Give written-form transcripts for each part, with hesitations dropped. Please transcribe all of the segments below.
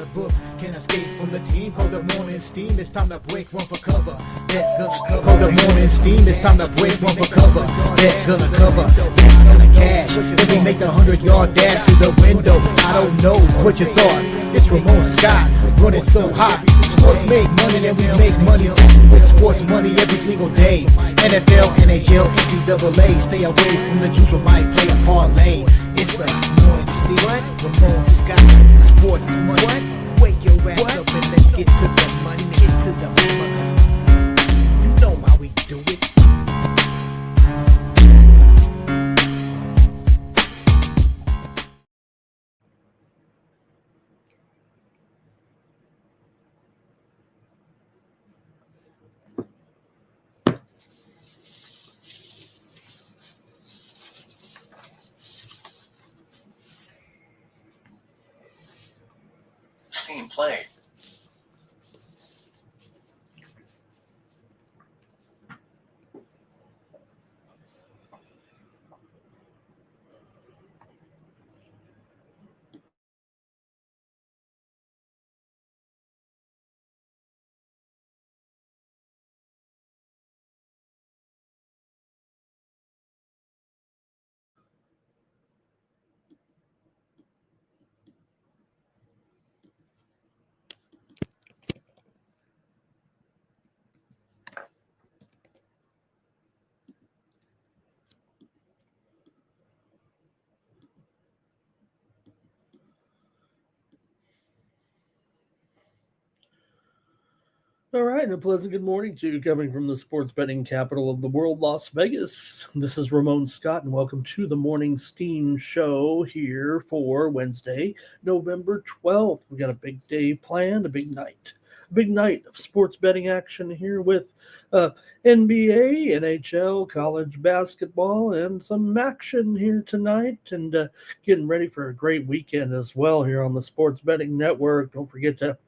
the books. Can't escape from the team. Call the morning steam. It's time to break one for cover. That's gonna cover. Call the morning steam. It's time to break one for cover. That's gonna cover. That's gonna cash. Then we make the 100-yard dash to the window. I don't know what you thought. It's Ramon Scott running so hot. Sports make money and we make money with sports money every single day. NFL, NHL, NCAA. Stay away from the juice with my play a parlay. It's the morning steam. Ramon Scott. Sports money. What? Wake your ass up and let's get to the money. Get to the money. You know how we do it. Steam played. All right, and a pleasant good morning to you coming from the sports betting capital of the world, Las Vegas. This is Ramon Scott, and welcome to the Morning Steam Show here for Wednesday, November 12th. We got a big day planned, a big night of sports betting action here with NBA, NHL, college basketball, and some action here tonight, and getting ready for a great weekend as well here on the Sports Betting Network. Don't forget to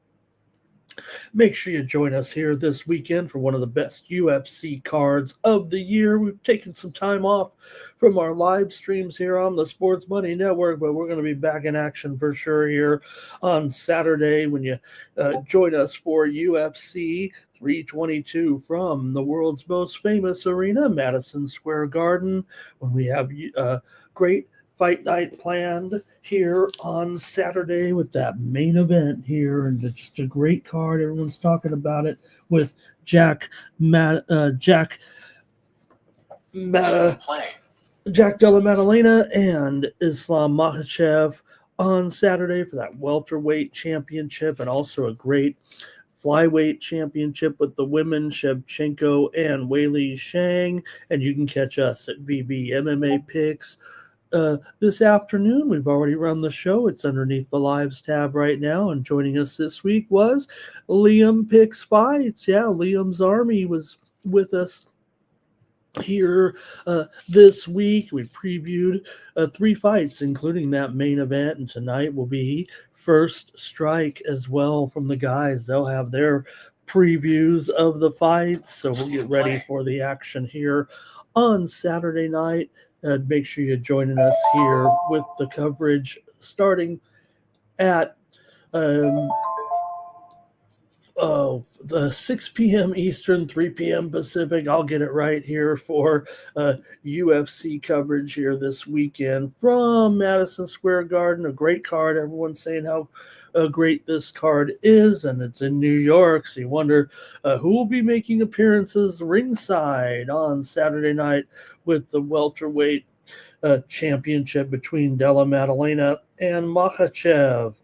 make sure you join us here this weekend for one of the best UFC cards of the year. We've taken some time off from our live streams here on the Sports Money Network, but we're going to be back in action for sure here on Saturday when you join us for UFC 322 from the world's most famous arena, Madison Square Garden, when we have great fight night planned here on Saturday with that main event here, and just a great card. Everyone's talking about it with Jack Della Maddalena and Islam Makhachev on Saturday for that welterweight championship, and also a great flyweight championship with the women, Shevchenko and Weili Zhang. And you can catch us at VB MMA Picks this afternoon. We've already run the show. It's underneath the Lives tab right now. And joining us this week was Liam Picks Fights. Yeah, Liam's Army was with us here this week. We previewed 3 fights, including that main event. And tonight will be First Strike as well from the guys. They'll have their previews of the fights. So we'll get ready for the action here on Saturday night. Make sure you're joining us here with the coverage starting at the 6 p.m. Eastern, 3 p.m. Pacific. I'll get it right here for UFC coverage here this weekend from Madison Square Garden. A great card. Everyone's saying how great this card is, and it's in New York. So you wonder who will be making appearances ringside on Saturday night with the welterweight championship between Della Maddalena and Makhachev.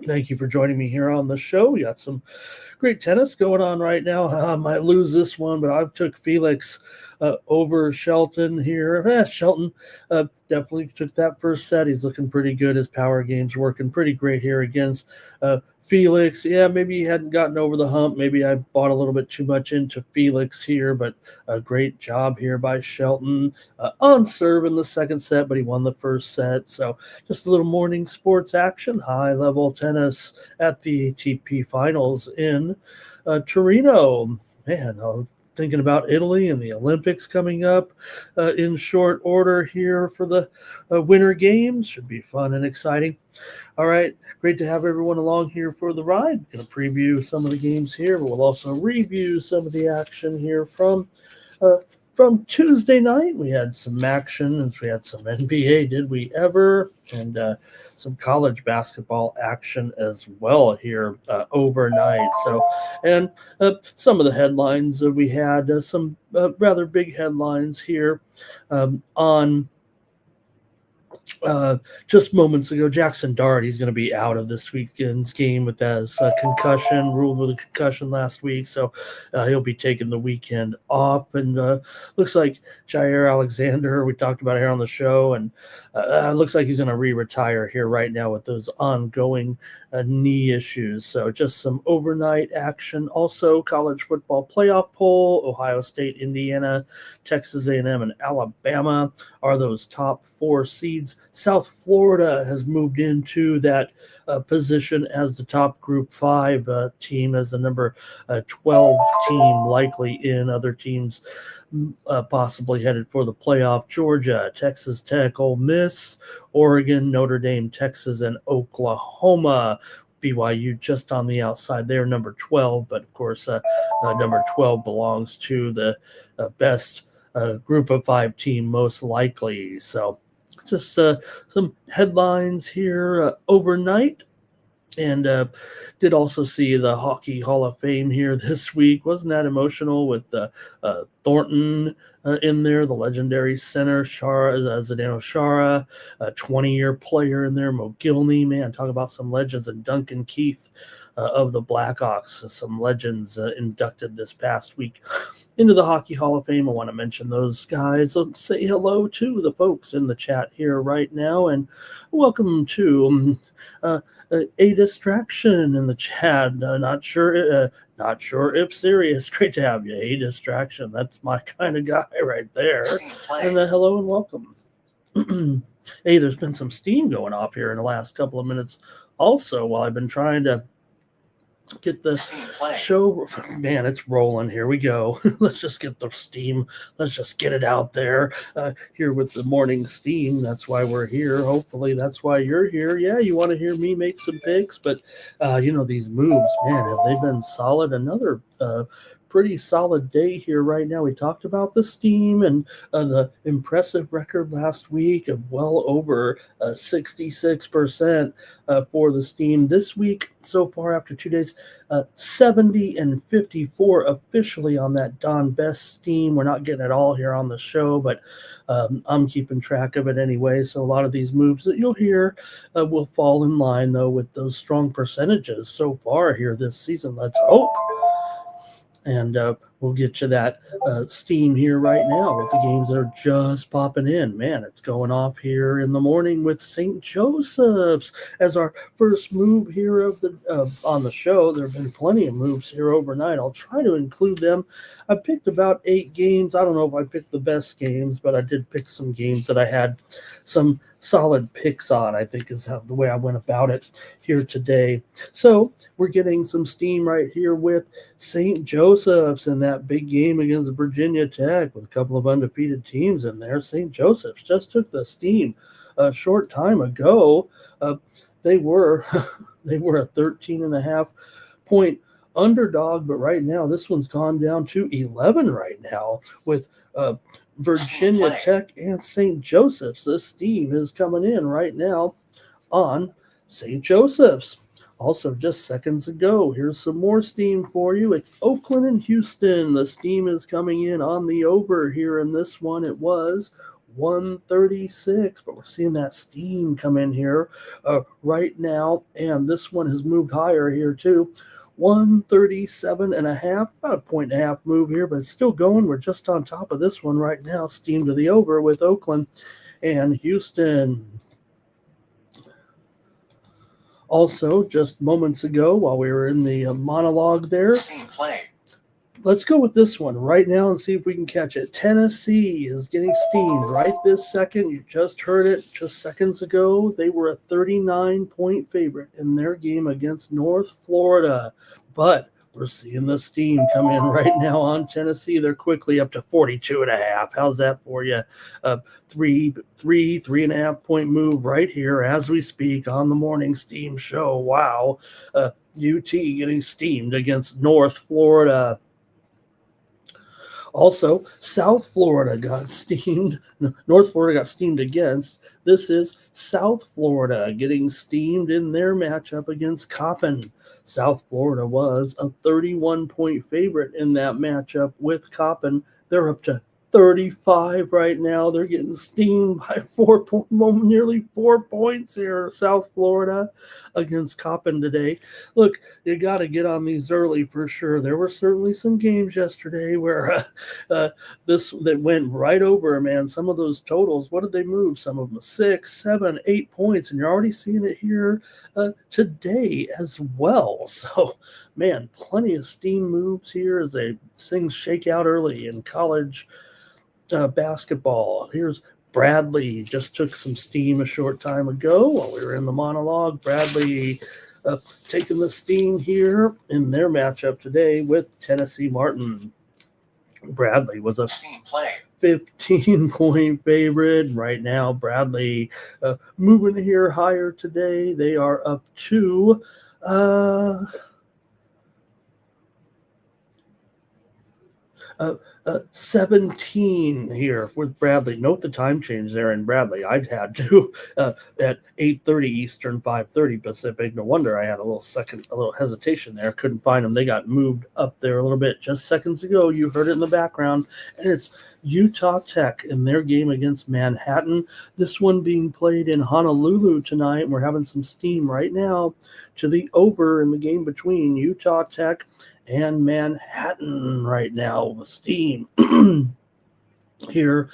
Thank you for joining me here on the show. We got some great tennis going on right now. I might lose this one, but I took Felix over Shelton here. Shelton definitely took that first set. He's looking pretty good. His power game's working pretty great here against Felix. Yeah, maybe he hadn't gotten over the hump. Maybe I bought a little bit too much into Felix here, but a great job here by Shelton on serve in the second set, but he won the first set. So just a little morning sports action, high-level tennis at the ATP Finals in Torino. Man, thinking about Italy and the Olympics coming up in short order here for the Winter Games. Should be fun and exciting. All right, great to have everyone along here for the ride. Going to preview some of the games here, but we'll also review some of the action here from Tuesday night. We had some action, and we had some NBA, did we ever, and some college basketball action as well here overnight. So, and some of the headlines we had, some rather big headlines here on just moments ago. Jackson Dart, he's going to be out of this weekend's game with his concussion, ruled with a concussion last week. So he'll be taking the weekend off. And looks like Jair Alexander, we talked about here on the show, and looks like he's going to retire here right now with those ongoing knee issues. So just some overnight action. Also, college football playoff poll: Ohio State, Indiana, Texas A&M, and Alabama are those top 4 seeds. South Florida has moved into that position as the top Group 5 team, as the number 12 team, likely in. Other teams possibly headed for the playoff: Georgia, Texas Tech, Ole Miss, Oregon, Notre Dame, Texas, and Oklahoma. BYU just on the outside. They're number 12, but of course number 12 belongs to the best Group of 5 team, most likely. So just some headlines here overnight. And did also see the Hockey Hall of Fame here this week. Wasn't that emotional with Thornton in there, the legendary center, Zdeno Chara, a 20-year player in there, Mo Gilney, man, talk about some legends, and Duncan Keith of the Blackhawks, some legends inducted this past week into the Hockey Hall of Fame. I want to mention those guys. Let's say hello to the folks in the chat here right now, and welcome to A Distraction in the chat. Not sure if serious. Great to have you, A Distraction. That's my kind of guy right there. And hello and welcome. Hey, there's been some steam going off here in the last couple of minutes also, while I've been trying to get the show. Man, it's rolling. Here we go. Let's just get the steam. Let's just get it out there here with the morning steam. That's why we're here. Hopefully that's why you're here. Yeah, you want to hear me make some picks, but these moves, man, have they been solid? Another pretty solid day here right now. We talked about the steam and the impressive record last week of well over 66% for the steam. This week, so far after 2 days, 70 and 54 officially on that Don Best steam. We're not getting it all here on the show, but I'm keeping track of it anyway. So a lot of these moves that you'll hear will fall in line, though, with those strong percentages so far here this season. Let's hope. And we'll get you that steam here right now with the games that are just popping in. Man, it's going off here in the morning with St. Joseph's as our first move here of the on the show. There have been plenty of moves here overnight. I'll try to include them. I picked about 8 games. I don't know if I picked the best games, but I did pick some games that I had some solid picks on, I think is the way I went about it here today. So we're getting some steam right here with St. Joseph's in that big game against Virginia Tech with a couple of undefeated teams in there. St. Joseph's just took the steam a short time ago. They were a 13.5 point underdog, but right now this one's gone down to 11 right now with Virginia Tech and St. Joseph's. This steam is coming in right now on St. Joseph's. Also, just seconds ago, here's some more steam for you. It's Oakland and Houston. The steam is coming in on the over here in this one. It was 136, but we're seeing that steam come in here right now, and this one has moved higher here too. 137.5, about a 1.5 move here, but it's still going. We're just on top of this one right now. Steam to the over with Oakland and Houston. Also, just moments ago, while we were in the monologue there, let's go with this one right now and see if we can catch it. Tennessee is getting steamed right this second. You just heard it just seconds ago. They were a 39-point favorite in their game against North Florida. But we're seeing the steam come in right now on Tennessee. They're quickly up to 42.5. How's that for you? 3.5 point move right here as we speak on the morning steam show. Wow. UT getting steamed against North Florida. Also, South Florida got steamed. North Florida got steamed against. This is South Florida getting steamed in their matchup against Coppin. South Florida was a 31-point favorite in that matchup with Coppin. They're up to 35 right now. They're getting steamed by nearly 4 points here. South Florida against Coppin today. Look, you got to get on these early for sure. There were certainly some games yesterday where this that went right over, man. Some of those totals, what did they move? Some of them 6, 7, 8 points, and you're already seeing it here today as well. So, man, plenty of steam moves here as things shake out early in college basketball. Here's Bradley, just took some steam a short time ago while we were in the monologue. Bradley taking the steam here in their matchup today with Tennessee Martin. Bradley was a steam play. 15-point favorite. Right now, Bradley moving here higher today. They are up to 17 here with Bradley. Note the time change there in Bradley. I had to at 8:30 Eastern, 5:30 Pacific. No wonder I had a little hesitation there. Couldn't find them. They got moved up there a little bit just seconds ago. You heard it in the background, and it's Utah Tech in their game against Manhattan. This one being played in Honolulu tonight. We're having some steam right now to the over in the game between Utah Tech and Manhattan right now with steam here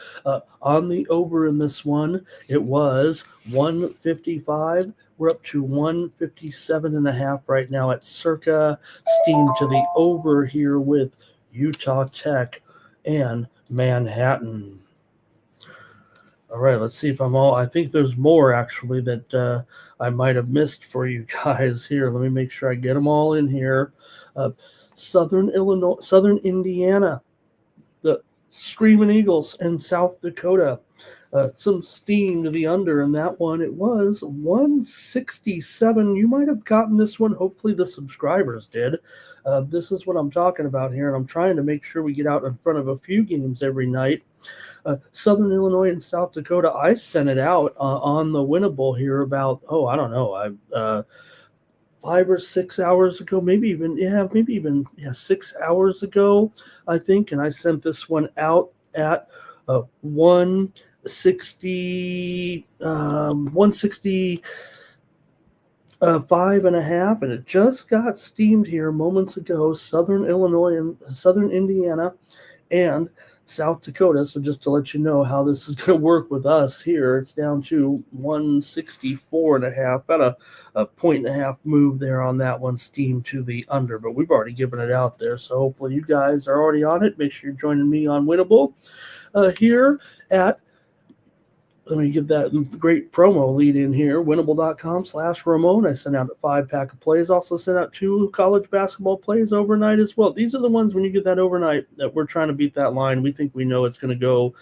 on the over in this one. It was 155. We're up to 157.5 right now at circa. Steam to the over here with Utah Tech and Manhattan. All right, let's see if I think there's more actually that I might have missed for you guys here. Let me make sure I get them all in here. Southern Indiana, the Screaming Eagles, and South Dakota. Some steam to the under in that one. It was 167. You might have gotten this one. Hopefully the subscribers did. This is what I'm talking about here, and I'm trying to make sure we get out in front of a few games every night. Southern Illinois and South Dakota, I sent it out on the Winnable here about, 5 or 6 hours ago, maybe even 6 hours ago, I think. And I sent this one out at 165.5, and it just got steamed here moments ago. Southern Illinois and Southern Indiana and South Dakota. So just to let you know how this is going to work with us here, it's down to 164.5, about a 1.5 move there on that one, steam to the under, but we've already given it out there. So hopefully you guys are already on it. Make sure you're joining me on Winnable here at, let me give that great promo lead in here. Winnable.com/Ramon. I sent out a 5-pack of plays. Also sent out 2 college basketball plays overnight as well. These are the ones when you get that overnight that we're trying to beat that line. We think we know it's going to go.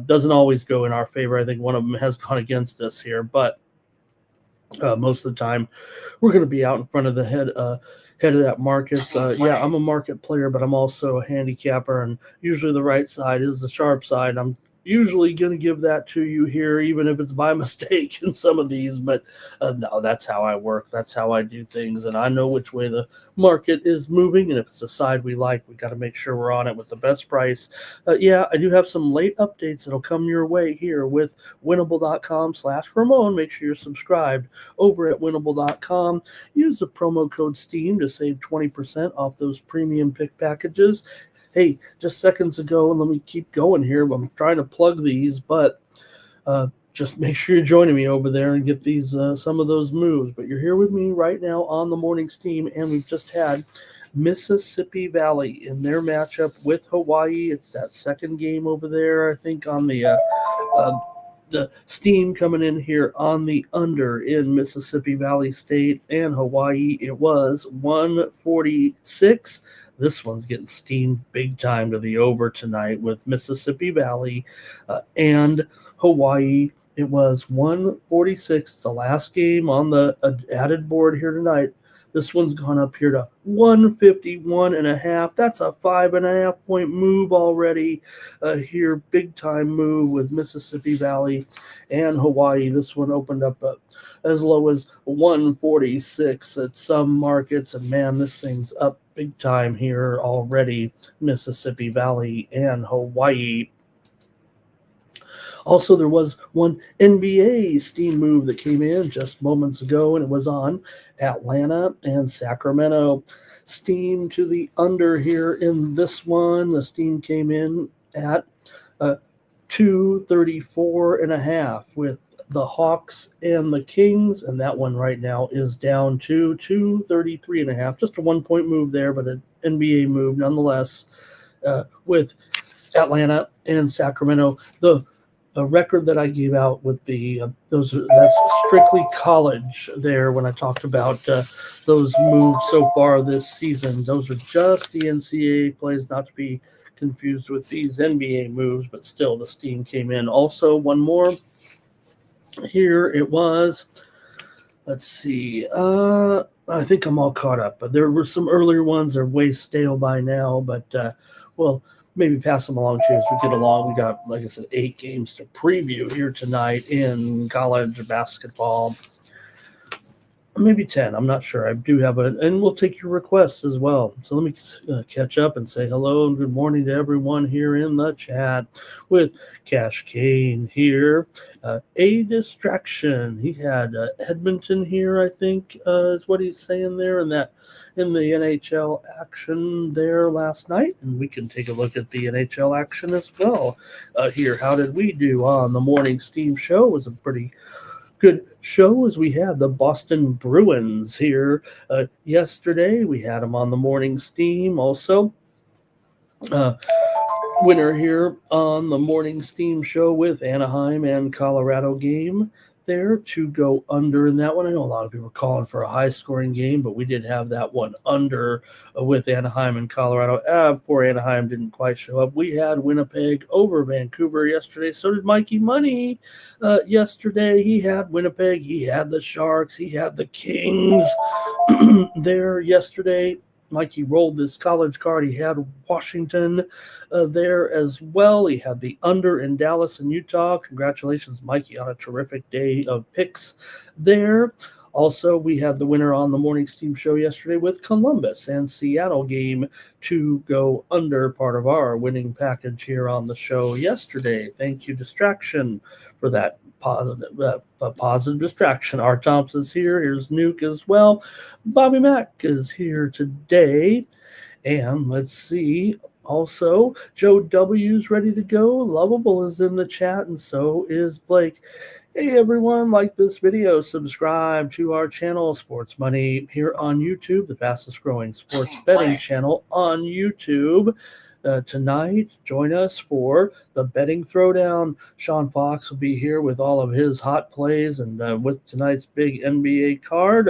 Doesn't always go in our favor. I think one of them has gone against us here, but most of the time we're going to be out in front of the head of that market. I'm a market player, but I'm also a handicapper, and usually the right side is the sharp side. I'm usually going to give that to you here, even if it's by mistake in some of these, but no, that's how I work. That's how I do things, and I know which way the market is moving, and if it's a side we like, we got to make sure we're on it with the best price. I do have some late updates that'll come your way here with Winnable.com/Ramon. Make sure you're subscribed over at Winnable.com. Use the promo code STEAM to save 20% off those premium pick packages. Hey, just seconds ago, and let me keep going here. I'm trying to plug these, but just make sure you're joining me over there and get these some of those moves. But you're here with me right now on the morning steam, and we've just had Mississippi Valley in their matchup with Hawaii. It's that second game over there, I think, on the the steam coming in here on the under in Mississippi Valley State and Hawaii. It was 146. This one's getting steamed big time to the over tonight with Mississippi Valley and Hawaii. It was 146, the last game on the added board here tonight. This one's gone up here to 151.5. That's a 5.5 point move already here. Big time move with Mississippi Valley and Hawaii. This one opened up as low as 146 at some markets. And man, this thing's up big time here already. Mississippi Valley and Hawaii. Also, there was one NBA steam move that came in just moments ago, and it was on Atlanta and Sacramento. Steam to the under here in this one. The steam came in at 234.5 with the Hawks and the Kings, and that one right now is down to 233.5. Just a 1 point move there, but an NBA move nonetheless with Atlanta and Sacramento. A record that I gave out with that's strictly college there when I talked about those moves so far this season. Those are just the NCAA plays, not to be confused with these NBA moves, but still the steam came in. Also, one more here. It was, let's see, I think I'm all caught up, but there were some earlier ones that are way stale by now, but maybe pass them along to you as we get along. We got, like I said, 8 games to preview here tonight in college basketball. Maybe 10. I'm not sure. I do have and we'll take your requests as well. So let me catch up and say hello and good morning to everyone here in the chat with Cash Kane here. A distraction. He had Edmonton here, I think, is what he's saying there, and that in the NHL action there last night. And we can take a look at the NHL action as well here. How did we do on the Morning Steam Show? It was a pretty good show as we had the Boston Bruins here yesterday. We had them on the Morning Steam also. Winner here on the Morning Steam Show with Anaheim and Colorado game there to go under in that one. I know a lot of people are calling for a high-scoring game, but we did have that one under with Anaheim and Colorado. Poor Anaheim didn't quite show up. We had Winnipeg over Vancouver yesterday. So did Mikey Money yesterday. He had Winnipeg. He had the Sharks. He had the Kings there yesterday. Mikey rolled this college card. He had Washington there as well. He had the under in Dallas and Utah. Congratulations, Mikey, on a terrific day of picks there. Also, we had the winner on the Morning Steam Show yesterday with Columbus and Seattle game to go under, part of our winning package here on the show yesterday. Thank you, Distraction, for that positive distraction. R. Thompson's here. Here's Nuke as well. Bobby Mack is here today. And let's see. Also, Joe W's ready to go. Lovable is in the chat, and so is Blake. Hey everyone, like this video, subscribe to our channel, Sports Money, here on YouTube, the fastest growing sports betting channel on YouTube. Tonight, join us for the betting throwdown. Sean Fox will be here with all of his hot plays and with tonight's big NBA card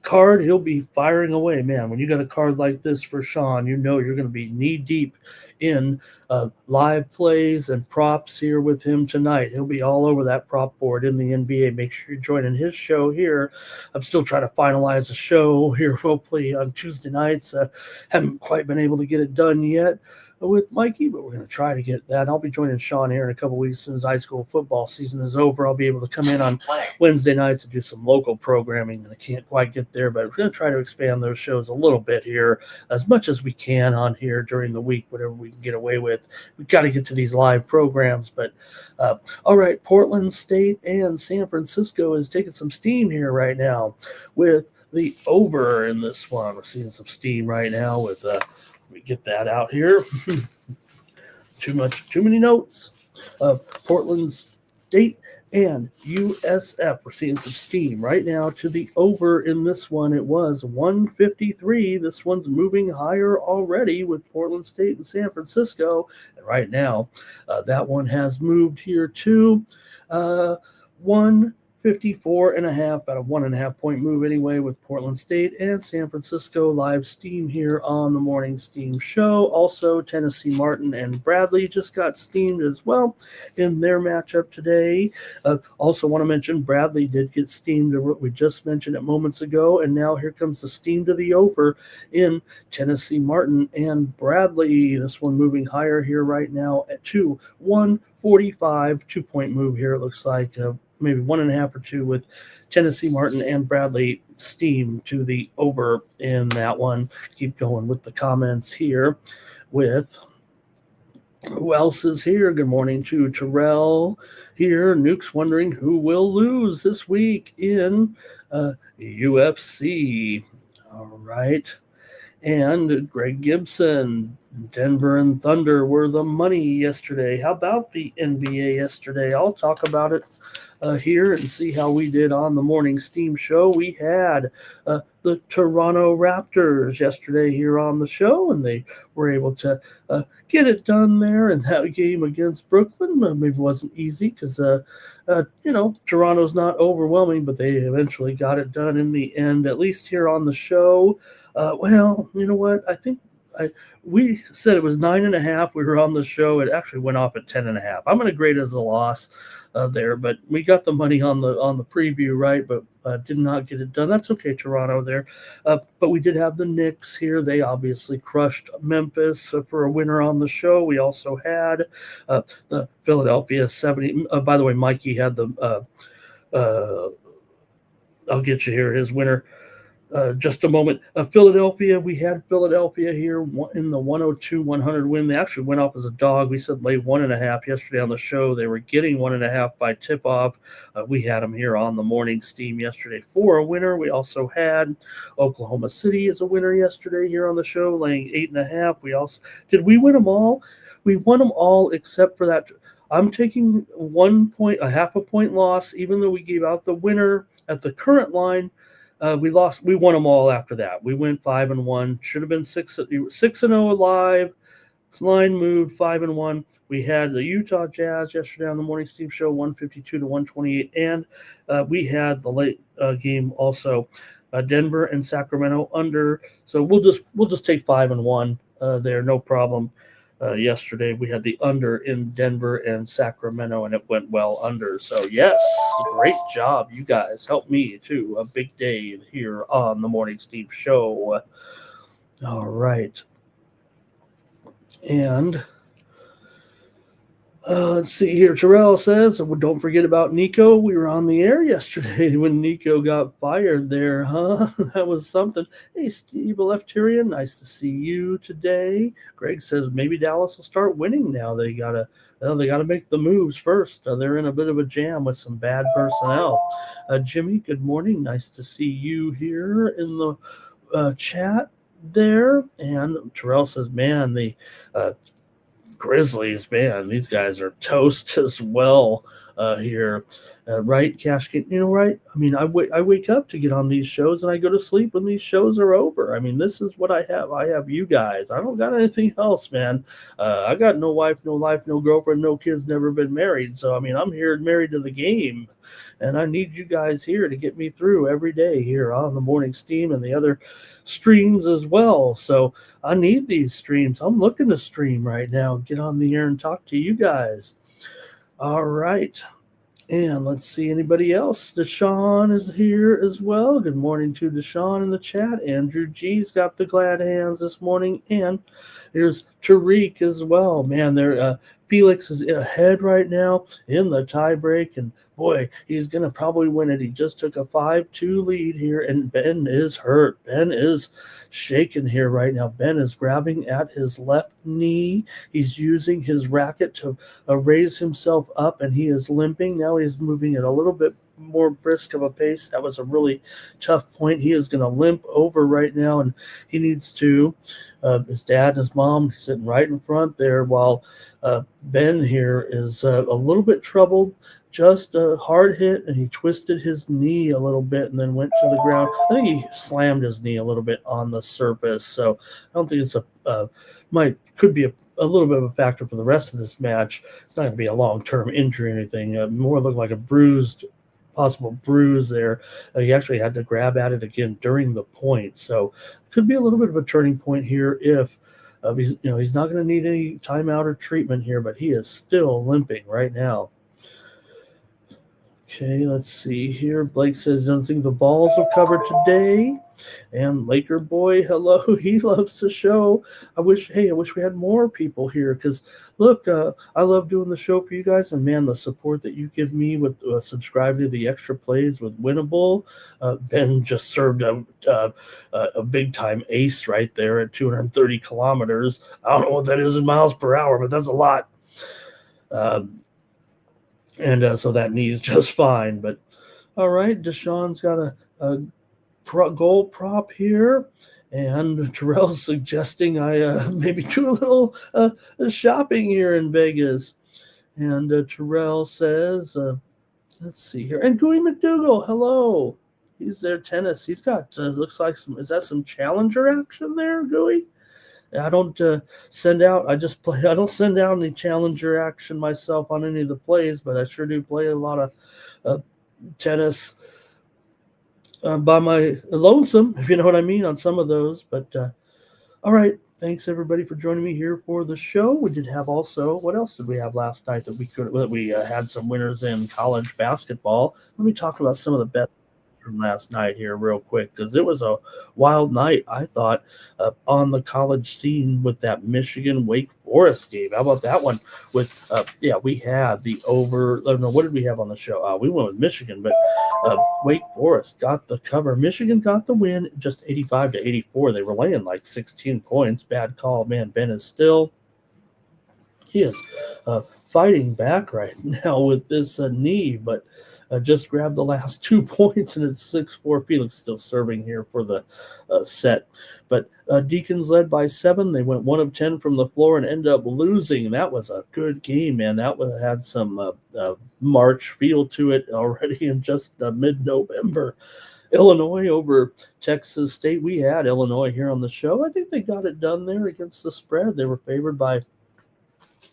card, he'll be firing away. Man, when you got a card like this for Sean, you know you're going to be knee deep in live plays and props here with him tonight. He'll be all over that prop board in the NBA. Make sure you're joining his show here. I'm still trying to finalize a show here, hopefully on Tuesday nights. Haven't quite been able to get it done yet with Mikey, but we're going to try to get that. I'll be joining Sean here in a couple weeks as soon as high school football season is over. I'll be able to come in on Wednesday nights and do some local programming, and I can't quite get there, but we're going to try to expand those shows a little bit here as much as we can on here during the week, whatever we can get away with. We've got to get to these live programs, but all right, Portland State and San Francisco is taking some steam here right now with the over in this one. We're seeing some steam right now with we get that out here. Too many notes. Portland State And USF, we're seeing some steam right now to the over in this one. It was 153. This one's moving higher already with Portland State and San Francisco. And right now, that one has moved here to 154.5, about a 1.5 point move anyway with Portland State and San Francisco. Live steam here on the Morning Steam Show. Also, Tennessee Martin and Bradley just got steamed as well in their matchup today. Also want to mention Bradley did get steamed. We just mentioned it moments ago, and now here comes the steam to the over in Tennessee Martin and Bradley. This one moving higher here right now at 145, 2 point move here. It looks like maybe 1.5 or 2 with Tennessee Martin and Bradley steam to the over in that one. Keep going with the comments here with who else is here. Good morning to Terrell here. Nuke's wondering who will lose this week in UFC. All right. And Greg Gibson, Denver and Thunder were the money yesterday. How about the NBA yesterday? I'll talk about it here and see how we did on the Morning Steam Show. We had the Toronto Raptors yesterday here on the show, and they were able to get it done there in that game against Brooklyn. Maybe it wasn't easy because, Toronto's not overwhelming, but they eventually got it done in the end, at least here on the show. Well, you know what? I think we said it was 9.5. We were on the show. It actually went off at 10.5. I'm going to grade it as a loss there, but we got the money on the preview, right? But did not get it done. That's okay, Toronto there. But we did have the Knicks here. They obviously crushed Memphis for a winner on the show. We also had the Philadelphia 70. By the way, Mikey had the. I'll get you here. His winner. Just a moment. Philadelphia, we had Philadelphia here in the 102-100 win. They actually went off as a dog. We said lay 1.5 yesterday on the show. They were getting 1.5 by tip-off. We had them here on the Morning Steam yesterday for a winner. We also had Oklahoma City as a winner yesterday here on the show, laying 8.5. Did we win them all? We won them all except for that. I'm taking 1 point, a 0.5 point loss, even though we gave out the winner at the current line. We lost. We won them all after that. We went 5-1. Should have been 6-0 live. Line moved 5-1. We had the Utah Jazz yesterday on the Morning Steam Show, 152-128, and we had the late game also, Denver and Sacramento under. So we'll just take 5-1 there, no problem. Yesterday we had the under in Denver and Sacramento, and it went well under. So yes, great job, you guys helped me too. A big day here on the Morning Steam Show. All right, and let's see here. Terrell says, don't forget about Nico. We were on the air yesterday when Nico got fired there, huh? That was something. Hey, Steve Eleftherian, nice to see you today. Greg says maybe Dallas will start winning now. They gotta make the moves first. They're in a bit of a jam with some bad personnel. Jimmy, good morning. Nice to see you here in the chat there. And Terrell says, man, the Grizzlies, man, these guys are toast as well here. Right, Cash? Right? I mean, I wake up to get on these shows, and I go to sleep when these shows are over. I mean, this is what I have. I have you guys. I don't got anything else, man. I got no wife, no life, no girlfriend, no kids, never been married. So, I mean, I'm here married to the game, and I need you guys here to get me through every day here on the Morning Steam and the other streams as well. So I need these streams. I'm looking to stream right now, get on the air and talk to you guys. All right. And let's see anybody else. Deshaun is here as well. Good morning to Deshaun in the chat. Andrew G's got the glad hands this morning. And there's Tariq as well. Man, Felix is ahead right now in the tiebreak. And boy, he's going to probably win it. He just took a 5-2 lead here. And Ben is hurt. Ben is shaken here right now. Ben is grabbing at his left knee. He's using his racket to raise himself up, and he is limping. Now he's moving at a little bit more brisk of a pace. That was a really tough point. He is going to limp over right now, and he needs to. His dad and his mom sitting right in front there while Ben here is a little bit troubled, just a hard hit, and he twisted his knee a little bit and then went to the ground. I think he slammed his knee a little bit on the surface, so I don't think it's could be a little bit of a factor for the rest of this match. It's not going to be a long-term injury or anything. More looked like a possible bruise there. He actually had to grab at it again during the point, so could be a little bit of a turning point here if he's not going to need any timeout or treatment here, but he is still limping right now. Okay, let's see here. Blake says, don't think the balls were covered today. And Laker boy, hello. He loves the show. I wish we had more people here because, look, I love doing the show for you guys. And, man, the support that you give me with subscribing to the extra plays with Winnable. Ben just served a big-time ace right there at 230 kilometers. I don't know what that is in miles per hour, but that's a lot. So that knee's just fine. But all right, Deshaun's got a goal prop here, and Terrell's suggesting I maybe do a little shopping here in Vegas. And Terrell says, let's see here, and Gooey McDougal, hello. He's there, tennis. He's got looks like some challenger action there, Gooey? I don't send out. I don't send out any challenger action myself on any of the plays, but I sure do play a lot of tennis by my lonesome, if you know what I mean, on some of those. But all right, thanks everybody for joining me here for the show. We did have also, what else did we have last night that we had some winners in college basketball? Let me talk about some of the best from last night here real quick because it was a wild night, I thought, on the college scene with that Michigan Wake Forest game. How about that one? With we had the over. I don't know, what did we have on the show? We went with Michigan, but Wake Forest got the cover. Michigan got the win, just 85-84. They were laying like 16 points. Bad call, man. Ben is still. He is fighting back right now with this knee, but just grabbed the last 2 points, and it's 6-4. Felix still serving here for the set. But Deacons led by 7. They went 1 of 10 from the floor and ended up losing. That was a good game, man. That had some March feel to it already in just mid-November. Illinois over Texas State. We had Illinois here on the show. I think they got it done there against the spread. They were favored by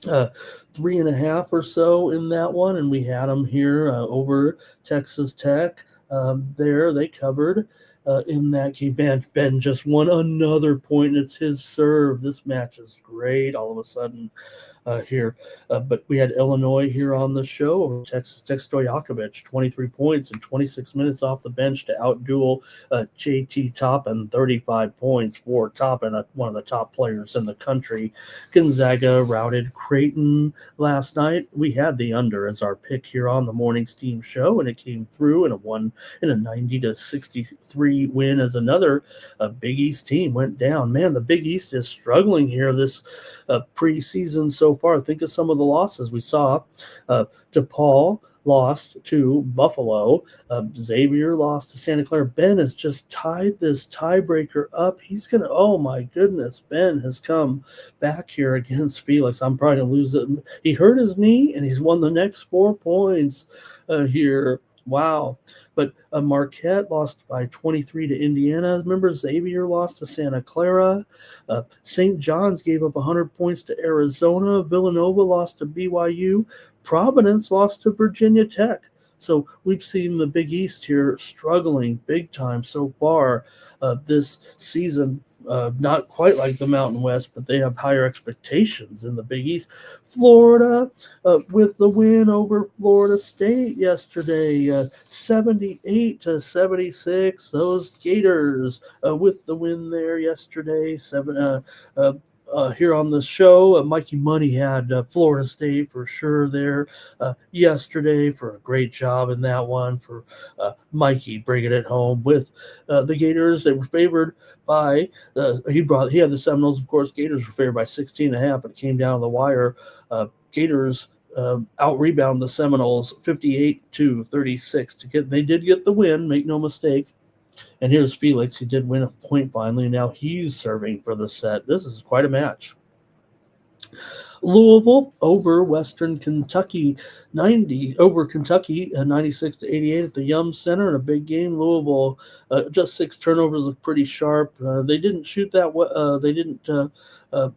3.5 or so in that one, and we had them here over Texas Tech. There they covered in that game. Ben just won another point. It's his serve. This match is great. All of a sudden here, but we had Illinois here on the show over Texas Tech. Stojakovic, 23 points in 26 minutes off the bench to outduel JT Toppin, 35 points for Toppin, one of the top players in the country. Gonzaga routed Creighton last night. We had the under as our pick here on the Morning Steam show, and it came through in a 90-63 win as another Big East team went down. Man, the Big East is struggling here this preseason so far. Think of some of the losses we saw. DePaul lost to Buffalo. Xavier lost to Santa Clara. Ben has just tied this tiebreaker up. He's going to, oh my goodness, Ben has come back here against Felix. I'm probably going to lose it. He hurt his knee, and he's won the next 4 points here. Wow. But Marquette lost by 23 to Indiana. Remember, Xavier lost to Santa Clara. St. John's gave up 100 points to Arizona. Villanova lost to BYU. Providence lost to Virginia Tech. So we've seen the Big East here struggling big time so far this season. Not quite like the Mountain West, but they have higher expectations in the Big East. Florida with the win over Florida State yesterday, 78-76. Those Gators with the win there yesterday. Here on the show, Mikey Money had Florida State for sure there yesterday for a great job in that one for Mikey bringing it home with the Gators. They were favored by he had the Seminoles, of course. Gators were favored by 16.5, but it came down to the wire. Gators out rebound the Seminoles 58-36 they did get the win, make no mistake. And here's Felix. He did win a point finally. Now he's serving for the set. This is quite a match. Louisville over Western Kentucky, 96 to 88 at the Yum Center in a big game. Louisville just 6 turnovers, look pretty sharp. They didn't shoot that well. They didn't uh,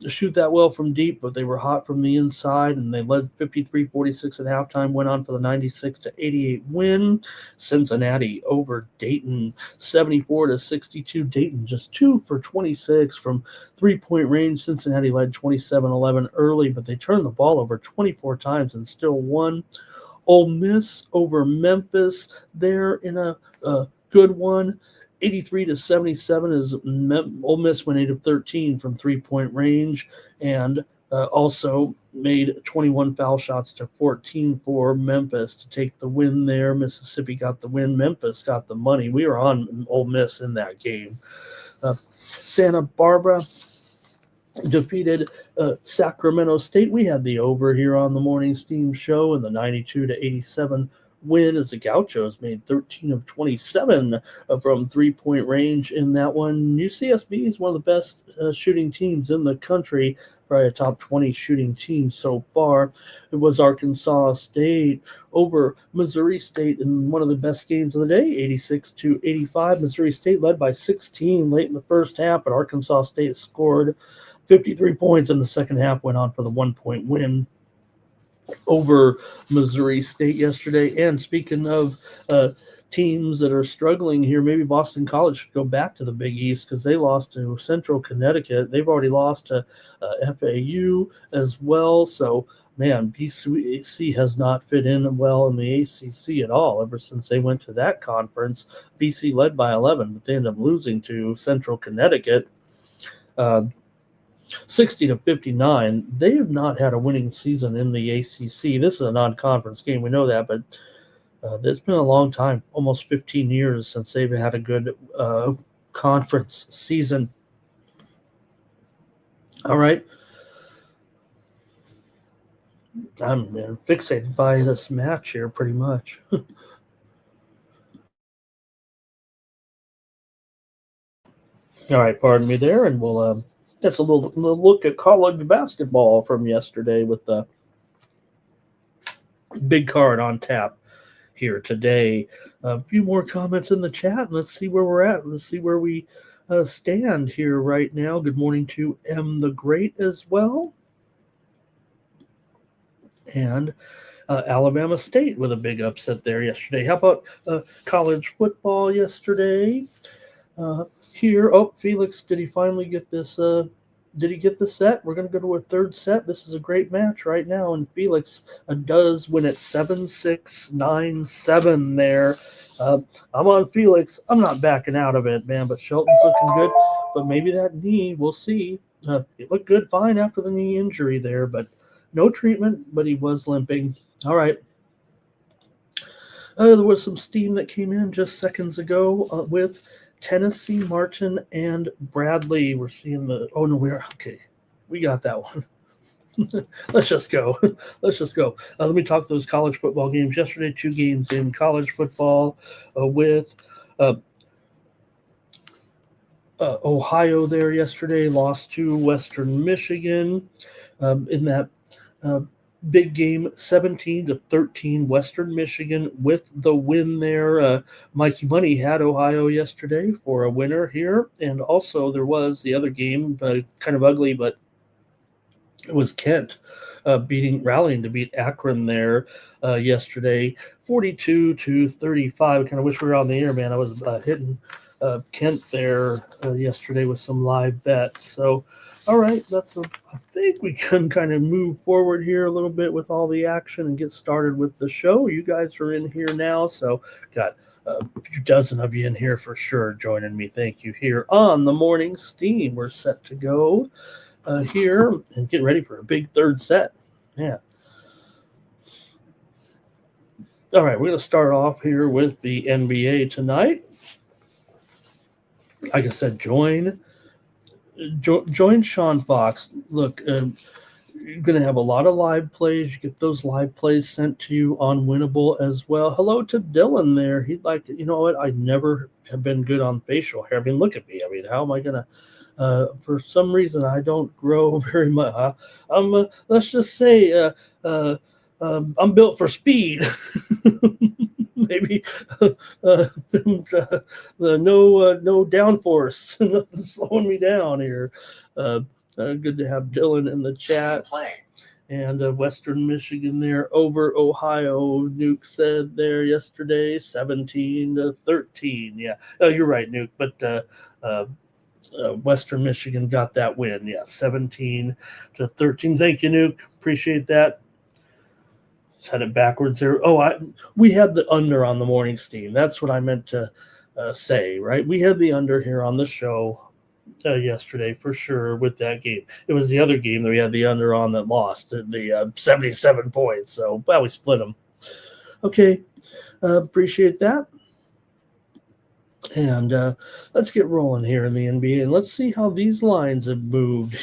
shoot that well from deep, but they were hot from the inside, and they led 53-46 at halftime. Went on for the 96 to 88 win. Cincinnati over Dayton, 74 to 62. Dayton just 2 for 26 from 3-point range. Cincinnati led 27-11 early, but they turned the ball over 24 times and still won. Ole Miss over Memphis there in a good one. 83 to 77 as Ole Miss went 8 of 13 from 3-point range, and also made 21 foul shots to 14 for Memphis to take the win there. Mississippi got the win. Memphis got the money. We were on Ole Miss in that game. Santa Barbara defeated Sacramento State. We had the over here on the Morning Steam Show in the 92 to 87 win as the Gauchos made 13 of 27 from 3-point range in that one. UCSB is one of the best shooting teams in the country, probably a top 20 shooting team so far. It was Arkansas State over Missouri State in one of the best games of the day, 86 to 85. Missouri State led by 16 late in the first half, but Arkansas State scored 53 points in the second half, went on for the 1-point win over Missouri State yesterday. And speaking of teams that are struggling here, maybe Boston College should go back to the Big East because they lost to Central Connecticut. They've already lost to FAU as well. So, man, BC has not fit in well in the ACC at all ever since they went to that conference. BC led by 11, but they ended up losing to Central Connecticut. 60 to 59. They have not had a winning season in the ACC. This is a non-conference game, we know that, but it's been a long time, almost 15 years since they've had a good conference season. All right. I'm fixated by this match here pretty much. All right, pardon me there, and we'll that's a little look at college basketball from yesterday with the big card on tap here today. A few more comments in the chat, and let's see where we're at. Let's see where we stand here right now. Good morning to M the Great as well. And Alabama State with a big upset there yesterday. How about college football yesterday? Here, Felix, did he finally get this? Did he get the set? We're going to go to a third set. This is a great match right now, and Felix does win it 7-6, 9-7 there. I'm on Felix. I'm not backing out of it, man, but Shelton's looking good. But maybe that knee, we'll see. It looked good, fine after the knee injury there, but no treatment, but he was limping. All right. There was some steam that came in just seconds ago with Tennessee, Martin, and Bradley. We're seeing the – oh, no, we are – okay. We got that one. Let's just go. Let's just go. Let me talk those college football games. Yesterday, 2 games in college football with Ohio there yesterday. Lost to Western Michigan in that big game, 17-13, Western Michigan with the win there. Mikey Money had Ohio yesterday for a winner here. And also there was the other game, kind of ugly, but it was Kent rallying to beat Akron there yesterday, 42-35. I kind of wish we were on the air, man. I was hitting Kent there yesterday with some live bets. So, all right, I think we can kind of move forward here a little bit with all the action and get started with the show. You guys are in here now, so got a few dozen of you in here for sure joining me. Thank you here on the Morning Steam. We're set to go here and get ready for a big third set. Yeah. All right, we're going to start off here with the NBA tonight. Like I said, join Sean Fox. Look, you're going to have a lot of live plays. You get those live plays sent to you on Winnable as well. Hello to Dylan there. He'd like, you know what? I never have been good on facial hair. I mean, look at me. I mean, how am I going to For some reason, I don't grow very much. Let's just say I'm built for speed. Maybe no downforce, nothing slowing me down here. Good to have Dylan in the chat. And Western Michigan there over Ohio. Nuke said there yesterday, 17-13. Yeah, you're right, Nuke. But Western Michigan got that win. Yeah, 17-13. Thank you, Nuke. Appreciate that. Just had it backwards there. We had the under on the morning steam. That's what I meant to say, right? We had the under here on the show yesterday for sure with that game. It was the other game that we had the under on that lost the 77 points. So, well, we split them. Okay, appreciate that. And let's get rolling here in the NBA, and let's see how these lines have moved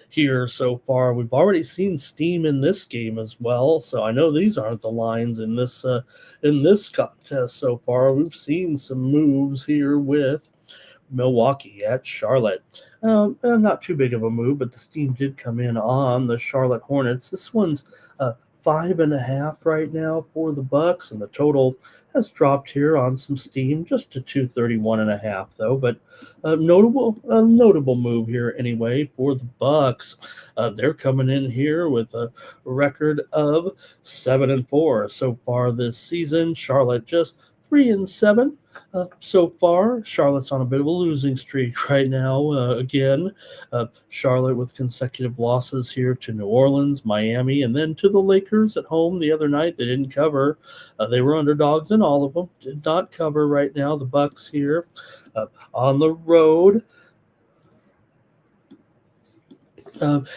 here so far. We've already seen steam in this game as well, so I know these aren't the lines in this contest so far. We've seen some moves here with Milwaukee at Charlotte. Not too big of a move, but the steam did come in on the Charlotte Hornets. This one's 5.5 right now for the Bucks, and the total has dropped here on some steam, just to 231.5 though. But a notable move here anyway for the Bucks. They're coming in here with a record of 7-4 so far this season. Charlotte just 3-7. So far, Charlotte's on a bit of a losing streak right now. Again, Charlotte with consecutive losses here to New Orleans, Miami, and then to the Lakers at home the other night. They didn't cover. They were underdogs in all of them. Did not cover right now. The Bucks here on the road.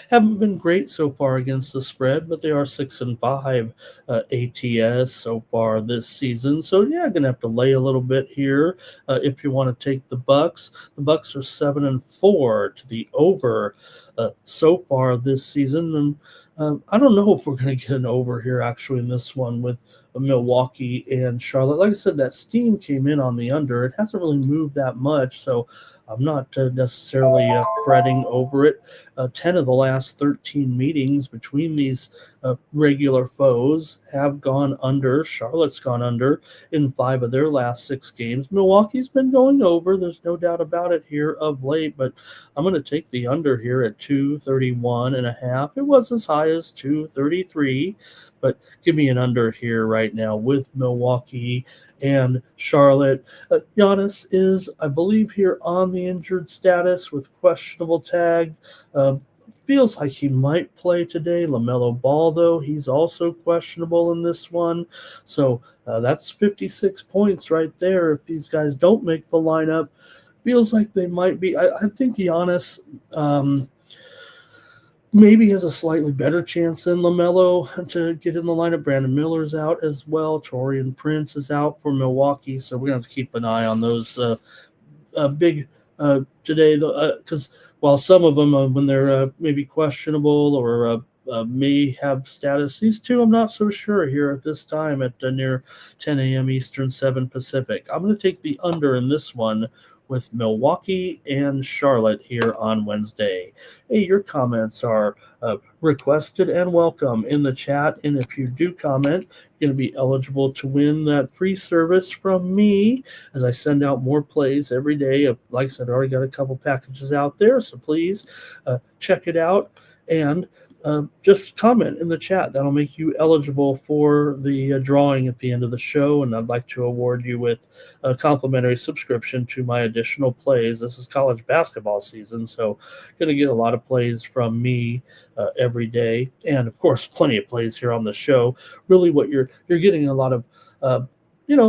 Haven't been great so far against the spread, but they are 6-5 ATS so far this season. So yeah, gonna have to lay a little bit here if you want to take the Bucks. The Bucks are 7-4 to the over so far this season, and I don't know if we're gonna get an over here actually in this one with Milwaukee and Charlotte. Like I said, that steam came in on the under. It hasn't really moved that much, so I'm not necessarily fretting over it. 10 of the last 13 meetings between these regular foes have gone under. Charlotte's gone under in 5 of their last 6 games. Milwaukee's been going over. There's no doubt about it here of late, but I'm going to take the under here at 231.5. It was as high as 233, but give me an under here right now with Milwaukee and Charlotte. Giannis is, I believe, here on the injured status with questionable tag. Feels like he might play today. LaMelo Ball, though, he's also questionable in this one. So that's 56 points right there. If these guys don't make the lineup, feels like they might be. I think Giannis maybe has a slightly better chance than LaMelo to get in the lineup. Brandon Miller's out as well. Taurean Prince is out for Milwaukee. So we're going to have to keep an eye on those big today, because while some of them, when they're maybe questionable or may have status, these two I'm not so sure here at this time at near 10 a.m. Eastern, 7 Pacific. I'm going to take the under in this one with Milwaukee and Charlotte here on Wednesday. Hey, your comments are requested and welcome in the chat, and if you do comment, you're going to be eligible to win that free service from me as I send out more plays every day. Like I said, I already got a couple packages out there, so please check it out and just comment in the chat. That'll make you eligible for the drawing at the end of the show, and I'd like to award you with a complimentary subscription to my additional plays. This is college basketball season, so going to get a lot of plays from me every day, and of course plenty of plays here on the show. Really what you're getting a lot of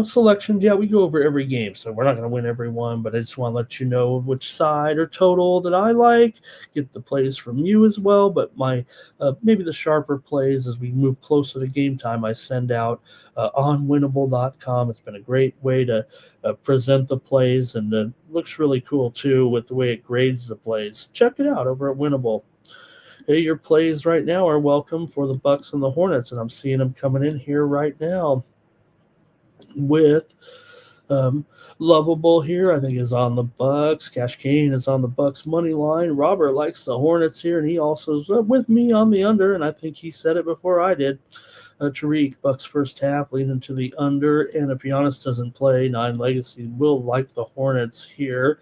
selection. Yeah, we go over every game, so we're not going to win every one, but I just want to let you know which side or total that I like, get the plays from you as well. But my maybe the sharper plays as we move closer to game time, I send out on winnable.com. It's been a great way to present the plays, and it looks really cool too with the way it grades the plays. Check it out over at Winnable. Hey, your plays right now are welcome for the Bucks and the Hornets, and I'm seeing them coming in here right now with Lovable here, I think, is on the Bucks. Cash Kane is on the Bucks money line. Robert likes the Hornets here, and he also is with me on the under, and I think he said it before I did. Tariq, Bucks first half, leaning to the under, and if Giannis doesn't play, 9 Legacy will like the Hornets here.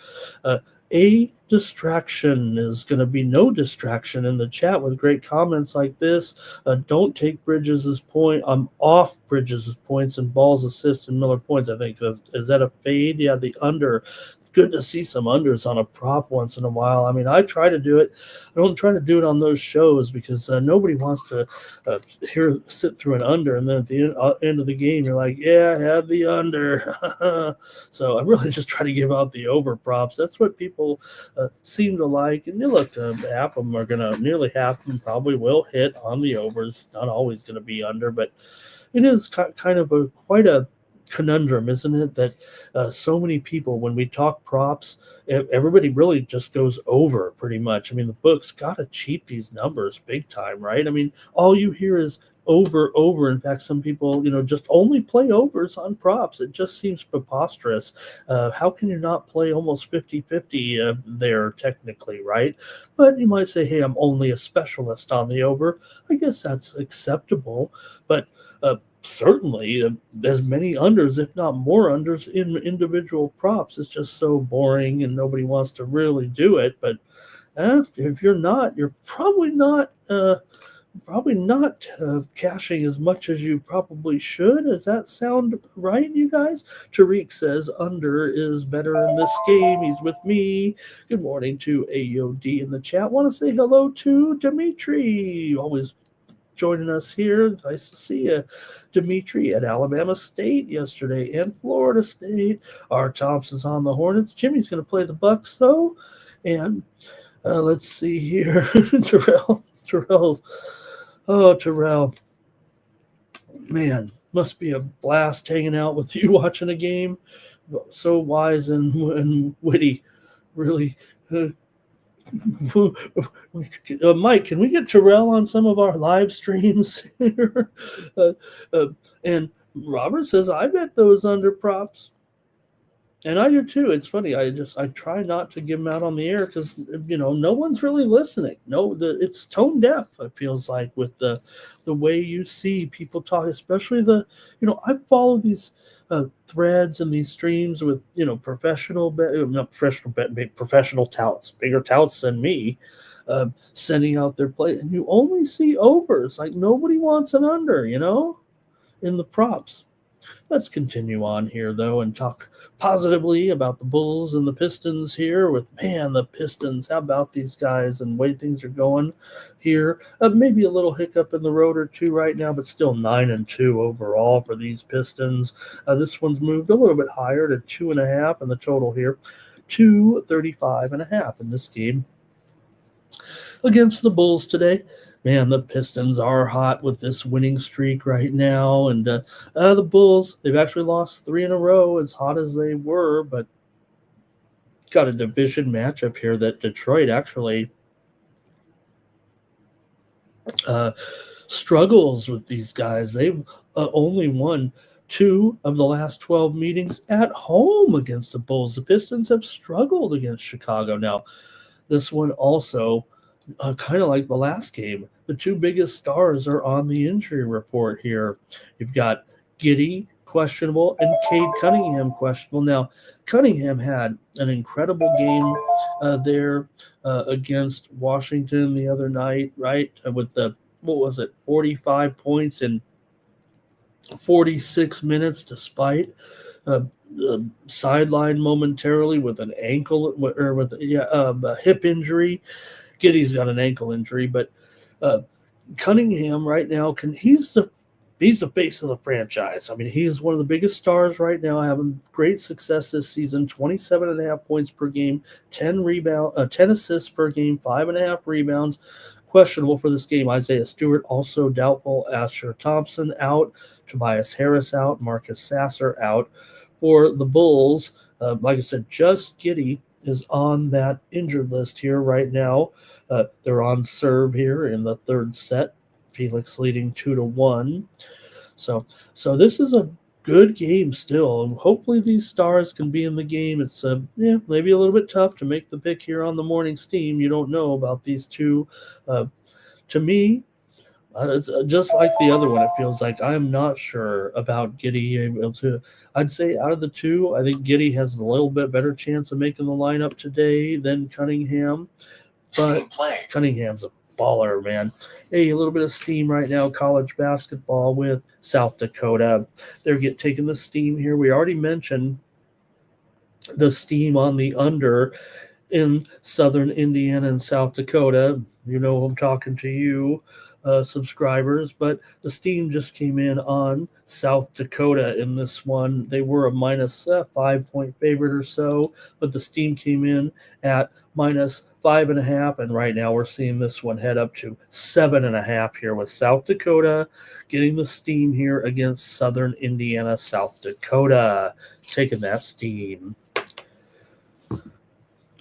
A distraction is going to be no distraction in the chat with great comments like this. Don't take Bridges' point. I'm off Bridges' points and Ball's assists and Miller points. I think is that a fade? Yeah, the under. Good to see some unders on a prop once in a while. I mean, I try to do it. I don't try to do it on those shows because nobody wants to sit through an under, and then at the end of the game, you're like, yeah, I have the under. So I really just try to give out the over props. That's what people seem to like. And you look, half of them are going to, nearly half of them probably will hit on the overs. Not always going to be under, but it is kind of quite a conundrum, isn't it, that so many people, when we talk props, everybody really just goes over pretty much. I mean, the books got to cheat these numbers big time, right? I mean, all you hear is over. In fact, some people, just only play overs on props. It just seems preposterous. How can you not play almost 50-50 there technically, right? But you might say, hey, I'm only a specialist on the over. I guess that's acceptable, but certainly as many unders, if not more unders, in individual props. It's just so boring and nobody wants to really do it. But if you're not, you're probably not cashing as much as you probably should. Does that sound right, you guys? Tariq says under is better in this game. He's with me. Good morning to AOD in the chat. Want to say hello to Dimitri. Always joining us here. Nice to see you, Dimitri, at Alabama State yesterday and Florida State. R. Thompson's on the Hornets. Jimmy's going to play the Bucks, though. And let's see here. Terrell. Oh, Terrell. Man, must be a blast hanging out with you watching a game. So wise and witty. Really. Mike, can we get Terrell on some of our live streams here? And Robert says, I bet those under props. And I do too. It's funny. I try not to give them out on the air because no one's really listening. It's tone deaf. It feels like with the way you see people talk, especially I follow these threads and these streams with professional touts, bigger touts than me, sending out their play, and you only see overs. Like nobody wants an under, in the props. Let's continue on here, though, and talk positively about the Bulls and the Pistons here the Pistons. How about these guys and the way things are going here? Maybe a little hiccup in the road or two right now, but still 9-2 overall for these Pistons. This one's moved a little bit higher to 2.5, and the total here, 235.5 in this game against the Bulls today. Man, the Pistons are hot with this winning streak right now. And the Bulls, they've actually lost 3 in a row, as hot as they were, but got a division matchup here that Detroit actually struggles with these guys. They've only won 2 of the last 12 meetings at home against the Bulls. The Pistons have struggled against Chicago. Now, this one also, kind of like the last game, the 2 biggest stars are on the injury report here. You've got Giddey, questionable, and Cade Cunningham, questionable. Now, Cunningham had an incredible game there against Washington the other night, right? With 45 points in 46 minutes, despite sidelined momentarily with an ankle or with a hip injury. Giddey's got an ankle injury, but Cunningham right now he's the face of the franchise. I mean, he is one of the biggest stars right now, having great success this season. 27.5 points per game, 10 assists per game, 5.5 rebounds. Questionable for this game. Isaiah Stewart also doubtful. Asher Thompson out. Tobias Harris out. Marcus Sasser out. For the Bulls, like I said, just Giddey is on that injured list here right now. They're on serve here in the third set. Felix leading 2-1. So this is a good game still. And hopefully these stars can be in the game. It's maybe a little bit tough to make the pick here on the morning steam. You don't know about these two. To me, it's just like the other one. It feels like I'm not sure about Giddy able to. I'd say out of the two, I think Giddy has a little bit better chance of making the lineup today than Cunningham. But Cunningham's a baller, man. Hey, a little bit of steam right now. College basketball with South Dakota. They're taking the steam here. We already mentioned the steam on the under in southern Indiana and South Dakota. You know I'm talking to you, subscribers, but the steam just came in on South Dakota in this one. They were a minus 5-point favorite or so, but the steam came in at minus 5.5, and right now we're seeing this one head up to 7.5 here with South Dakota getting the steam here against southern Indiana, South Dakota, taking that steam.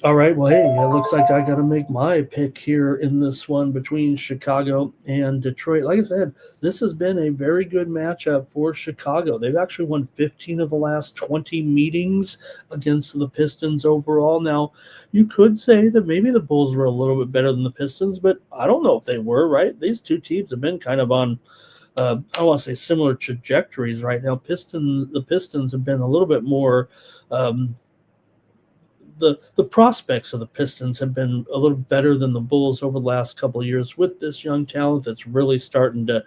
All right, well, hey, it looks like I got to make my pick here in this one between Chicago and Detroit. Like I said, this has been a very good matchup for Chicago. They've actually won 15 of the last 20 meetings against the Pistons overall. Now, you could say that maybe the Bulls were a little bit better than the Pistons, but I don't know if they were, right? These two teams have been kind of on I don't want to say similar trajectories right now. The Pistons have been a little bit more the prospects of the Pistons have been a little better than the Bulls over the last couple of years with this young talent that's really starting to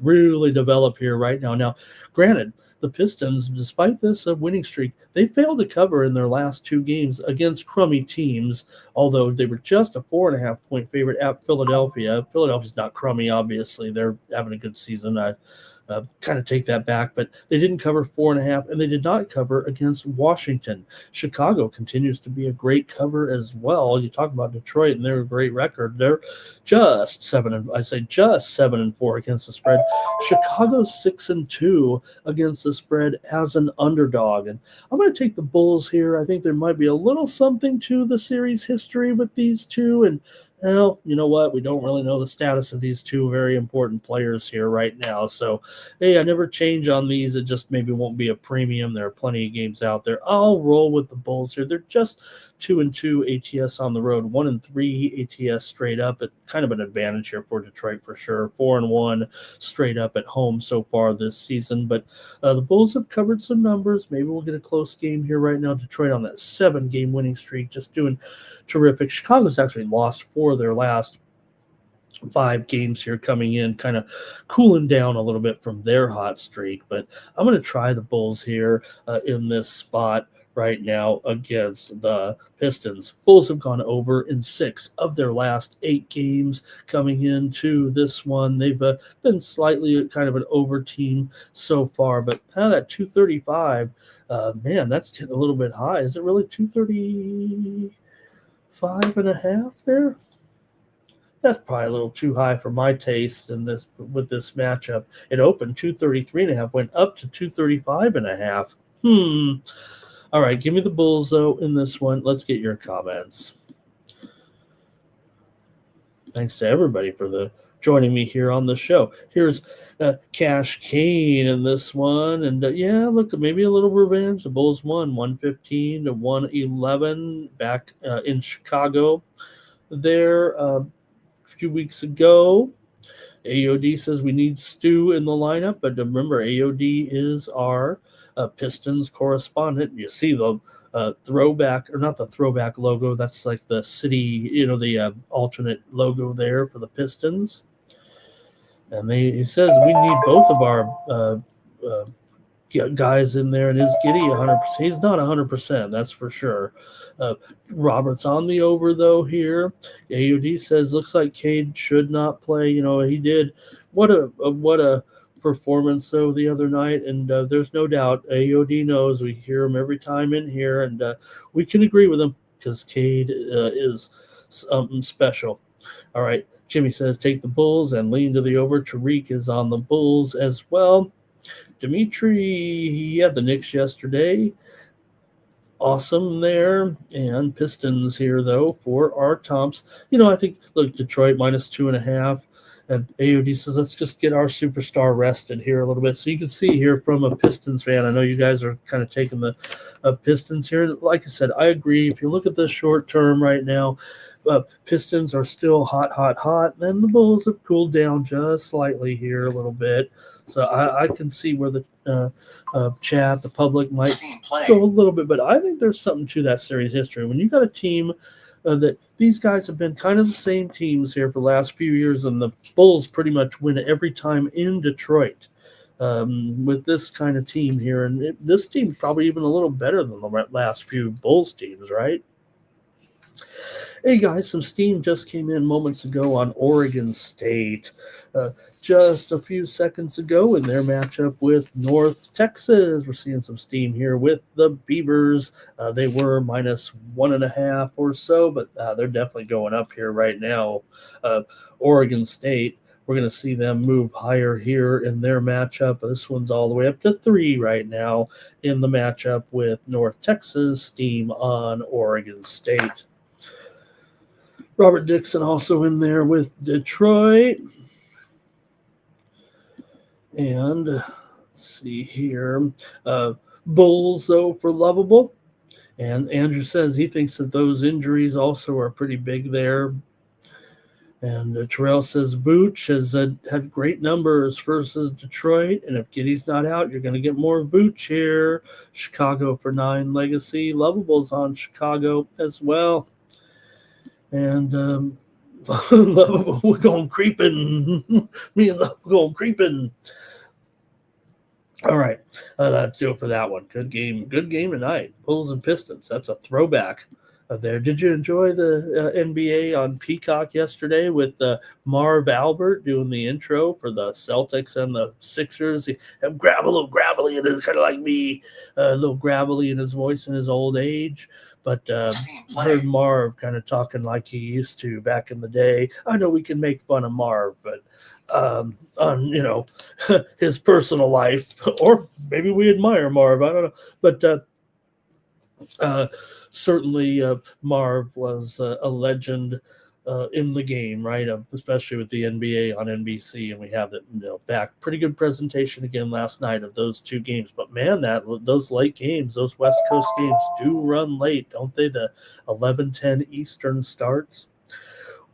really develop here right now. Now, granted, the Pistons, despite this winning streak, they failed to cover in their last two games against crummy teams, although they were just a 4.5-point favorite at Philadelphia. Philadelphia's not crummy, obviously. They're having a good season. I kind of take that back, but they didn't cover 4.5, and they did not cover against Washington. Chicago continues to be a great cover as well. You talk about Detroit, and they're a great record. They're just 7-4 against the spread. Chicago's 6-2 against the spread as an underdog, and I'm going to take the Bulls here. I think there might be a little something to the series history with these two, and well, you know what? We don't really know the status of these two very important players here right now. So, hey, I never change on these. It just maybe won't be a premium. There are plenty of games out there. I'll roll with the Bulls here. They're just 2-2 ATS on the road, 1-3 ATS straight up. It's kind of an advantage here for Detroit for sure. 4-1 straight up at home so far this season. But the Bulls have covered some numbers. Maybe we'll get a close game here right now. Detroit on that 7-game winning streak, just doing terrific. Chicago's actually lost 4 of their last 5 games here coming in, kind of cooling down a little bit from their hot streak. But I'm going to try the Bulls here in this spot right now against the Pistons. Bulls have gone over in 6 of their last 8 games coming into this one. They've been slightly kind of an over team so far, but that 235, man, that's getting a little bit high. Is it really 235.5 there? That's probably a little too high for my taste in this with this matchup. It opened 233.5, went up to 235.5. All right, give me the Bulls though in this one. Let's get your comments. Thanks to everybody for joining me here on the show. Here's Cash Kane in this one, and yeah, look, maybe a little revenge. The Bulls won 115-111 back in Chicago. There. Few weeks ago. AOD says we need Stu in the lineup, but remember, AOD is our Pistons correspondent. You see the throwback, or not the throwback logo, that's like the city, the alternate logo there for the Pistons. And he says we need both of our guys in there, and is Giddy 100%? He's not 100%, that's for sure. Robert's on the over though here. AOD says looks like Cade should not play. He did what a performance though the other night, and there's no doubt AOD knows. We hear him every time in here, and we can agree with him because Cade is something special. All right, Jimmy says take the Bulls and lean to the over. Tariq is on the Bulls as well. Dimitri, he had the Knicks yesterday. Awesome there. And Pistons here, though, for our Tomps. I think, look, Detroit minus 2.5. And AOD says, let's just get our superstar rested here a little bit. So you can see here from a Pistons fan, I know you guys are kind of taking the Pistons here. Like I said, I agree. If you look at the short term right now, Pistons are still hot, hot, hot. Then the Bulls have cooled down just slightly here a little bit. So I can see where the chat, the public might go a little bit. But I think there's something to that series history. When you got a team that these guys have been kind of the same teams here for the last few years, and the Bulls pretty much win every time in Detroit with this kind of team here. And this team's probably even a little better than the last few Bulls teams, right? Hey guys, some steam just came in moments ago on Oregon State. Just a few seconds ago in their matchup with North Texas. We're seeing some steam here with the Beavers. They were -1.5 or so, but they're definitely going up here right now. Oregon State, we're going to see them move higher here in their matchup. This one's all the way up to 3 right now in the matchup with North Texas. Steam on Oregon State. Robert Dixon also in there with Detroit. And let's see here. Bulls, though, for lovable. And Andrew says he thinks that those injuries also are pretty big there. And Terrell says Booch has had great numbers versus Detroit. And if Giddey's not out, you're going to get more Booch here. Chicago for 9 legacy. Lovable's on Chicago as well. And Lovable, we're going creeping. Me and Lovable going creeping. All right, that's it for that one. Good game tonight. Bulls and Pistons. That's a throwback there. Did you enjoy the NBA on Peacock yesterday with Marv Albert doing the intro for the Celtics and the Sixers? He had a little gravelly, and it's kind of like me, a little gravelly in his voice in his old age. But I heard Marv kind of talking like he used to back in the day. I know we can make fun of Marv, but on his personal life, or maybe we admire Marv. I don't know, but certainly Marv was a legend in the game, right? Especially with the NBA on NBC, and we have it back. Pretty good presentation again last night of those 2 games. But man, those late games, those West Coast games do run late, don't they? The 11:10 Eastern starts.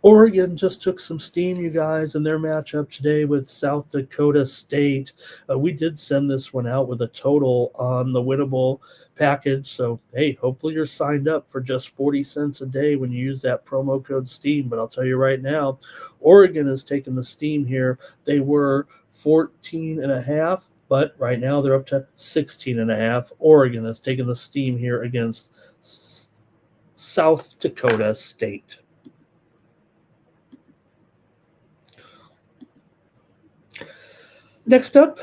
Oregon just took some steam, you guys, in their matchup today with South Dakota State. We did send this one out with a total on the winnable package. So, hey, hopefully you're signed up for just 40 cents a day when you use that promo code STEAM. But I'll tell you right now, Oregon has taken the steam here. They were 14.5, but right now they're up to 16.5. Oregon has taken the steam here against South Dakota State. Next up,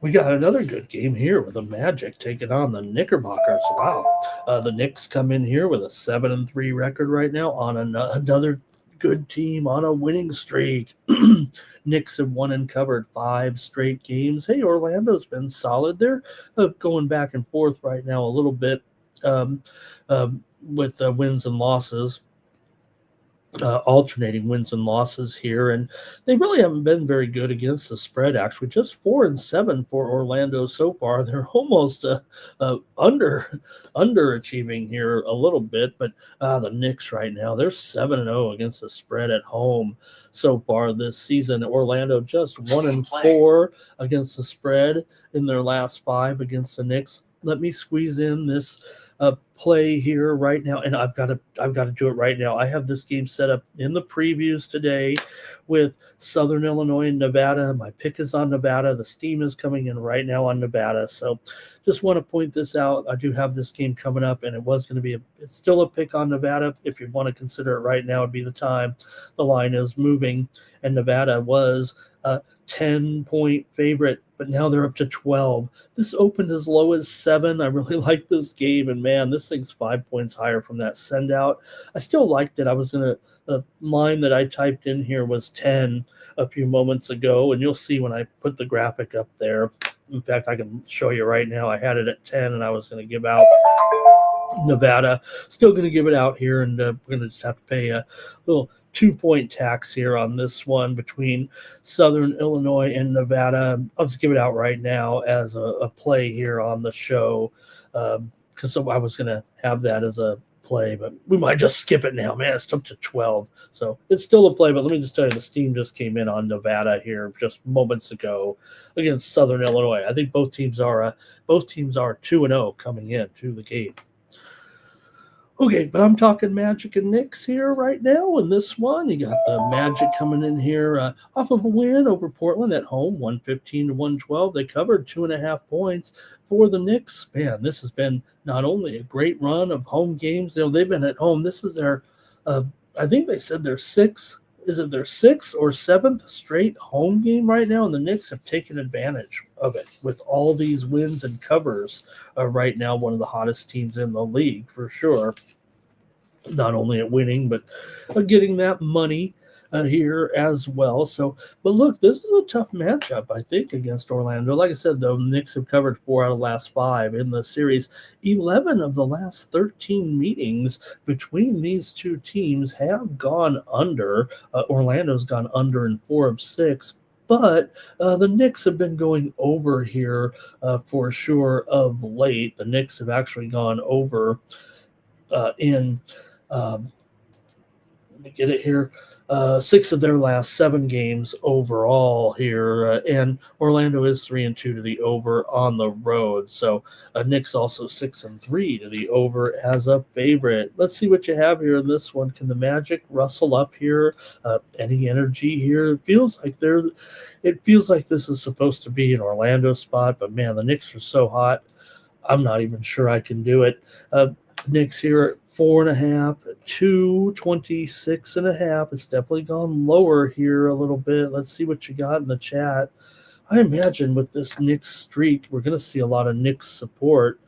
we got another good game here with the Magic taking on the Knickerbockers. Wow. The Knicks come in here with a 7-3 record right now on another good team on a winning streak. Knicks have won and covered 5 straight games. Hey, Orlando's been solid. They're going back and forth right now a little bit with wins and losses. Alternating wins and losses here, and they really haven't been very good against the spread. Actually, just 4-7 for Orlando so far. They're almost underachieving here a little bit, but the Knicks right now, they're 7-0 against the spread at home so far this season. Orlando just 1-4 against the spread in their last 5 against the Knicks. Let me squeeze in this play here right now, and I've got to do it right now. I have this game set up in the previews today with Southern Illinois and Nevada. My pick is on Nevada. The steam is coming in right now on Nevada. So just want to point this out. I do have this game coming up, and it's still a pick on Nevada. If you want to consider it right now, it'd be the time. The line is moving, and Nevada was 10-point favorite, but now they're up to 12. This opened as low as 7. I really like this game, and man, this thing's 5 points higher from that send out. I still liked it. The line that I typed in here was 10 a few moments ago, and you'll see when I put the graphic up there. In fact, I can show you right now. I had it at 10, and I was going to give out Nevada still going to give it out here, and we're going to just have to pay a little 2-point tax here on this one between Southern Illinois and Nevada. I'll just give it out right now as a play here on the show, because I was going to have that as a play, but we might just skip it now. Man, it's up to 12, so it's still a play. But let me just tell you, the steam just came in on Nevada here just moments ago against Southern Illinois. I think both teams are 2-0 coming in to the game. Okay, but I'm talking Magic and Knicks here right now. In this one, you got the Magic coming in here off of a win over Portland at home, 115-112. They covered 2.5 points. For the Knicks, man, this has been not only a great run of home games. They've been at home. This is their, I think they said their sixth. Is it their 6th or 7th straight home game right now? And the Knicks have taken advantage of it with all these wins and covers. Right now, one of the hottest teams in the league for sure. Not only at winning, but getting that money here as well. So, but look, this is a tough matchup, I think, against Orlando. Like I said, the Knicks have covered 4 out of the last 5 in the series. 11 of the last 13 meetings between these two teams have gone under. Orlando's gone under in 4 of 6. But the Knicks have been going over here for sure of late. The Knicks have actually gone over in let me get it here. 6 of their last 7 games overall here, and Orlando is 3-2 to the over on the road. So Knicks also 6-3 to the over as a favorite. Let's see what you have here in this one. Can the Magic rustle up here? Any energy here? It feels like this is supposed to be an Orlando spot, but man, the Knicks are so hot. I'm not even sure I can do it. Knicks here at 4.5, 226.5. It's definitely gone lower here a little bit. Let's see what you got in the chat. I imagine with this Knicks streak, we're going to see a lot of Knicks support.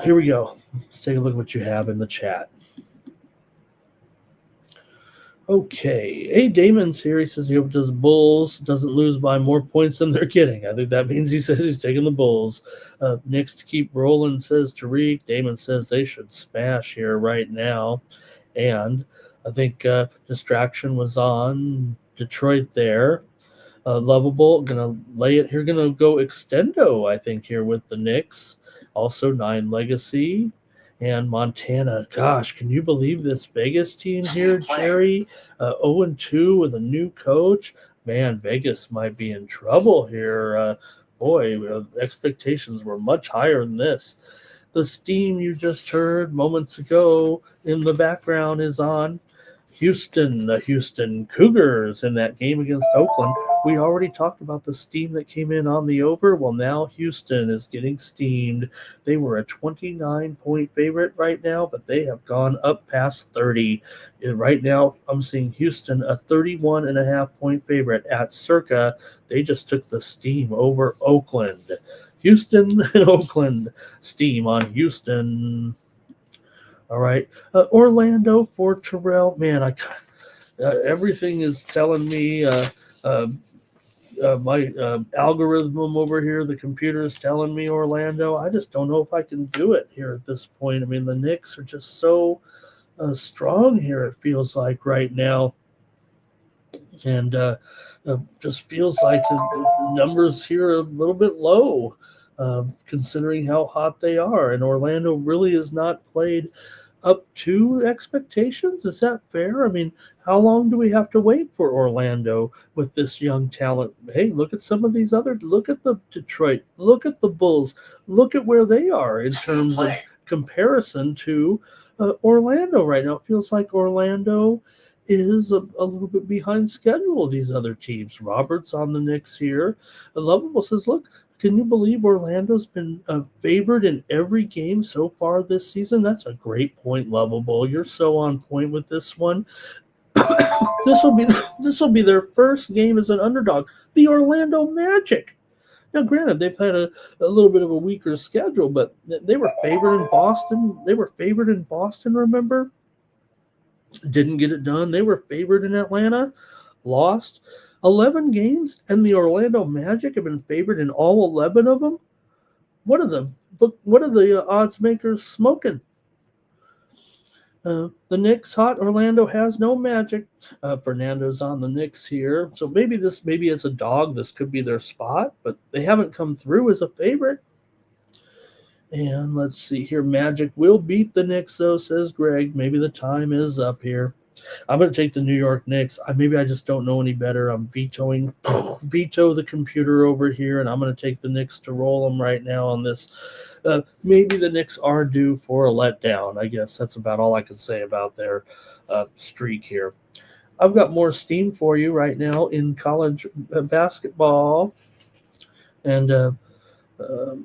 Here we go. Let's take a look at what you have in the chat. Okay. Hey, Damon's here. He says he hopes the Bulls doesn't lose by more points than they're getting. I think that means he says he's taking the Bulls. Knicks to keep rolling, says Tariq. Damon says they should smash here right now. And I think distraction was on Detroit there. Lovable, going to lay it here. Going to go extendo, I think, here with the Knicks. Also 9 Legacy. And Montana, gosh, can you believe this Vegas team here, Jerry? 0-2 with a new coach. Man, Vegas might be in trouble here. Expectations were much higher than this. The steam you just heard moments ago in the background is on Houston, the Houston Cougars in that game against Oakland. We already talked about the steam that came in on the over. Well, now Houston is getting steamed. They were a 29-point favorite right now, but they have gone up past 30. And right now, I'm seeing Houston a 31.5-point favorite at Circa. They just took the steam over Oakland. Houston and Oakland, steam on Houston. All right, Orlando for Terrell. Man, everything is telling me my algorithm over here, the computer is telling me Orlando. I just don't know if I can do it here at this point. I mean, the Knicks are just so strong here, it feels like right now. And just feels like the numbers here are a little bit low. Considering how hot they are. And Orlando really has not played up to expectations. Is that fair? I mean, how long do we have to wait for Orlando with this young talent? Hey, look at some of these look at the Detroit, look at the Bulls, look at where they are in terms of comparison to Orlando right now. It feels like Orlando is a little bit behind schedule, these other teams. Roberts on the Knicks here. Lovable says, look, can you believe Orlando's been favored in every game so far this season? That's a great point, Lovable. You're so on point with this one. This will be their first game as an underdog. The Orlando Magic. Now, granted, they've had a little bit of a weaker schedule, but they were favored in Boston. Remember? Didn't get it done. They were favored in Atlanta, lost 11 games, and the Orlando Magic have been favored in all 11 of them. what are the odds makers smoking? The Knicks hot. Orlando has no Magic. Fernando's on the Knicks here, so maybe as a dog, this could be their spot, but they haven't come through as a favorite. And let's see here. Magic will beat the Knicks, though, says Greg. Maybe the time is up here. I'm going to take the New York Knicks. Maybe I just don't know any better. I'm veto the computer over here, and I'm going to take the Knicks to roll them right now on this. Maybe the Knicks are due for a letdown. I guess that's about all I can say about their streak here. I've got more steam for you right now in college basketball. And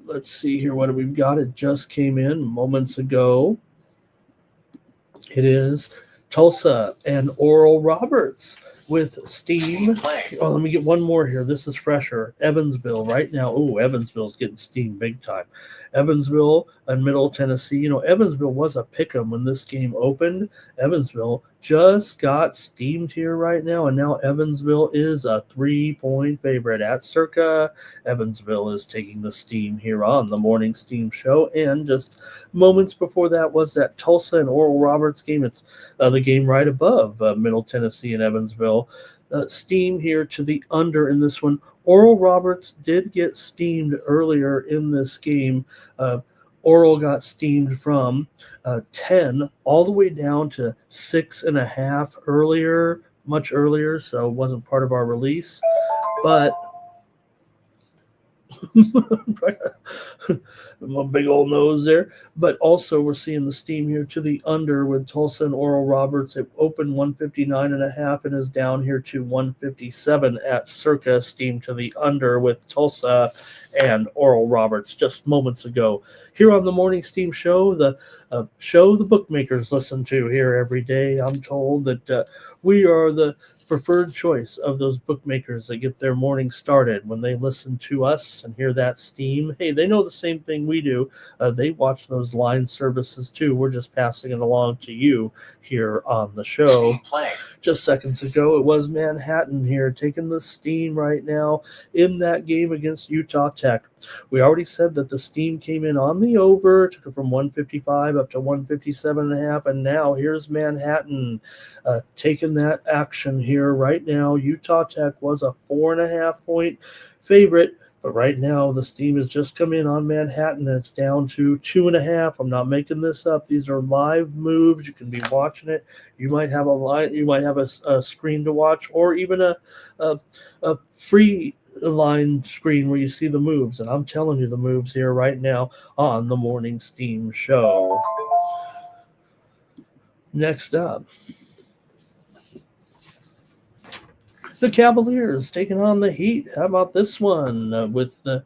let's see here. What have we got? It just came in moments ago. It is Tulsa and Oral Roberts with steam. Oh, let me get one more here. This is fresher. Evansville right now. Oh, Evansville's getting steam big time. Evansville and Middle Tennessee. Evansville was a pick'em when this game opened. Evansville just got steamed here right now, and now Evansville is a 3-point favorite at Circa. Evansville is taking the steam here on the Morning Steam Show, and just moments before that was that Tulsa and Oral Roberts game. It's the game right above Middle Tennessee and Evansville. Steam here to the under in this one. Oral Roberts did get steamed earlier in this game. Oral got steamed from 10 all the way down to 6.5 earlier, much earlier, so it wasn't part of our release. But my big old nose there. But also we're seeing the steam here to the under with Tulsa and Oral Roberts. It opened 159.5 and is down here to 157 at Circa. Steam to the under with Tulsa and Oral Roberts just moments ago. Here on the Morning Steam Show, the show the bookmakers listen to here every day. I'm told that we are the preferred choice of those bookmakers that get their morning started when they listen to us and hear that steam. Hey, they know the same thing we do. They watch those line services too. We're just passing it along to you here on the show. Just seconds ago, it was Manhattan here taking the steam right now in that game against Utah Tech. We already said that the steam came in on the over, took it from 155 up to 157.5, and now here's Manhattan taking that action here right now. Utah Tech was a 4.5-point favorite, but right now the steam has just come in on Manhattan, and it's down to 2.5. I'm not making this up. These are live moves. You can be watching it. You might have a screen to watch, or even a free line screen where you see the moves. And I'm telling you the moves here right now on the Morning Steam Show. Next up, the Cavaliers taking on the Heat. How about this one with the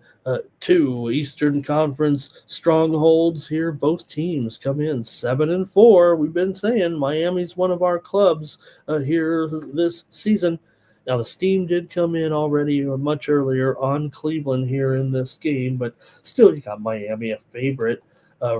two Eastern Conference strongholds here? Both teams come in 7-4. We've been saying Miami's one of our clubs here this season. Now, the steam did come in already much earlier on Cleveland here in this game, but still you got Miami a favorite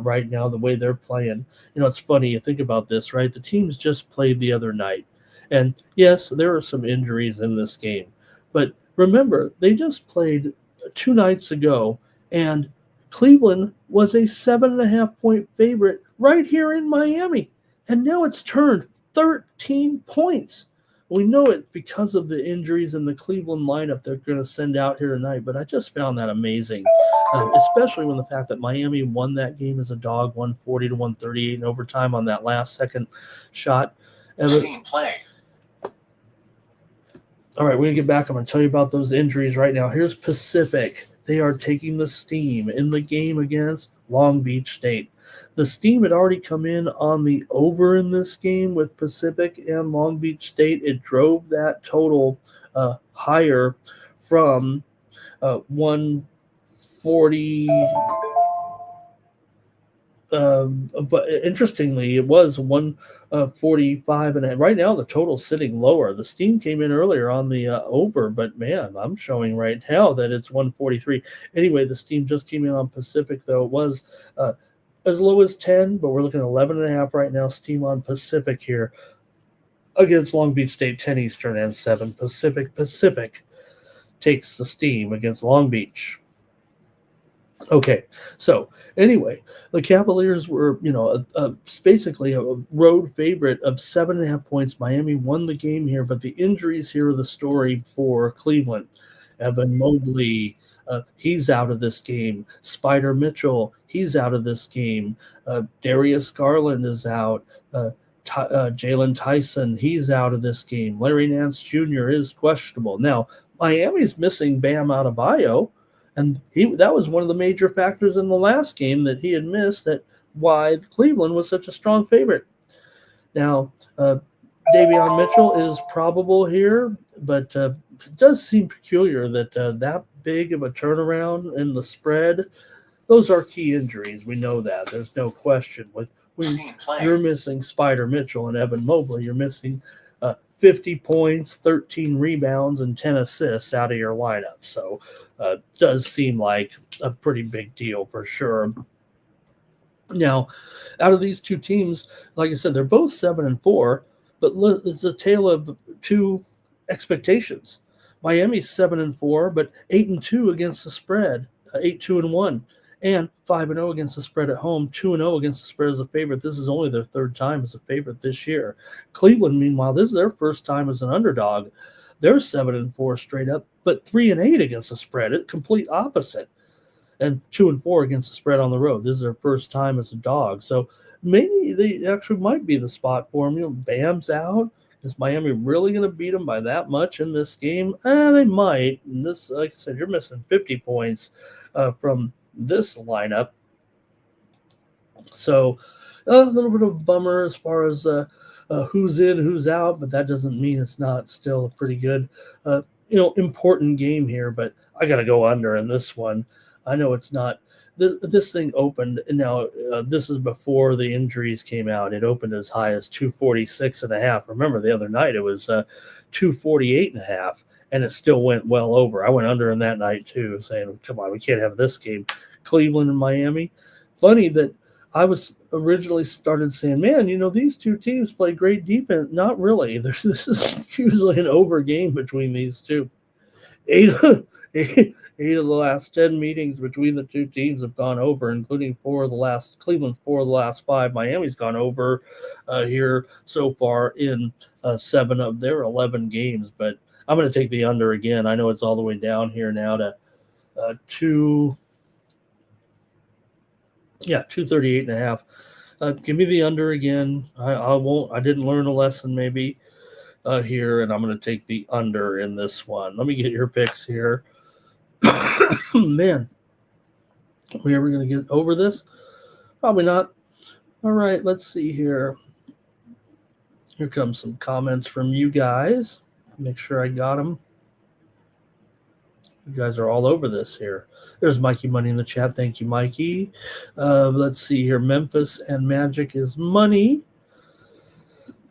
right now, the way they're playing. It's funny. You think about this, right? The teams just played the other night. And yes, there are some injuries in this game. But remember, they just played 2 nights ago, and Cleveland was a 7.5-point favorite right here in Miami. And now it's turned 13 points. We know it because of the injuries in the Cleveland lineup they're going to send out here tonight, but I just found that amazing, especially when the fact that Miami won that game as a dog, 140-138 in overtime on that last second shot. Team play. All right, we're going to get back. I'm going to tell you about those injuries right now. Here's Pacific. They are taking the steam in the game against Long Beach State. The steam had already come in on the over in this game with Pacific and Long Beach State. It drove that total higher from 140. But interestingly, it was 145, and right now the total's sitting lower. The steam came in earlier on the over, but man, I'm showing right now that it's 143. Anyway, the steam just came in on Pacific, though. It was as low as 10, but we're looking at 11.5 right now. Steam on Pacific here against Long Beach State, 10 Eastern and 7 Pacific. Pacific takes the steam against Long Beach. Okay, so anyway, the Cavaliers were, basically a road favorite of 7.5 points. Miami won the game here, but the injuries here are the story for Cleveland. Evan Mobley, he's out of this game. Spider Mitchell, he's out of this game. Darius Garland is out. Jalen Tyson, he's out of this game. Larry Nance Jr. is questionable. Now, Miami's missing Bam Adebayo, and that was one of the major factors in the last game that he had missed, that why Cleveland was such a strong favorite. Now, Davion Mitchell is probable here, but it does seem peculiar that that big of a turnaround in the spread. Those are key injuries. We know that. There's no question. When you're missing Spider Mitchell and Evan Mobley, you're missing 50 points, 13 rebounds, and 10 assists out of your lineup. So does seem like a pretty big deal for sure. Now, out of these two teams, like I said, they're both 7-4, but it's a tale of two expectations. Miami's 7-4, but 8-2 against the spread, 8-2-1, and 5-0 against the spread at home, 2-0 against the spread as a favorite. This is only their third time as a favorite this year. Cleveland, meanwhile, this is their first time as an underdog. They're 7-4 straight up, but 3-8 against the spread. It's complete opposite. And 2-4 against the spread on the road. This is their first time as a dog. So maybe they actually might be the spot for them. Bam's out. Is Miami really going to beat them by that much in this game? They might. And this, like I said, you're missing 50 points from this lineup. So a little bit of a bummer as far as who's in, who's out, but that doesn't mean it's not still a pretty good, important game here. But I got to go under in this one. I know it's not. This thing opened, and now this is before the injuries came out. It opened as high as 246.5. Remember, the other night it was 248.5, and it still went well over. I went under in that night too, saying, come on, we can't have this game. Cleveland and Miami. Funny that I was originally started saying, man, these two teams play great defense. Not really. This is usually an over game between these two. Eight of the last 10 meetings between the two teams have gone over, including Cleveland 4 of the last 5. Miami's gone over here so far in 7 of their 11 games. But I'm going to take the under again. I know it's all the way down here now to 238.5. Give me the under again. I won't. I didn't learn a lesson maybe here, and I'm going to take the under in this one. Let me get your picks here. Man, are we ever going to get over this? Probably not. All right, let's see here. Here comes some comments from you guys. Make sure I got them. You guys are all over this here. There's Mikey Money in the chat. Thank you, Mikey. Let's see here. Memphis and Magic is money.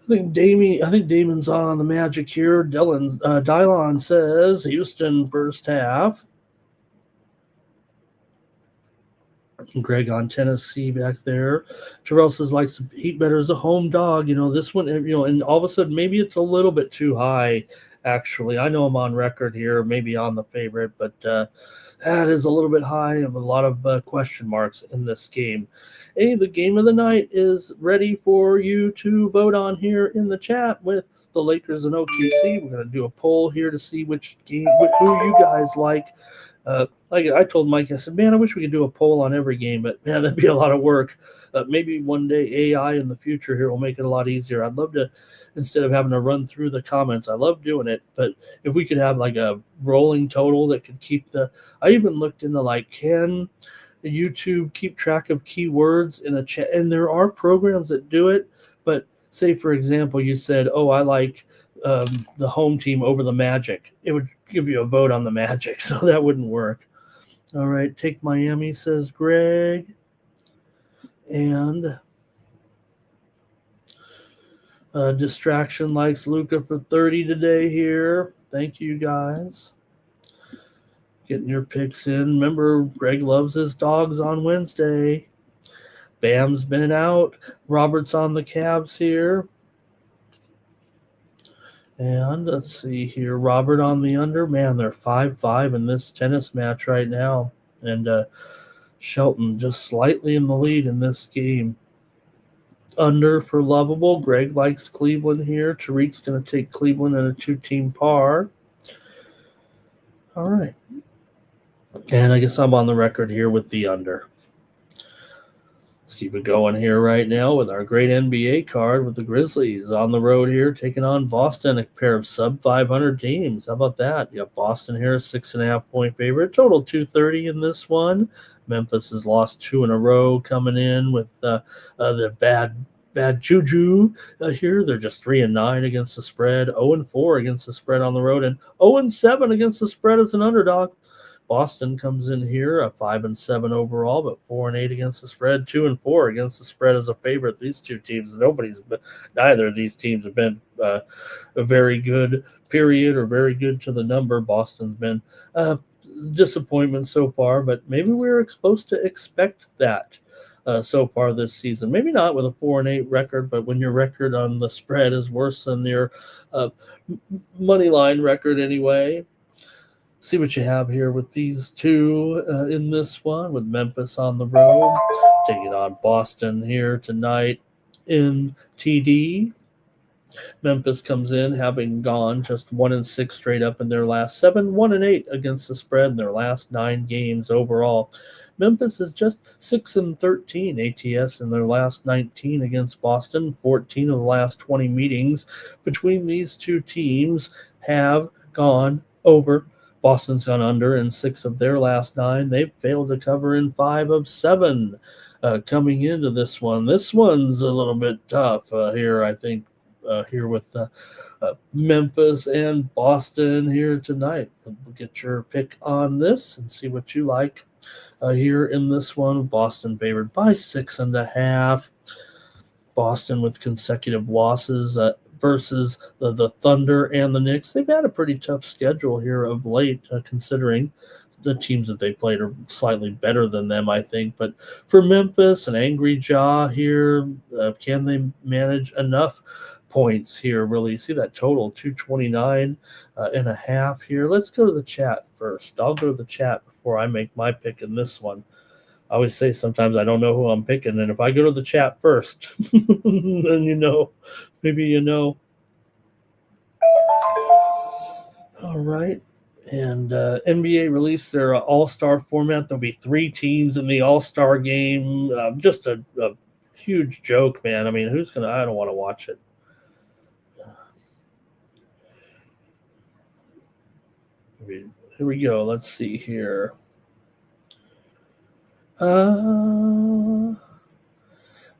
I think Damon's on the Magic here. Dylon says Houston first half. Greg on Tennessee back there. Terrell says likes to eat better as a home dog. This one, and all of a sudden maybe it's a little bit too high. Actually, I know I'm on record here, maybe on the favorite, but that is a little bit high. I have a lot of question marks in this game. Hey, the game of the night is ready for you to vote on here in the chat with the Lakers and OKC. We're going to do a poll here to see which game, who you guys like. Like I told Mike, I said, man, I wish we could do a poll on every game, but man, that'd be a lot of work. Maybe one day AI in the future here will make it a lot easier. I'd love to, instead of having to run through the comments, I love doing it. But if we could have like a rolling total that could keep I even looked into can YouTube keep track of keywords in a chat? And there are programs that do it. But say, for example, you said, oh, I like the home team over the Magic. It would give you a vote on the Magic, so that wouldn't work. All right, take Miami, says Greg. And Distraction likes Luka for 30 today here. Thank you, guys. Getting your picks in. Remember, Greg loves his dogs on Wednesday. Bam's been out. Robert's on the Cavs here. And let's see here. Robert on the under. Man, they're 5-5 in this tennis match right now. And Shelton just slightly in the lead in this game. Under for Lovable. Greg likes Cleveland here. Tariq's going to take Cleveland in a 2-team par. All right. And I guess I'm on the record here with the under. Let's keep it going here right now with our great NBA card with the Grizzlies on the road here, taking on Boston, a pair of sub-500 teams. How about that? You have Boston here, 6.5-point favorite. Total 230 in this one. Memphis has lost 2 in a row coming in with the bad juju here. They're just 3-9 against the spread, 0-4 against the spread on the road, and 0-7 against the spread as an underdog. Boston comes in here a 5-7 overall, but 4-8 against the spread, 2-4 against the spread as a favorite. These two teams, neither of these teams have been a very good period or very good to the number. Boston's been disappointment so far, but maybe we were supposed to expect that so far this season. Maybe not with a 4-8 record, but when your record on the spread is worse than your money line record anyway. See what you have here with these two in this one, with Memphis on the road, taking on Boston here tonight in TD. Memphis comes in having gone just 1-6 straight up in their last 7, 1-8 against the spread in their last 9 games overall. Memphis is just 6-13 ATS in their last 19 against Boston. 14 of the last 20 meetings between these two teams have gone over. Boston's gone under in 6 of their last 9. They've failed to cover in 5 of 7 coming into this one. This one's a little bit tough here, I think, here with Memphis and Boston here tonight. We'll get your pick on this and see what you like here in this one. Boston favored by 6.5. Boston with consecutive losses versus the Thunder and the Knicks. They've had a pretty tough schedule here of late, considering the teams that they played are slightly better than them, I think. But for Memphis, an angry jaw here, can they manage enough points here? Really see that total 229 and a half here. Let's go to the chat first. I'll go to the chat before I make my pick in this one. I always say sometimes I don't know who I'm picking, and if I go to the chat first, then maybe you know. All right. And NBA released their all-star format. There'll be 3 teams in the all-star game. Just a huge joke, man. I mean, I don't want to watch it. Here we go. Let's see here.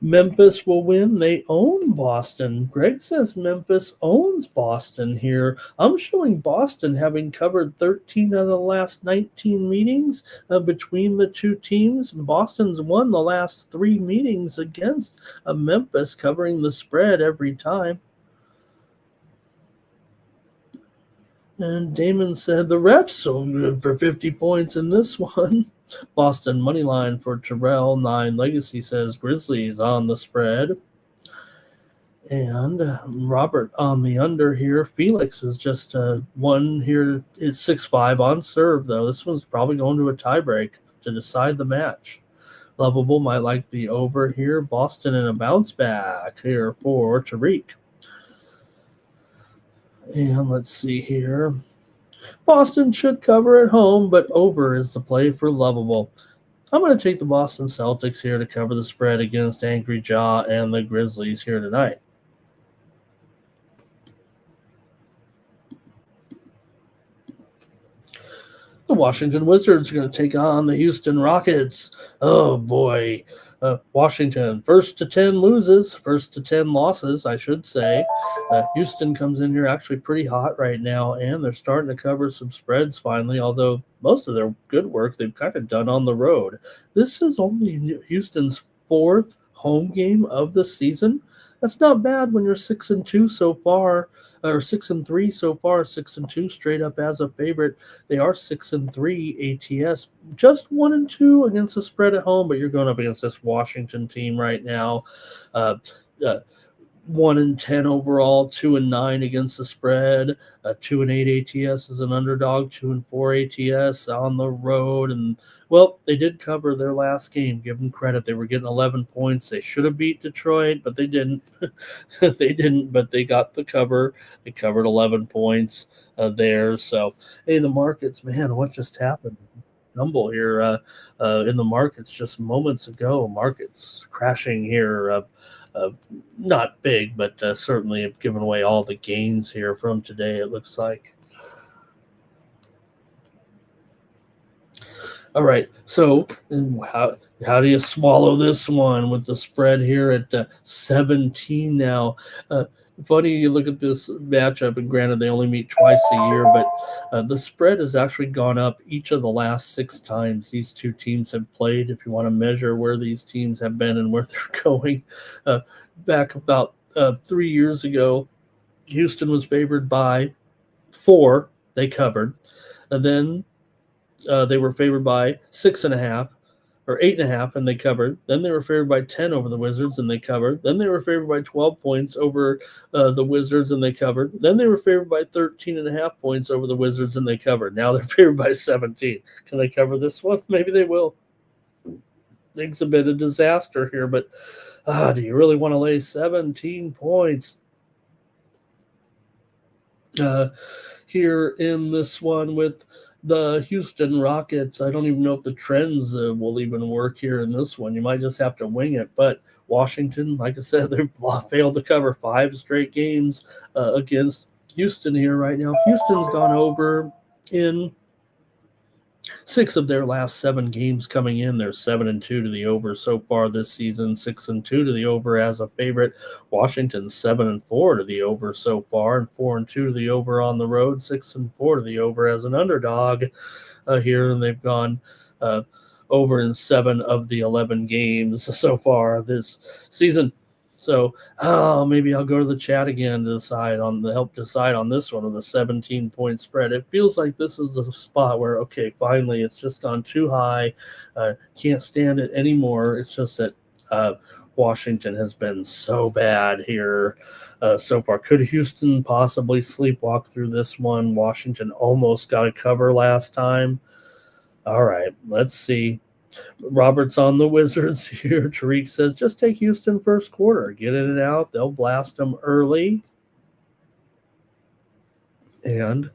Memphis will win. They own Boston. Greg says Memphis owns Boston here. I'm showing Boston having covered 13 out of the last 19 meetings between the two teams. Boston's won the last 3 meetings against Memphis, covering the spread every time. And Damon said the refs so good for 50 points in this one. Boston money line for Terrell. 9 Legacy says Grizzlies on the spread. And Robert on the under here. Felix is just one here. It's 6-5 on serve, though. This one's probably going to a tiebreak to decide the match. Lovable might like the over here. Boston in a bounce back here for Tariq. And let's see here. Boston should cover at home, but over is the play for Lovable. I'm going to take the Boston Celtics here to cover the spread against Angry Jaw and the Grizzlies here tonight. The Washington Wizards are going to take on the Houston Rockets. Oh, boy. Washington, 1st to 10 loses, 1st to 10 losses, I should say. Houston comes in here actually pretty hot right now, and they're starting to cover some spreads finally, although most of their good work they've kind of done on the road. This is only Houston's 4th home game of the season. That's not bad when you're 6-2 so far, or 6-3 so far, 6-2 straight up as a favorite. They are 6-3 ATS, just 1-2 against the spread at home, but you're going up against this Washington team right now. 1-10 overall, 2-9 against the spread, 2-8 ATS as an underdog, 2-4 ATS on the road, and well, they did cover their last game. Give them credit; they were getting 11 points. They should have beat Detroit, but they didn't. They didn't, but they got the cover. They covered 11 points there. So, hey, the markets, man, what just happened? Tumble here in the markets just moments ago. Markets crashing here. Uh, Not big, but certainly have given away all the gains here from today, it looks like. All right, so how do you swallow this one with the spread here at 17 now? Funny, you look at this matchup, and granted, they only meet twice a year, but the spread has actually gone up each of the last 6 times these two teams have played. If you want to measure where these teams have been and where they're going, back about 3 years ago, Houston was favored by 4. They covered. And then they were favored by 6.5 or 8.5, and they covered. Then they were favored by 10 over the Wizards, and they covered. Then they were favored by 12 points over the Wizards, and they covered. Then they were favored by 13.5 points over the Wizards, and they covered. Now they're favored by 17. Can they cover this one? Maybe they will. Things have been a disaster here, but do you really want to lay 17 points here in this one with the Houston Rockets? I don't even know if the trends will even work here in this one. You might just have to wing it. But Washington, like I said, they've failed to cover 5 straight games against Houston here right now. Houston's gone over in 6 of their last 7 games coming in. They're 7-2 to the over so far this season, 6-2 to the over as a favorite. Washington 7-4 to the over so far, and 4-2 to the over on the road, 6-4 to the over as an underdog here, and they've gone over in 7 of the 11 games so far this season. So maybe I'll go to the chat again to help decide on this one with a 17-point spread. It feels like this is the spot where, okay, finally it's just gone too high. Can't stand it anymore. It's just that Washington has been so bad here so far. Could Houston possibly sleepwalk through this one? Washington almost got a cover last time. All right, let's see. Robert's on the Wizards here. Tariq says, just take Houston first quarter. Get in and out. They'll blast them early. And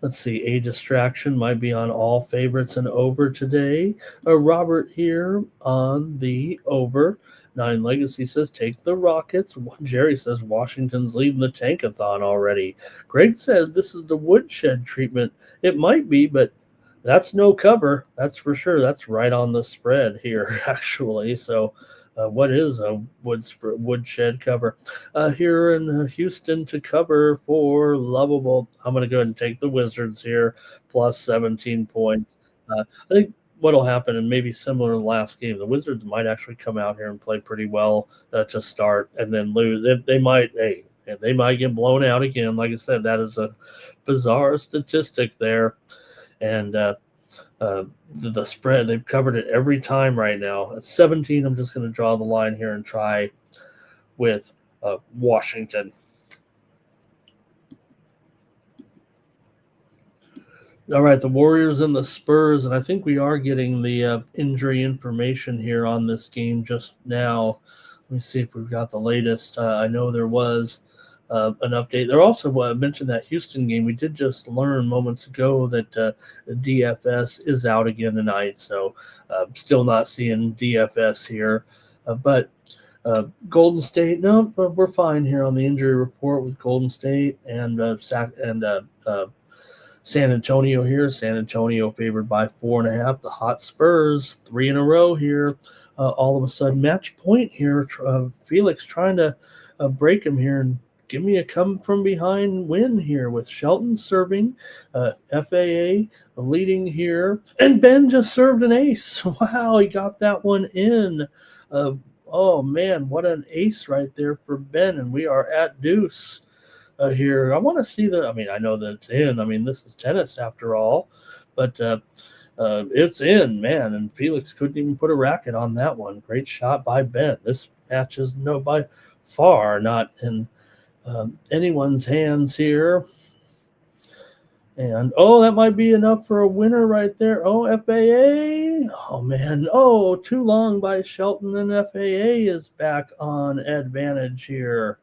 let's see. A distraction might be on all favorites and over today. Robert here on the over. 9 Legacy says, take the Rockets. Jerry says, Washington's leading the tankathon already. Greg says, this is the woodshed treatment. It might be, but that's no cover. That's for sure. That's right on the spread here, actually. So what is a woodshed cover? Here in Houston to cover for Lovable, I'm going to go ahead and take the Wizards here, plus 17 points. I think what will happen, and maybe similar to the last game, the Wizards might actually come out here and play pretty well to start and then lose. They might get blown out again. Like I said, that is a bizarre statistic there. And the spread, they've covered it every time right now. At 17, I'm just going to draw the line here and try with Washington. All right, the Warriors and the Spurs, and I think we are getting the injury information here on this game just now. Let me see if we've got the latest. I know there was an update. There also mentioned that Houston game. We did just learn moments ago that DFS is out again tonight, so still not seeing DFS here. But Golden State, no, we're fine here on the injury report with Golden State and San Antonio here. San Antonio favored by 4.5. The hot Spurs, 3 in a row here. All of a sudden, match point here. Felix trying to break him here and give me a come from behind win here with Shelton serving, FAA leading here, and Ben just served an ace. Wow, he got that one in. Oh man, what an ace right there for Ben, and we are at deuce here. I want to see I know that it's in. I mean, this is tennis after all, but it's in, man, and Felix couldn't even put a racket on that one. Great shot by Ben. This match is by far not in anyone's hands here. And, that might be enough for a winner right there. Oh, FAA. Oh, man. Oh, too long by Shelton, and FAA is back on advantage here.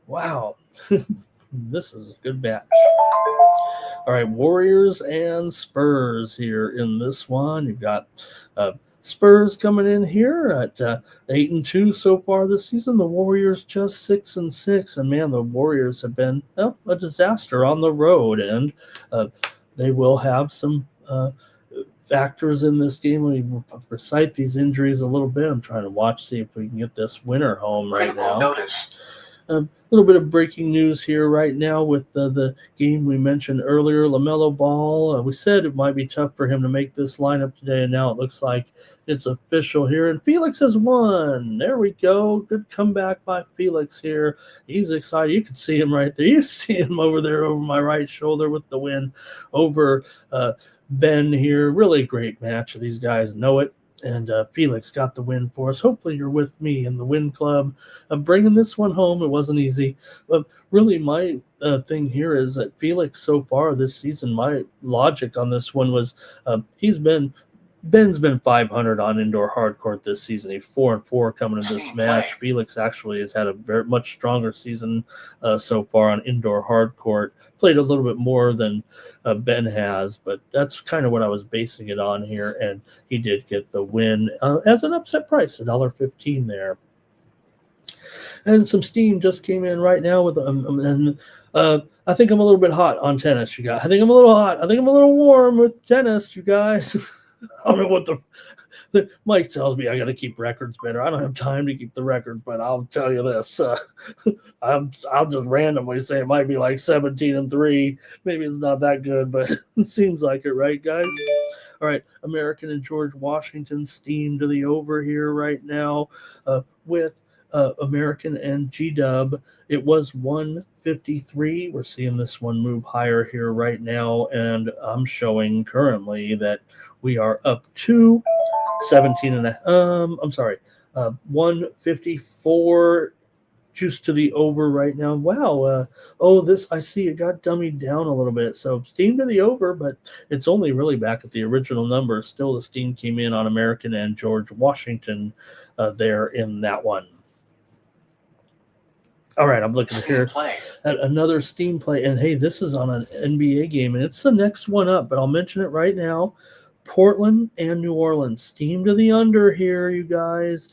Wow. This is a good match. All right, Warriors and Spurs here in this one. You've got Spurs coming in here at 8-2 so far this season. The Warriors just 6-6, and man, the Warriors have been a disaster on the road, and they will have some factors in this game. We recite these injuries a little bit. I'm trying to see if we can get this winner home right now. Notice. A little bit of breaking news here right now with the game we mentioned earlier, LaMelo Ball. We said it might be tough for him to make this lineup today, and now it looks like it's official here. And Felix has won. There we go. Good comeback by Felix here. He's excited. You can see him right there. You see him over there over my right shoulder with the win over Ben here. Really great match. These guys know it. And Felix got the win for us. Hopefully you're with me in the win club. I'm bringing this one home. It wasn't easy. But really my thing here is that Felix so far this season, my logic on this one was Ben's been 500 on indoor hard court this season. He's 4-4 coming into this match. Felix actually has had a very much stronger season so far on indoor hard court. Played a little bit more than Ben has, but that's kind of what I was basing it on here. And he did get the win as an upset price, $1.15 there. And some steam just came in right now with I think I'm a little bit hot on tennis, you guys. I think I'm a little hot. I think I'm a little warm with tennis, you guys. I don't know what the Mike tells me I got to keep records better. I don't have time to keep the records, but I'll tell you this. I'll just randomly say it might be like 17-3. Maybe it's not that good, but it seems like it, right, guys? All right, American and George Washington steam to the over here right now with American and G-Dub. It was 153. We're seeing this one move higher here right now, and I'm showing currently that we are up to 17 and I'm sorry, 154 juice to the over right now. Wow. This, I see it got dummied down a little bit. So steam to the over, but it's only really back at the original number. Still the steam came in on American and George Washington there in that one. All right, I'm looking here at another steam play. And, hey, this is on an NBA game, and it's the next one up, but I'll mention it right now. Portland and New Orleans. Steam to the under here, you guys.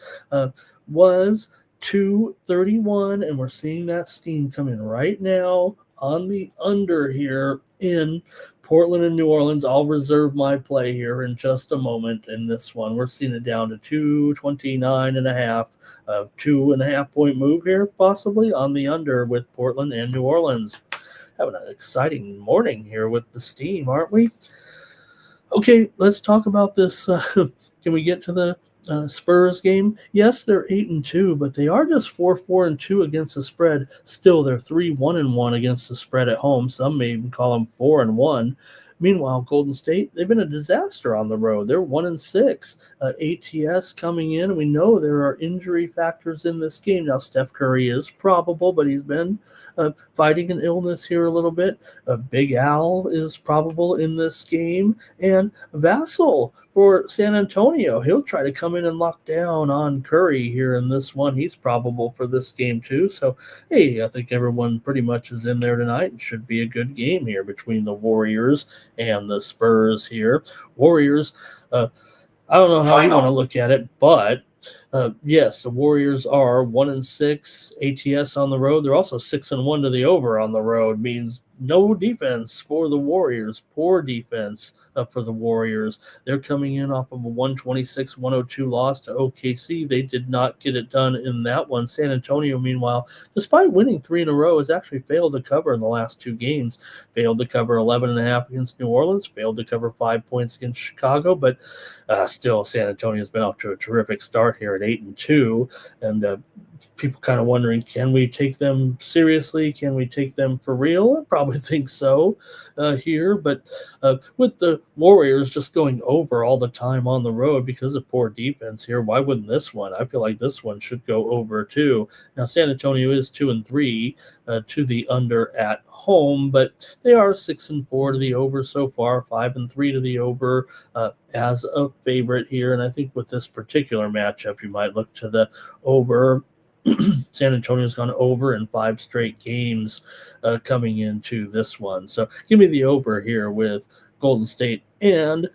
Was 231, and we're seeing that steam come in right now on the under here in Portland and New Orleans. I'll reserve my play here in just a moment in this one. We're seeing it down to 229.5. 2.5 point move here, possibly on the under with Portland and New Orleans. Having an exciting morning here with the steam, aren't we? Okay, let's talk about this. Can we get to the Spurs game? Yes, they're 8-2, but they are just 4-4-2 against the spread. Still, they're 3-1-1 against the spread at home. Some may even call them 4-1. Meanwhile, Golden State, they've been a disaster on the road. They're 1-6. ATS coming in. We know there are injury factors in this game. Now, Steph Curry is probable, but he's been fighting an illness here a little bit. Big Al is probable in this game. And Vassell for San Antonio, he'll try to come in and lock down on Curry here in this one. He's probable for this game too. So, hey, I think everyone pretty much is in there tonight. It should be a good game here between the Warriors and the Spurs here. Warriors, I don't know how you want to look at it, but yes, the Warriors are 1-6 ATS on the road. They're also 6-1 to the over on the road. Means no defense for the Warriors. Poor defense for the Warriors. They're coming in off of a 126-102 loss to OKC. They did not get it done in that one. San Antonio, meanwhile, despite winning 3 in a row, has actually failed to cover in the last 2 games. Failed to cover 11.5 against New Orleans. Failed to cover 5 points against Chicago. But still, San Antonio's been off to a terrific start here at 8-2. And people kind of wondering, can we take them seriously? Can we take them for real? I probably think so here. But with the Warriors just going over all the time on the road because of poor defense here, why wouldn't this one? I feel like this one should go over too. Now, San Antonio is 2-3 to the under at home, but they are 6-4 to the over so far, 5-3 to the over as a favorite here. And I think with this particular matchup, you might look to the over. San Antonio's gone over in 5 straight games coming into this one. So give me the over here with Golden State and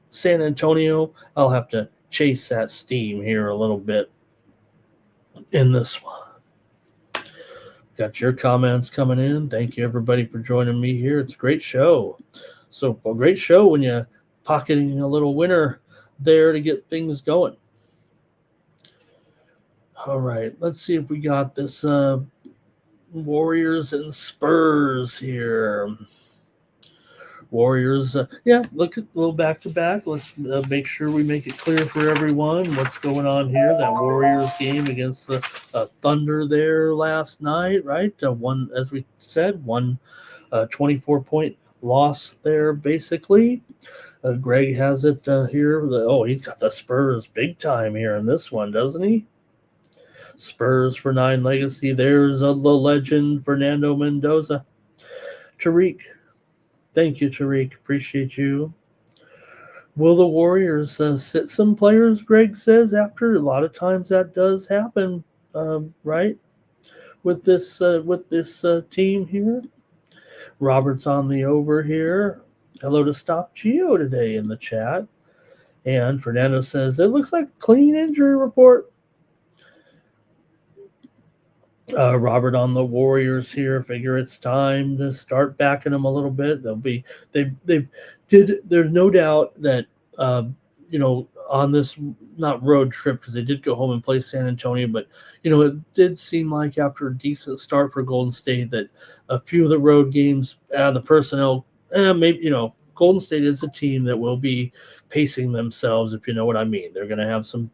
San Antonio. I'll have to chase that steam here a little bit in this one. Got your comments coming in. Thank you, everybody, for joining me here. It's a great show. So a great show when you're pocketing a little winner there to get things going. All right, let's see if we got this Warriors and Spurs here. Warriors, look at a little back-to-back. Let's make sure we make it clear for everyone what's going on here. That Warriors game against the Thunder there last night, right? One, as we said, 24-point loss there, basically. Greg has it here. He's got the Spurs big time here in this one, doesn't he? Spurs for 9 legacy. There's the legend, Fernando Mendoza. Tariq. Thank you, Tariq. Appreciate you. Will the Warriors sit some players, Greg says, after? A lot of times that does happen, right? With this team here. Robert's on the over here. Hello to Stop Geo today in the chat. And Fernando says, it looks like a clean injury report. Robert on the Warriors here. Figure it's time to start backing them a little bit. There's no doubt that on this not road trip, because they did go home and play San Antonio, but it did seem like after a decent start for Golden State that a few of the road games, the personnel, maybe Golden State is a team that will be pacing themselves, if you know what I mean. They're going to have some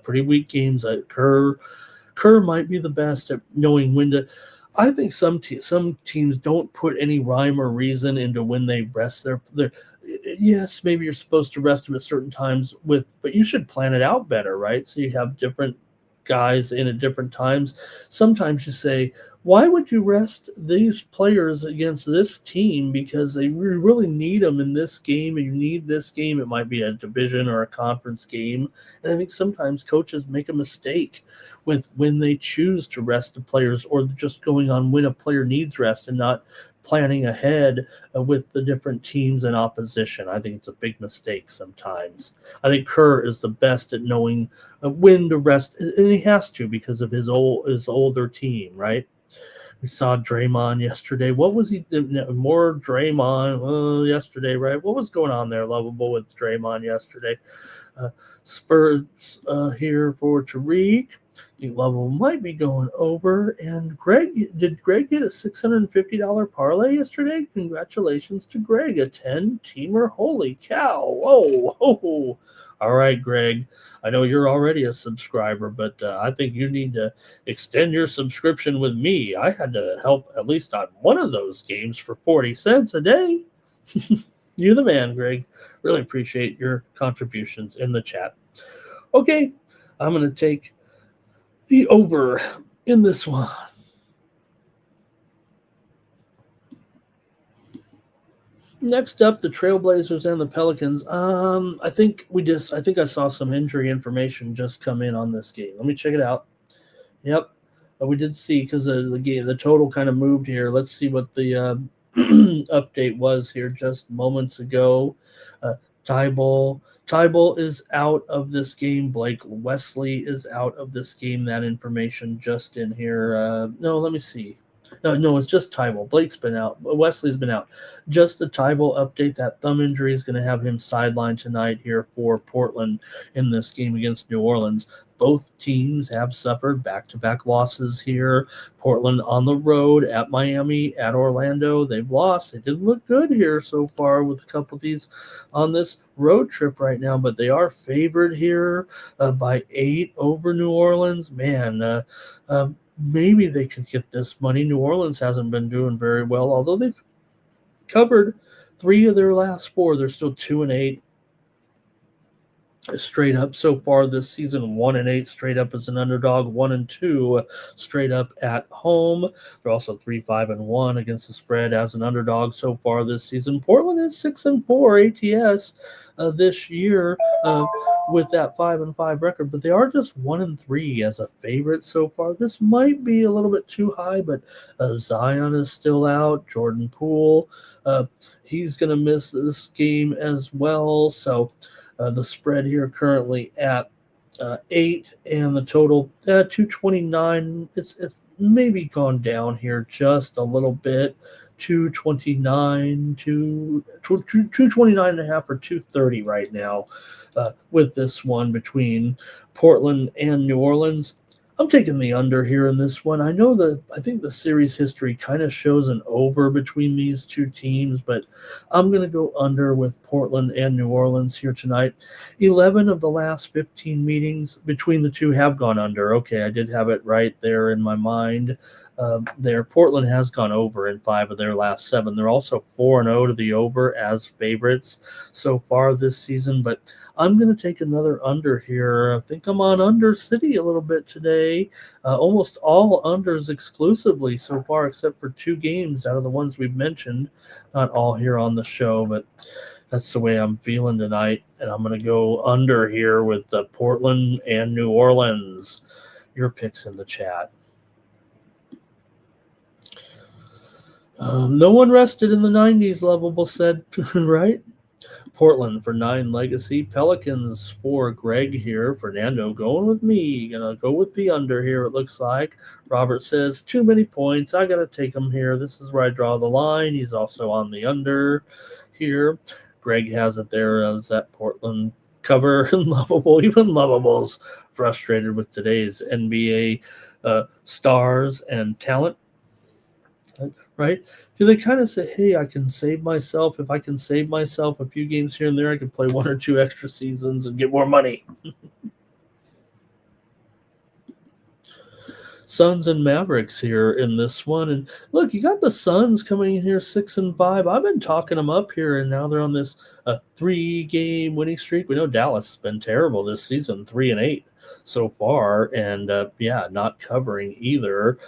pretty weak games. Kerr might be the best at knowing when to. I think some teams don't put any rhyme or reason into when they rest their. Yes, maybe you're supposed to rest them at certain times but you should plan it out better, right? So you have different guys in at different times. Sometimes you say, why would you rest these players against this team? Because they really need them in this game, and you need this game. It might be a division or a conference game. And I think sometimes coaches make a mistake with when they choose to rest the players, or just going on when a player needs rest and not planning ahead with the different teams and opposition. I think it's a big mistake sometimes. I think Kerr is the best at knowing when to rest, and he has to because of his older team, right? We saw Draymond yesterday. What was he? More Draymond yesterday, right? What was going on there, Lovable, with Draymond yesterday? Spurs here for Tariq. I think Lovable might be going over. And did Greg get a $650 parlay yesterday? Congratulations to Greg, a 10-teamer. Holy cow. Whoa. All right, Greg, I know you're already a subscriber, but I think you need to extend your subscription with me. I had to help at least on one of those games for 40 cents a day. You're the man, Greg. Really appreciate your contributions in the chat. Okay, I'm going to take the over in this one. Next up, the Trailblazers and the Pelicans. I think I saw some injury information just come in on this game. Let me check it out. Yep, we did see, because the total kind of moved here. Let's see what the update was here just moments ago. Tybal is out of this game. Blake Wesley is out of this game. That information just in here. No, let me see. No, it's just Tybal. Blake's been out. Wesley's been out. Just the Tybal update. That thumb injury is going to have him sidelined tonight here for Portland in this game against New Orleans. Both teams have suffered back-to-back losses here. Portland on the road at Miami, at Orlando. They've lost. They didn't look good here so far with a couple of these on this road trip right now, but they are favored here by 8 over New Orleans. Man, maybe they could get this money. New Orleans hasn't been doing very well, although they've covered 3 of their last 4. They're still 2-8 straight up so far this season. 1-8 straight up as an underdog. 1-2 straight up at home. They're also 3-5-1 against the spread as an underdog so far this season. Portland is 6-4 ATS this year with that 5-5 record, but they are just 1-3 as a favorite so far. This might be a little bit too high, but Zion is still out. Jordan Poole, he's going to miss this game as well. So the spread here currently at 8, and the total 229. It's maybe gone down here just a little bit. 229 to 229 and a half or 230 right now with this one between Portland and New Orleans. I'm taking the under here in this one. I think the series history kind of shows an over between these two teams, but I'm going to go under with Portland and New Orleans here tonight. 11 of the last 15 meetings between the two have gone under. Okay, I did have it right there in my mind. Portland has gone over in 5 of their last 7. They're also 4-0 to the over as favorites so far this season, but I'm going to take another under here. I think I'm on under city a little bit today. Almost all unders exclusively so far, except for 2 games out of the ones we've mentioned. Not all here on the show, but that's the way I'm feeling tonight. And I'm going to go under here with Portland and New Orleans. Your picks in the chat. No one rested in the 90s, Lovable said, right? Portland for 9 legacy. Pelicans for Greg here. Fernando going with me. Gonna go with the under here, it looks like. Robert says, too many points. I gotta take him here. This is where I draw the line. He's also on the under here. Greg has it there as that Portland cover. And Lovable, even Lovable's frustrated with today's NBA stars and talent. Right? Do they kind of say, hey, I can save myself. If I can save myself a few games here and there, I can play 1 or 2 extra seasons and get more money. Suns and Mavericks here in this one. And look, you got the Suns coming in here 6-5. I've been talking them up here, and now they're on this 3-game winning streak. We know Dallas has been terrible this season, 3-8 so far, and not covering either.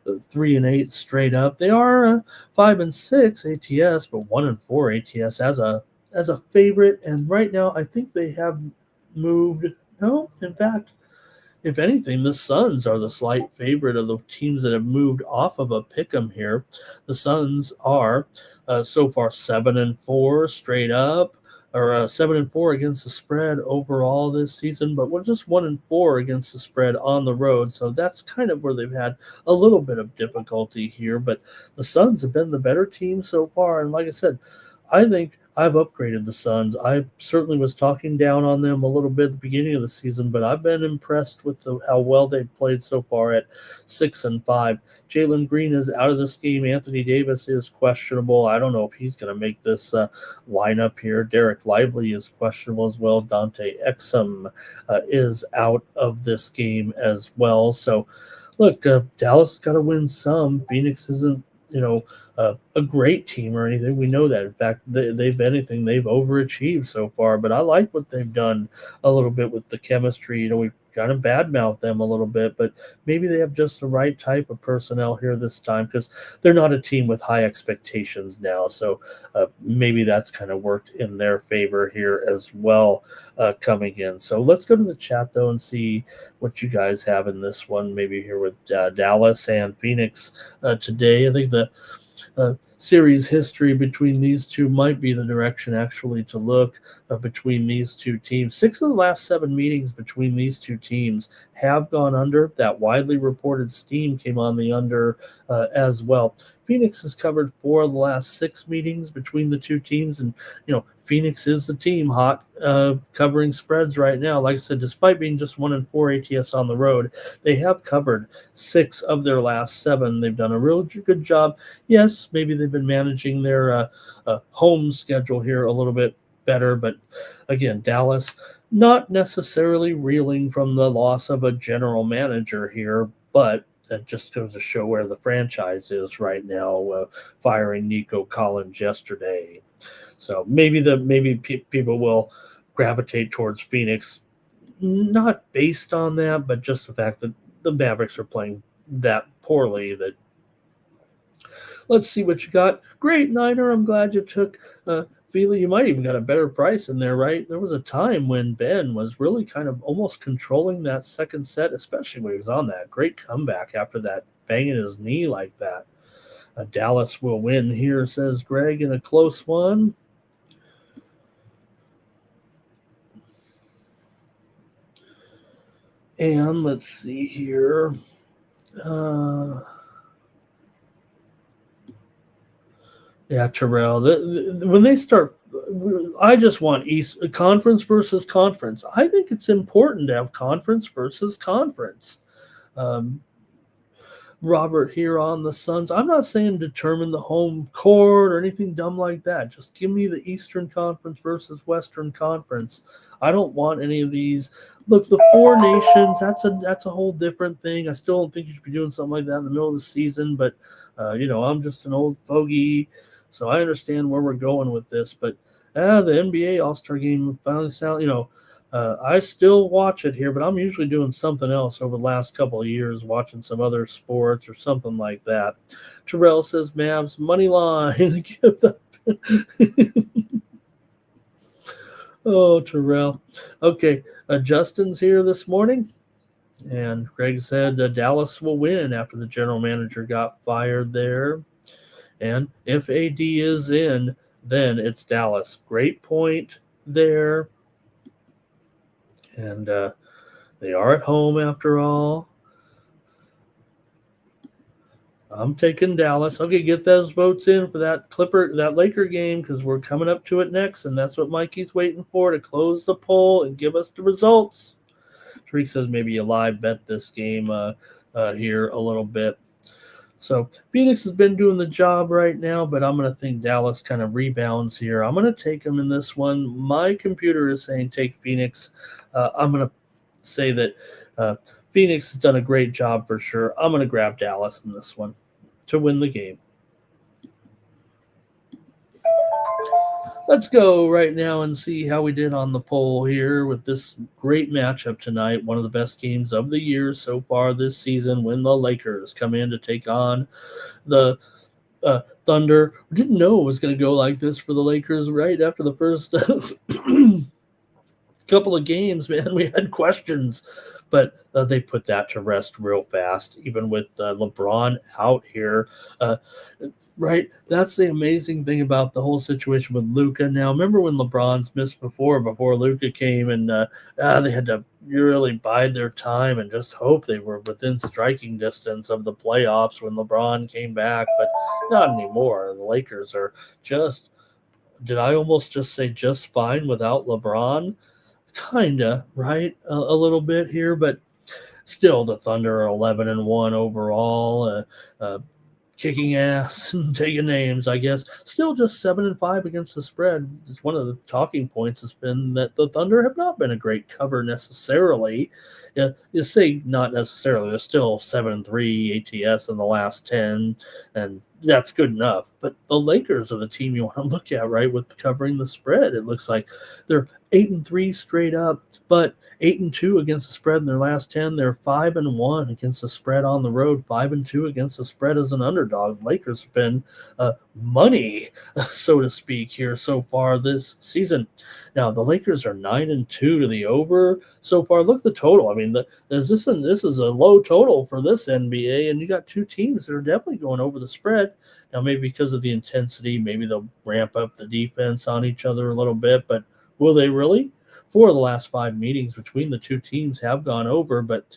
3-8 straight up. They are 5-6 ATS, but 1-4 ATS as a favorite. And right now, I think they have moved. No, in fact, if anything, the Suns are the slight favorite of the teams that have moved off of a pick'em here. The Suns are so far 7-4 straight up, or 7-4 against the spread overall this season, but we're just 1-4 against the spread on the road. So that's kind of where they've had a little bit of difficulty here. But the Suns have been the better team so far. And like I said, I think I've upgraded the Suns. I certainly was talking down on them a little bit at the beginning of the season, but I've been impressed with how well they've played so far at 6-5. Jalen Green is out of this game. Anthony Davis is questionable. I don't know if he's going to make this lineup here. Derek Lively is questionable as well. Dante Exum is out of this game as well. So, look, Dallas has got to win some. Phoenix isn't a great team or anything. We know that. In fact, they've overachieved so far, but I like what they've done a little bit with the chemistry. We kind of badmouth them a little bit, but maybe they have just the right type of personnel here this time, because they're not a team with high expectations now. So maybe that's kind of worked in their favor here as well coming in. So let's go to the chat, though, and see what you guys have in this one, maybe here with Dallas and Phoenix today. I think the series history between these two might be the direction actually to look between these two teams. 6 of the last 7 meetings between these two teams have gone under. That widely reported steam came on the under as well. Phoenix has covered 4 of the last 6 meetings between the two teams, and Phoenix is the team hot covering spreads right now. Like I said, despite being just 1-4 ATS on the road, they have covered 6 of their last 7. They've done a real good job. Yes, maybe they've been managing their home schedule here a little bit better, but again, Dallas not necessarily reeling from the loss of a general manager here, but that just goes to show where the franchise is right now, firing Nico Collins yesterday. So maybe people will gravitate towards Phoenix, not based on that, but just the fact that the Mavericks are playing that poorly. That let's see what you got. Great, Niner. I'm glad you took Fila. You might even got a better price in there, right? There was a time when Ben was really kind of almost controlling that second set, especially when he was on that great comeback after that banging his knee like that. Dallas will win here, says Greg, in a close one. And let's see here. Yeah, Terrell. When they start, I just want East conference versus conference. I think it's important to have conference versus conference. Robert here on the Suns. I'm not saying determine the home court or anything dumb like that. Just give me the Eastern Conference versus Western Conference. I don't want any of these. Look, the 4 nations, that's a whole different thing. I still don't think you should be doing something like that in the middle of the season, but I'm just an old fogey, so I understand where we're going with this. But the NBA All-Star Game finally sound, I still watch it here, but I'm usually doing something else over the last couple of years, watching some other sports or something like that. Terrell says Mavs money line. Oh, Terrell. Okay, Justin's here this morning, and Greg said Dallas will win after the general manager got fired there. And if AD is in, then it's Dallas. Great point there. And they are at home after all. I'm taking Dallas. Okay, get those votes in for that Laker game, because we're coming up to it next, and that's what Mikey's waiting for, to close the poll and give us the results. Tariq says maybe you live bet this game here a little bit. So Phoenix has been doing the job right now, but I'm going to think Dallas kind of rebounds here. I'm going to take them in this one. My computer is saying take Phoenix. I'm going to say that Phoenix has done a great job for sure. I'm going to grab Dallas in this one to win the game. Let's go right now and see how we did on the poll here with this great matchup tonight. One of the best games of the year so far this season, when the Lakers come in to take on the Thunder. We didn't know it was going to go like this for the Lakers right after the first couple of games, man. We had questions, but they put that to rest real fast, even with LeBron out here. Right, that's the amazing thing about the whole situation with Luka. Now, remember when LeBron's missed before Luka came, and they had to really bide their time and just hope they were within striking distance of the playoffs when LeBron came back, but not anymore. The Lakers are just, did I almost just say just fine without LeBron? Kinda, right? A little bit here, but still the Thunder are 11-1 overall. Kicking ass and taking names, I guess. Still just 7-5 against the spread. It's one of the talking points has been that the Thunder have not been a great cover necessarily. You say not necessarily. They're still 7-3 ATS in the last 10, and that's good enough. But the Lakers are the team you want to look at, right, with covering the spread. It looks like they're 8-3 straight up, but 8-2 against the spread in their last 10. They're 5-1 against the spread on the road, 5-2 against the spread as an underdog. Lakers have been money, so to speak, here so far this season. Now the Lakers are 9-2 to the over so far. Look at the total. I mean, this is a low total for this NBA, and you got two teams that are definitely going over the spread. Now maybe because of the intensity, maybe they'll ramp up the defense on each other a little bit, but will they really? 4 of the last 5 meetings between the two teams have gone over, but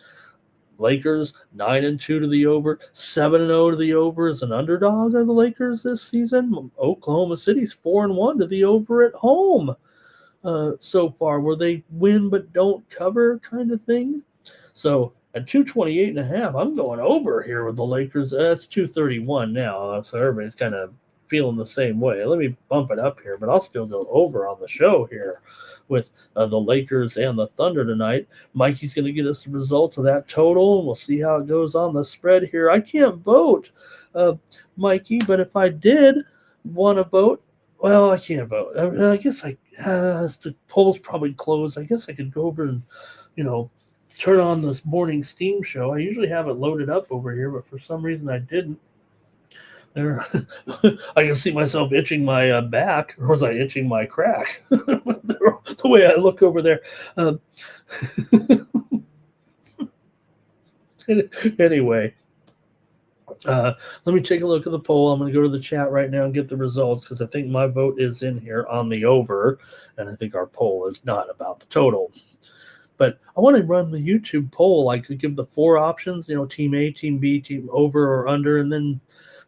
Lakers 9-2 to the over, 7-0 to the over as an underdog are the Lakers this season. Oklahoma City's 4-1 to the over at home so far, where they win but don't cover kind of thing. So at 228.5, I'm going over here with the Lakers. That's 231 now, so everybody's kind of feeling the same way. Let me bump it up here, but I'll still go over on the show here with the Lakers and the Thunder tonight. Mikey's going to get us the result of that total, and we'll see how it goes on the spread here. I can't vote, Mikey, but if I did want to vote, well, I can't vote. I guess the poll's probably closed. I guess I could go over and, turn on this morning Steam show. I usually have it loaded up over here, but for some reason I didn't. There, I can see myself itching my back, or was I itching my crack? The way I look over there. Anyway, let me take a look at the poll. I'm going to go to the chat right now and get the results because I think my vote is in here on the over, and I think our poll is not about the total. But I want to run the YouTube poll. I could give the 4 options, team A, team B, team over or under, and then.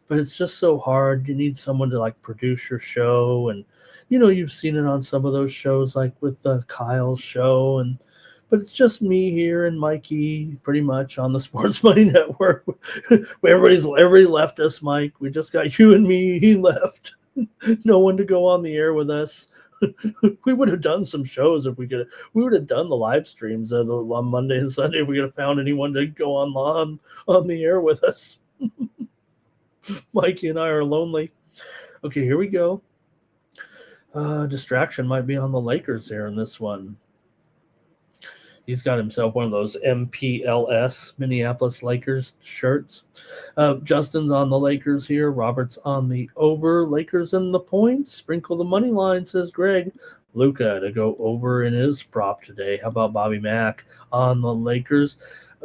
But it's just so hard. You need someone to produce your show, and you've seen it on some of those shows, like with Kyle's show, but it's just me here and Mikey, pretty much on the Sports Money Network. Everybody left us, Mike. We just got you and me. He left. No one to go on the air with us. We would have done some shows if we could. We would have done the live streams on Monday and Sunday if we could have found anyone to go on the air with us. Mikey and I are lonely. Okay, here we go. Distraction might be on the Lakers here in this one. He's got himself one of those MPLS, Minneapolis Lakers shirts. Justin's on the Lakers here. Robert's on the over. Lakers in the points. Sprinkle the money line, says Greg. Luca to go over in his prop today. How about Bobby Mack on the Lakers?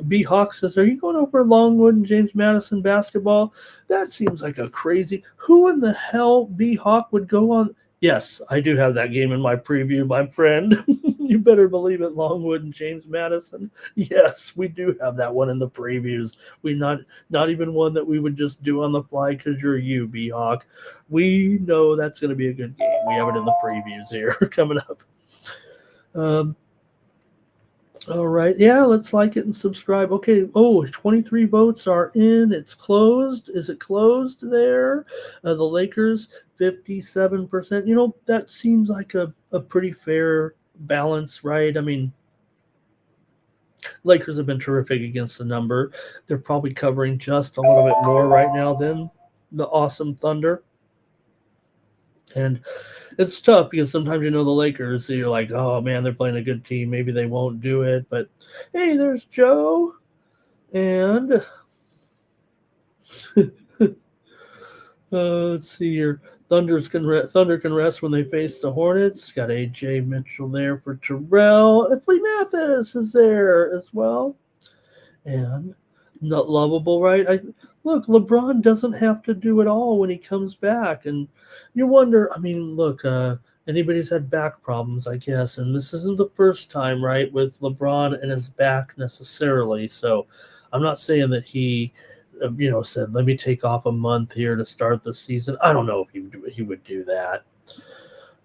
B Hawk says, are you going over Longwood and James Madison basketball? That seems like a crazy. Who in the hell, B Hawk, would go on? Yes, I do have that game in my preview, my friend. You better believe it, Longwood and James Madison. Yes, we do have that one in the previews. We not even one that we would just do on the fly because you're you, B Hawk. We know that's going to be a good game. We have it in the previews here coming up. All right. Yeah, let's like it and subscribe. Okay. 23 votes are in. It's closed. Is it closed there? The Lakers, 57%. That seems like a pretty fair balance, right? I mean, Lakers have been terrific against the number. They're probably covering just a little bit more right now than the awesome Thunder. And it's tough because sometimes the Lakers, so you're like, oh, man, they're playing a good team. Maybe they won't do it. But, hey, there's Joe. And let's see here. Thunder can rest when they face the Hornets. Got A.J. Mitchell there for Terrell. And Flea Mathis is there as well. And not lovable, right? Look, LeBron doesn't have to do it all when he comes back. And you wonder, I mean, look, anybody's had back problems, I guess. And this isn't the first time, right, with LeBron and his back necessarily. So I'm not saying that he, said, let me take off a month here to start the season. I don't know if he would do that.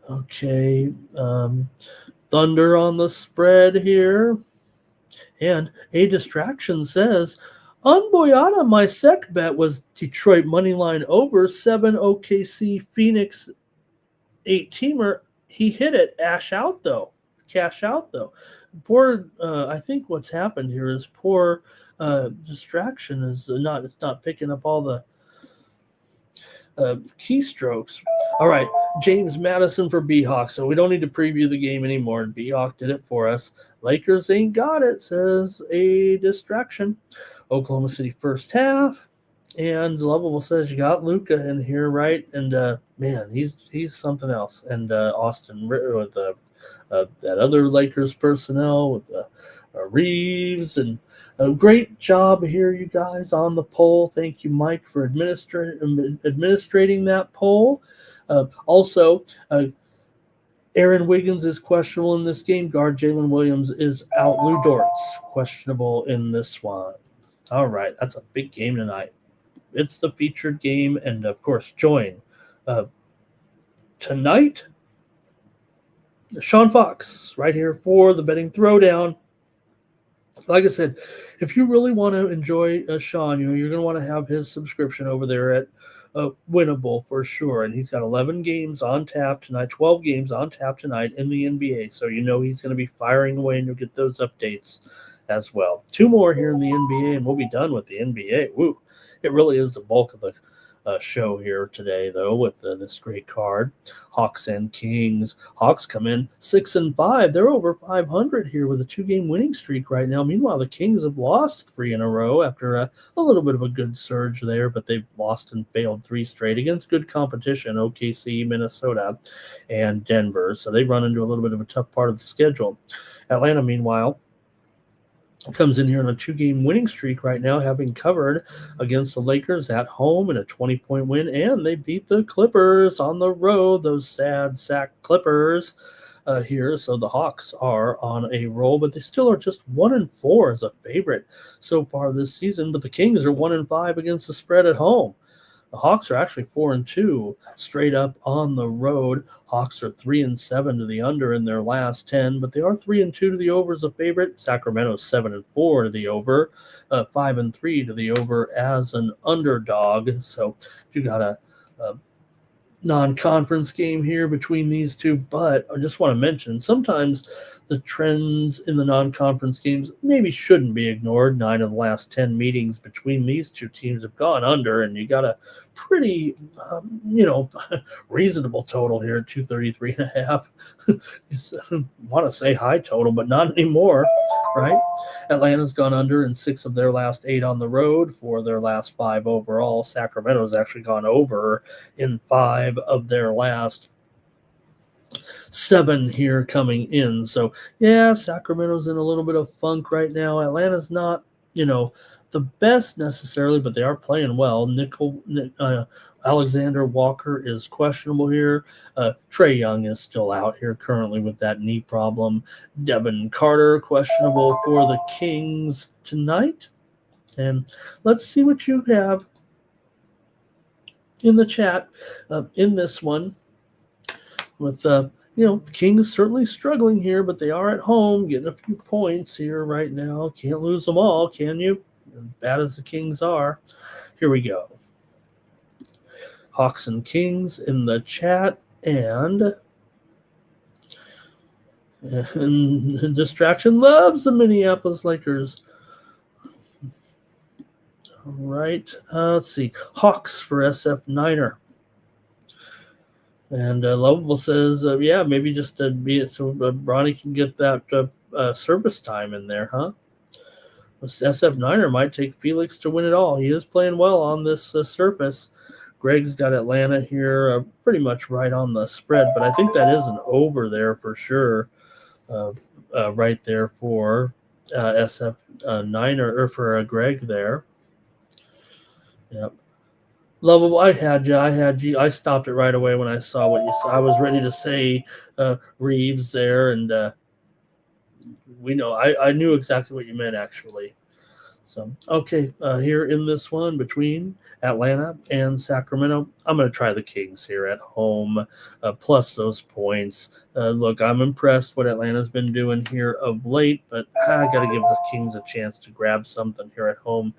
Okay. Thunder on the spread here. And a distraction says, on Boyata, my sec bet was Detroit Moneyline over 7 OKC Phoenix 8-teamer. He hit it. Cash out though. Poor. I think what's happened here is poor distraction is not. It's not picking up all the keystrokes. All right, James Madison for B-Hawk. So we don't need to preview the game anymore. B-Hawk did it for us. Lakers ain't got it, says a distraction. Oklahoma City first half. And Lovable says you got Luca in here, right? And man, he's something else. And Austin with that other Lakers personnel with Reeves, and a great job here, you guys, on the poll. Thank you, Mike, for administrating that poll. Also, Aaron Wiggins is questionable in this game. Guard Jalen Williams is out. Lou Dortz questionable in this one. All right, that's a big game tonight. It's the featured game, and of course, join tonight Sean Fox right here for the betting throwdown. Like I said, if you really want to enjoy Sean, you're going to want to have his subscription over there at Winnable for sure. And he's got 11 games on tap tonight, 12 games on tap tonight in the NBA. So he's going to be firing away, and you'll get those updates as well. 2 more here in the NBA, and we'll be done with the NBA. Woo! It really is the bulk of the show here today, though, with this great card. Hawks and Kings. Hawks come in 6-5. They're over 500 here with a 2-game winning streak right now. Meanwhile, the Kings have lost 3 in a row after a little bit of a good surge there, but they've lost and failed 3 straight against good competition, OKC, Minnesota, and Denver. So they run into a little bit of a tough part of the schedule. Atlanta, meanwhile, comes in here on a 2-game winning streak right now, having covered against the Lakers at home in a 20-point win, and they beat the Clippers on the road, those sad sack Clippers here. So the Hawks are on a roll, but they still are just 1-4 as a favorite so far this season. But the Kings are 1-5 against the spread at home. The Hawks are actually 4-2 straight up on the road. Hawks are 3-7 to the under in their last 10, but they are 3-2 to the over as a favorite. Sacramento's 7-4 to the over, 5-3 to the over as an underdog. So you got a non-conference game here between these two, but I just want to mention sometimes the trends in the non-conference games maybe shouldn't be ignored. 9 of the last 10 meetings between these two teams have gone under, and you got a pretty reasonable total here at 233.5. You want to say high total, but not anymore, right? Atlanta's gone under in 6 of their last 8 on the road for their last 5 overall. Sacramento's actually gone over in 5 of their last 7 here coming in. So, yeah, Sacramento's in a little bit of funk right now. Atlanta's not, the best necessarily, but they are playing well. Alexander Walker is questionable here. Trae Young is still out here currently with that knee problem. Devin Carter questionable for the Kings tonight. And let's see what you have in the chat in this one. With Kings certainly struggling here, but they are at home getting a few points here right now. Can't lose them all, can you? As bad as the Kings are. Here we go. Hawks and Kings in the chat, and Distraction loves the Minneapolis Lakers. All right. Let's see. Hawks for SF Niner. And Lovable says, maybe just be it so Bronny can get that service time in there, huh? SF Niner might take Felix to win it all. He is playing well on this surface. Greg's got Atlanta here pretty much right on the spread, but I think that is an over there for sure, right there for SF Niner, or for Greg there. Yep. Lovable, I had you. I stopped it right away when I saw what you saw. I was ready to say Reeves there, and I knew exactly what you meant, actually. So, okay, here in this one between Atlanta and Sacramento, I'm going to try the Kings here at home, plus those points. Look, I'm impressed what Atlanta's been doing here of late, but I got to give the Kings a chance to grab something here at home,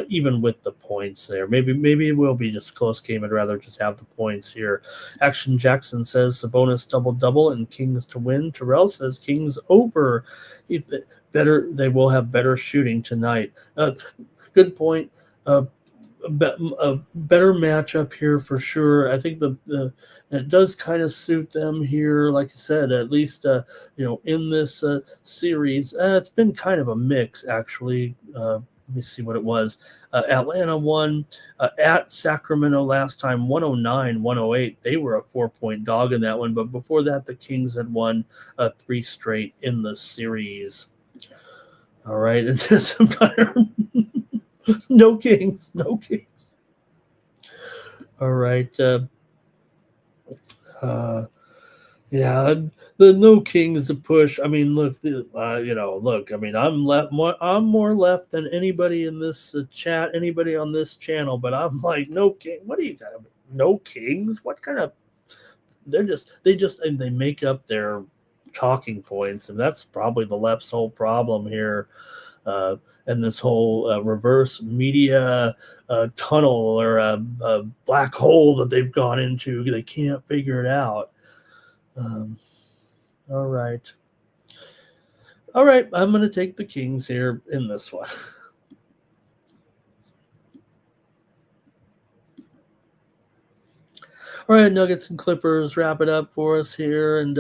even with the points there. Maybe it will be just a close game. I'd rather just have the points here. Action Jackson says Sabonis double-double and Kings to win. Terrell says Kings over. They will have better shooting tonight. Good point. A better matchup here for sure. I think it does kind of suit them here. Like I said, at least in this series, it's been kind of a mix actually. let me see what it was. Atlanta won at Sacramento last time, 109-108. They were a 4-point dog in that one, but before that, the Kings had won 3 straight in the series. All right, it says no Kings. All right. Yeah, the no Kings to push. I mean, look, look. I mean, I'm more left than anybody in this chat, anybody on this channel. But I'm like, no King. What do you got? No Kings? What kind of? They make up their talking points, and that's probably the left's whole problem here. And this whole reverse media tunnel or a black hole that they've gone into, they can't figure it out. All right. I'm going to take the Kings here in this one. All right, Nuggets and Clippers wrap it up for us here, and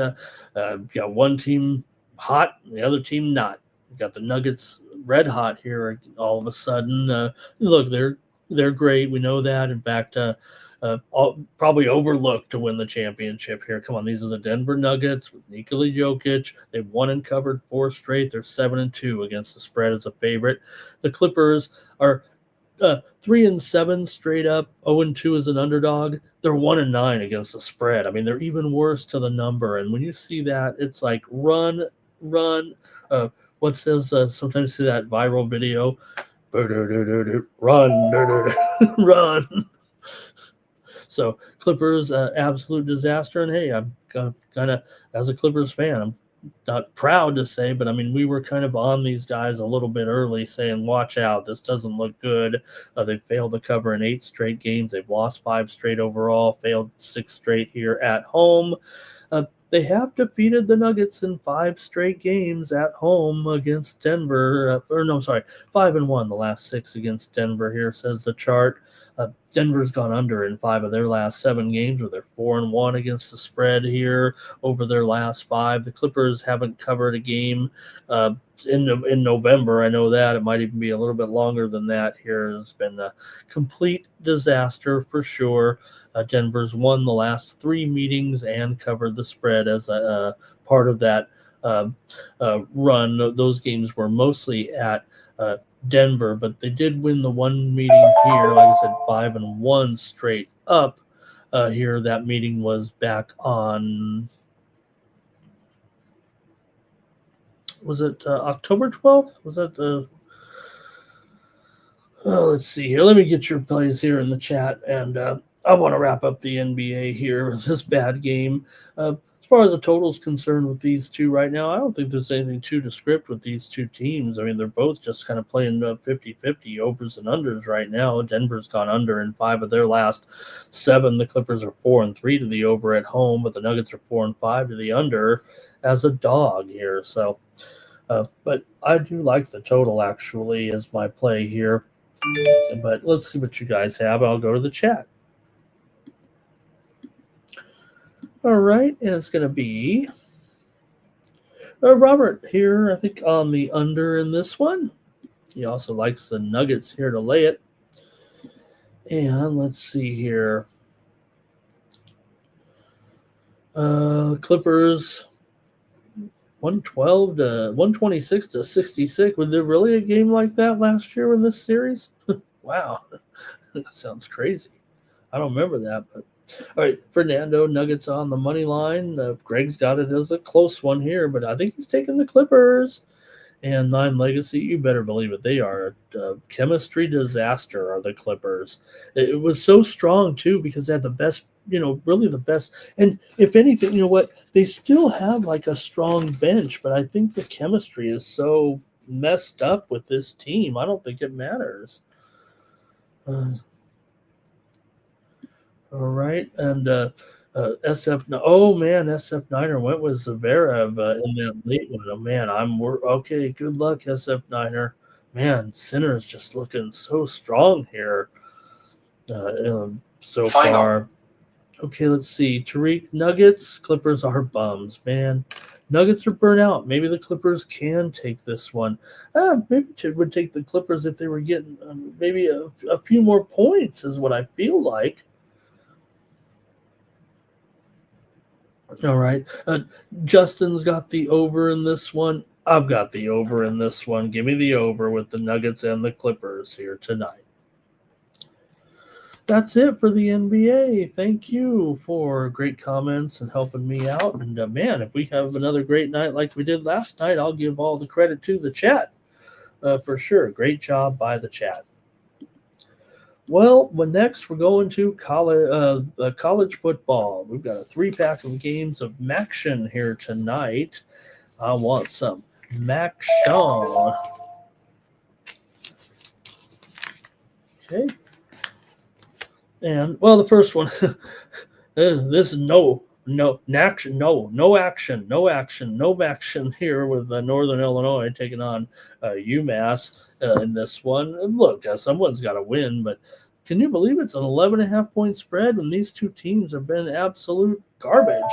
got one team hot, the other team not. We got the Nuggets red hot here all of a sudden. Look, they're great. We know that. In fact, probably overlooked to win the championship here. Come on, these are the Denver Nuggets with Nikola Jokic. They've won and covered 4 straight. They're 7-2 against the spread as a favorite. The Clippers are 3-7 straight up, 0-2 as an underdog. They're 1-9 against the spread. I mean, they're even worse to the number. And when you see that, it's like run. What says sometimes see that viral video? Run. So Clippers, absolute disaster. And hey, I'm kind of, as a Clippers fan, I'm not proud to say, but I mean, we were kind of on these guys a little bit early saying, watch out, this doesn't look good. They failed to cover in 8 straight games. They've lost 5 straight overall, failed 6 straight here at home. They have defeated the Nuggets in 5 straight games at home against Denver. 5-1 the last 6 against Denver here, says the chart. Denver's gone under in 5 of their last 7 games, where they're 4-1 against the spread here over their last 5. The Clippers haven't covered a game in November. I know that. It might even be a little bit longer than that here. It's been a complete disaster for sure. Denver's won the last 3 meetings and covered the spread as a part of that run. Those games were mostly at Denver, but they did win the one meeting here. Like I said, 5-1 straight up here. That meeting was back on, was it October 12th? Was that let's see here. Let me get your plays here in the chat, and I want to wrap up the NBA here with this bad game. As far as the total is concerned with these two right now, I don't think there's anything too descript with these two teams. I mean, they're both just kind of playing 50-50 overs and unders right now. Denver's gone under in 5 of their last 7. The Clippers are 4-3 to the over at home, but the Nuggets are 4-5 to the under as a dog here. So, but I do like the total actually as my play here. But let's see what you guys have. I'll go to the chat. All right, and it's going to be Robert here, I think, on the under in this one. He also likes the Nuggets here to lay it. And let's see here. Clippers 112 to 126 to 66. Was there really a game like that last year in this series? Wow, that sounds crazy. I don't remember that, but. All right, Fernando, Nuggets on the money line. Greg's got it as a close one here, but I think he's taking the Clippers. And 9 Legacy, you better believe it. They are a chemistry disaster, are the Clippers. It was so strong, too, because they had the best, really the best. And if anything, you know what? They still have like a strong bench, but I think the chemistry is so messed up with this team. I don't think it matters. All right, and SF Niner went with Zverev in that late one. Oh man, okay. Good luck, SF Niner. Man, Sinner's just looking so strong here so far. Okay, let's see. Tariq, Nuggets, Clippers are bums, man. Nuggets are burnt out. Maybe the Clippers can take this one. Maybe it would take the Clippers if they were getting maybe a few more points is what I feel like. All right. Justin's got the over in this one. I've got the over in this one. Give me the over with the Nuggets and the Clippers here tonight. That's it for the NBA. Thank you for great comments and helping me out. And man, if we have another great night like we did last night, I'll give all the credit to the chat for sure. Great job by the chat. Well, next we're going to college football. We've got a 3-pack of games of Maction here tonight. I want some Maction. Okay. And well, the first one, this is no action here with Northern Illinois taking on UMass in this one. And look, someone's got to win, but can you believe it's an 11.5 point spread when these two teams have been absolute garbage?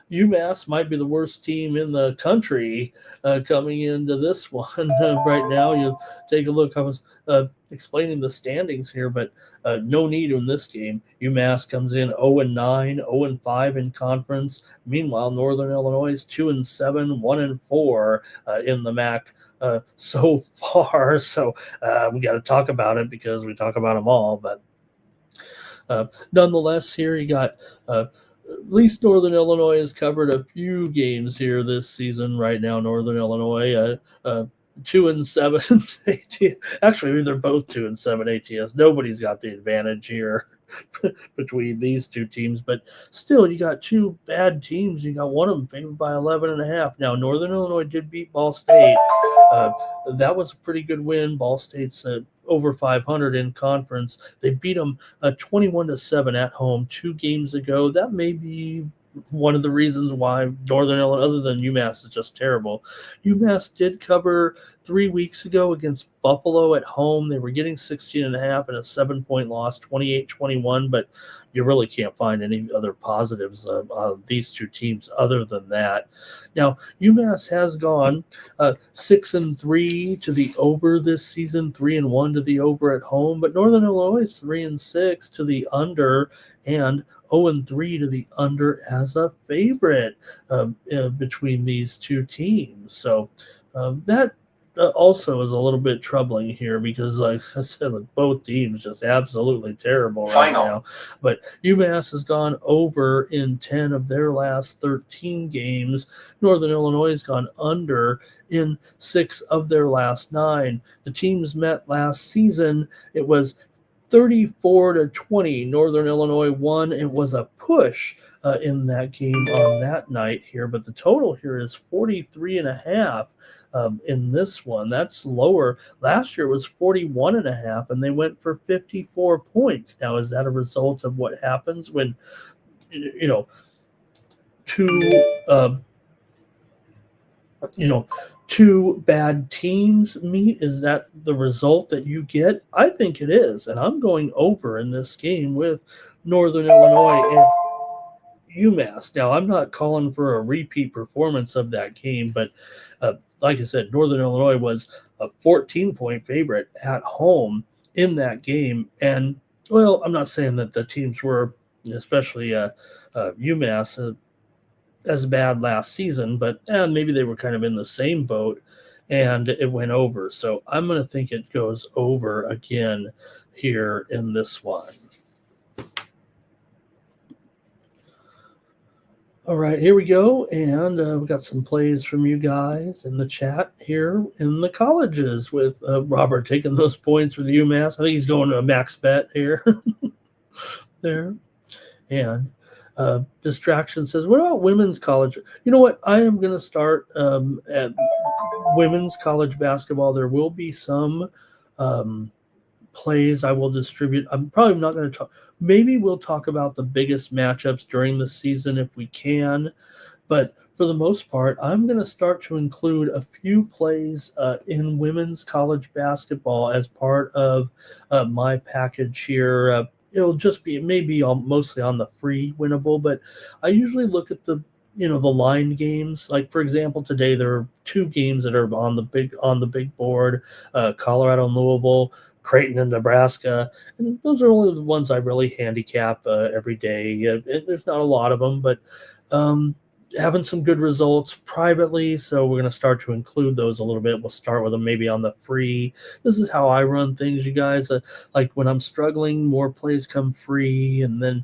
UMass might be the worst team in the country coming into this one right now. You take a look. I was explaining the standings here, but no need in this game. UMass comes in 0-9, 0-5 in conference. Meanwhile, Northern Illinois is 2-7, 1-4 in the MAC so far. So we got to talk about it because we talk about them all. But nonetheless, here you got at least Northern Illinois has covered a few games here this season. Right now, Northern Illinois 2-7 ATS. Actually, they're both 2-7 ATS. Nobody's got the advantage here between these two teams, but still, you got two bad teams. You got one of them favored by 11.5. Now, Northern Illinois did beat Ball State. That was a pretty good win. Ball State's over 500 in conference. They beat them 21-7 at home 2 games ago. That may be one of the reasons why Northern Illinois, other than UMass, is just terrible. UMass did cover 3 weeks ago against Buffalo at home. They were getting 16.5 and a 7-point loss, 28-21, but you really can't find any other positives of these two teams other than that. Now, UMass has gone 6-3 to the over this season, 3-1 to the over at home, but Northern Illinois is 3-6 to the under and 0-3 to the under as a favorite between these two teams. So that also is a little bit troubling here because, like I said, both teams just absolutely terrible right now. But UMass has gone over in 10 of their last 13 games. Northern Illinois has gone under in 6 of their last 9. The teams met last season. It was 34-20. Northern Illinois won. It was a push in that game on that night here, but the total here is 43.5 in this one. That's lower. Last year it was 41.5, and they went for 54 points. Now, is that a result of what happens when two bad teams meet? Is that the result that you get? I think it is, and I'm going over in this game with Northern Illinois and UMass. Now, I'm not calling for a repeat performance of that game, but like I said, Northern Illinois was a 14-point favorite at home in that game. And, well, I'm not saying that the teams were, especially UMass, as bad last season, but maybe they were kind of in the same boat, and it went over. So I'm going to think it goes over again here in this one. All right, here we go, and we've got some plays from you guys in the chat here in the colleges with Robert taking those points for the UMass. I think he's going to a max bet here. There. And Distraction says, what about women's college? You know what? I am going to start at women's college basketball. There will be some plays I will distribute. I'm probably not going to talk. Maybe we'll talk about the biggest matchups during the season if we can. But for the most part, I'm going to start to include a few plays in women's college basketball as part of my package here it'll just be maybe mostly on the free winnable, but I usually look at the the line games. Like for example, today there are two games that are on the big board: Colorado and Louisville, Creighton and Nebraska, and those are only the ones I really handicap every day. There's not a lot of them, but um, having some good results privately. So we're going to start to include those a little bit. We'll start with them maybe on the free. This is how I run things, you guys. Like when I'm struggling, more plays come free, and then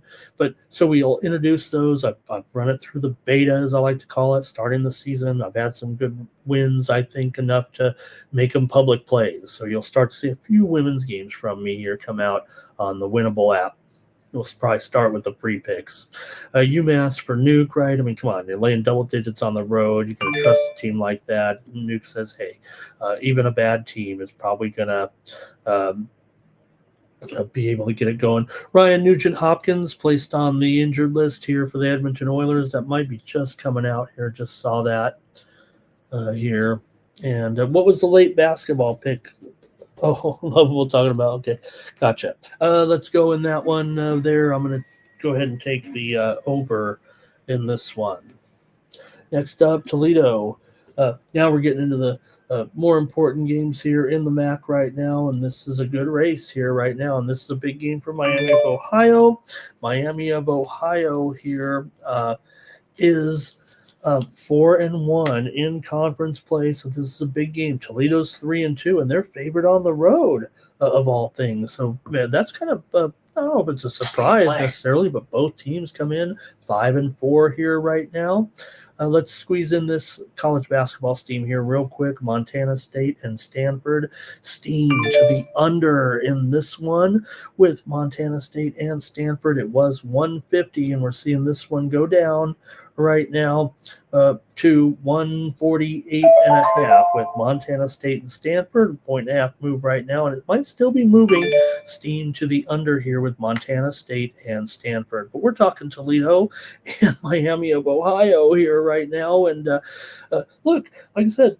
so we'll introduce those. I've run it through the beta, as I like to call it, starting the season. I've had some good wins, I think, enough to make them public plays. So you'll start to see a few women's games from me here come out on the Winnable app. We'll probably start with the free picks. UMass for Nuke, right? I mean, come on, they're laying double digits on the road. You can trust a team like that. Nuke says, hey, even a bad team is probably going to be able to get it going. Ryan Nugent-Hopkins placed on the injured list here for the Edmonton Oilers. That might be just coming out here. Just saw that here. And what was the late basketball pick? Oh, Lovable talking about. Okay, gotcha. Let's go in that one there. I'm going to go ahead and take the over in this one. Next up, Toledo. Now we're getting into the more important games here in the MAC right now, and this is a good race here right now, and this is a big game for Miami of Ohio. Miami of Ohio here is 4-1 in conference play, so this is a big game. Toledo's 3-2, and they're favored on the road of all things. So man, that's kind of I don't know if it's a surprise necessarily, but both teams come in 5-4 here right now. Let's squeeze in this college basketball steam here real quick. Montana State and Stanford. Steam to the under in this one with Montana State and Stanford. It was 150, and we're seeing this one go down right now to 148.5 with Montana State and Stanford. 1.5 move right now, and it might still be moving steam to the under here with Montana State and Stanford. But we're talking Toledo and Miami of Ohio here right now. And look, like I said,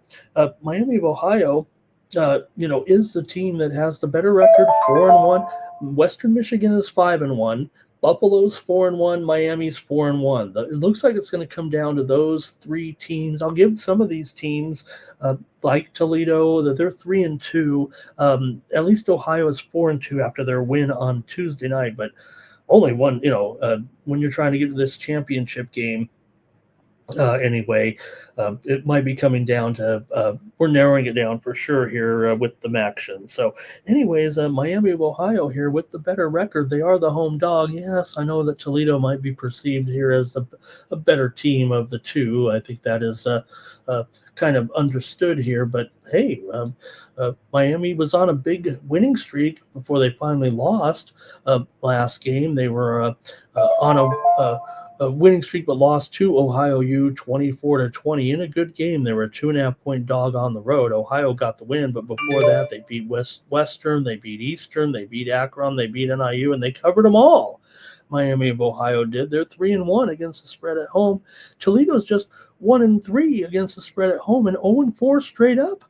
Miami of Ohio, is the team that has the better record, 4-1. Western Michigan is 5-1. Buffalo's 4-1, Miami's 4-1. It looks like it's going to come down to those three teams. I'll give some of these teams, like Toledo, that they're 3-2. At least Ohio is 4-2 after their win on Tuesday night, but only one. When you're trying to get to this championship game. Anyway, it might be coming down to we're narrowing it down for sure here with the action. So anyways, Miami of Ohio here with the better record. They are the home dog. Yes, I know that Toledo might be perceived here as a better team of the two. I think that is kind of understood here, but hey, Miami was on a big winning streak before they finally lost last game. They were on a winning streak, but lost to Ohio U 24-20 in a good game. They were a 2.5-point dog on the road. Ohio got the win, but before that, they beat Western, they beat Eastern, they beat Akron, they beat NIU, and they covered them all. Miami of Ohio did. They're 3-1 against the spread at home. Toledo's just 1-3 against the spread at home and 0-4 straight up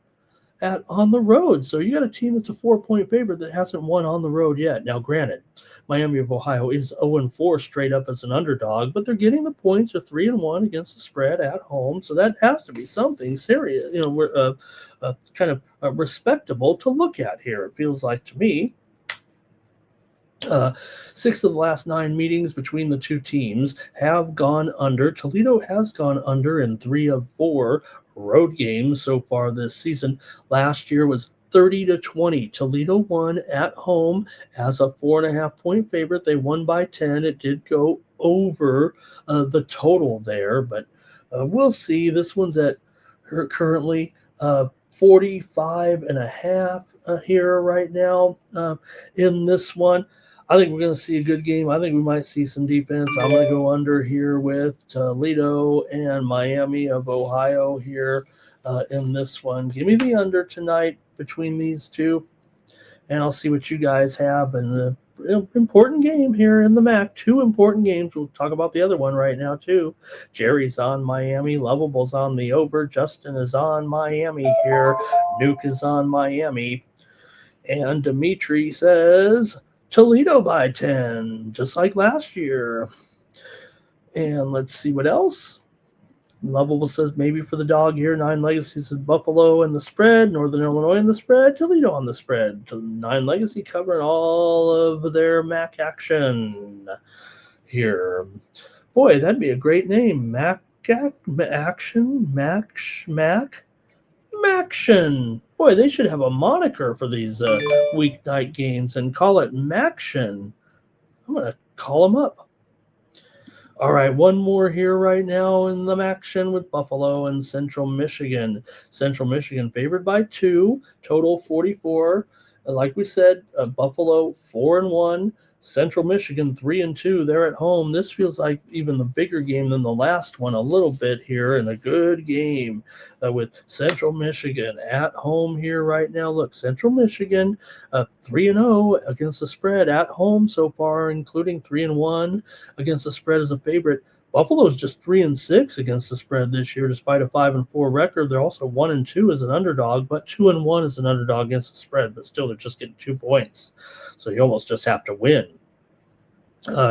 on the road. So you got a team that's a 4-point favorite that hasn't won on the road yet. Now, granted, Miami of Ohio is 0-4 straight up as an underdog, but they're getting the points. They're 3-1 against the spread at home, so that has to be something serious. We're kind of respectable to look at here. It feels like to me. 6 of the last 9 meetings between the two teams have gone under. Toledo has gone under in 3 of 4 road games so far this season. Last year was 30-20. Toledo won at home as a 4.5-point favorite. They won by 10. It did go over the total there, but we'll see. This one's at currently 45.5 here right now in this one. I think we're going to see a good game. I think we might see some defense. I'm going to go under here with Toledo and Miami of Ohio here in this one. Give me the under tonight between these two, and I'll see what you guys have. And important game here in the MAC. 2 important games. We'll talk about the other one right now, too. Jerry's on Miami. Lovable's on the over. Justin is on Miami here. Nuke is on Miami. And Dimitri says Toledo by 10, just like last year. And let's see what else. Lovable says maybe for the dog here. 9 Legacies is Buffalo in the spread. Northern Illinois in the spread. Toledo on the spread. 9 Legacy covering all of their MAC action here. Boy, that'd be a great name. Maction. Boy, they should have a moniker for these weeknight games and call it Maction. I'm going to call them up. All right, one more here right now in the action with Buffalo and Central Michigan. Central Michigan favored by 2, total 44. Like we said, Buffalo 4-1, Central Michigan 3-2. They're at home. This feels like even the bigger game than the last one a little bit here, and a good game with Central Michigan at home here right now. Look, Central Michigan 3-0 against the spread at home so far, including 3-1 against the spread as a favorite. Buffalo's just 3-6 against the spread this year, despite a 5-4 record. They're also 1-2 as an underdog, but 2-1 as an underdog against the spread. But still, they're just getting 2 points, so you almost just have to win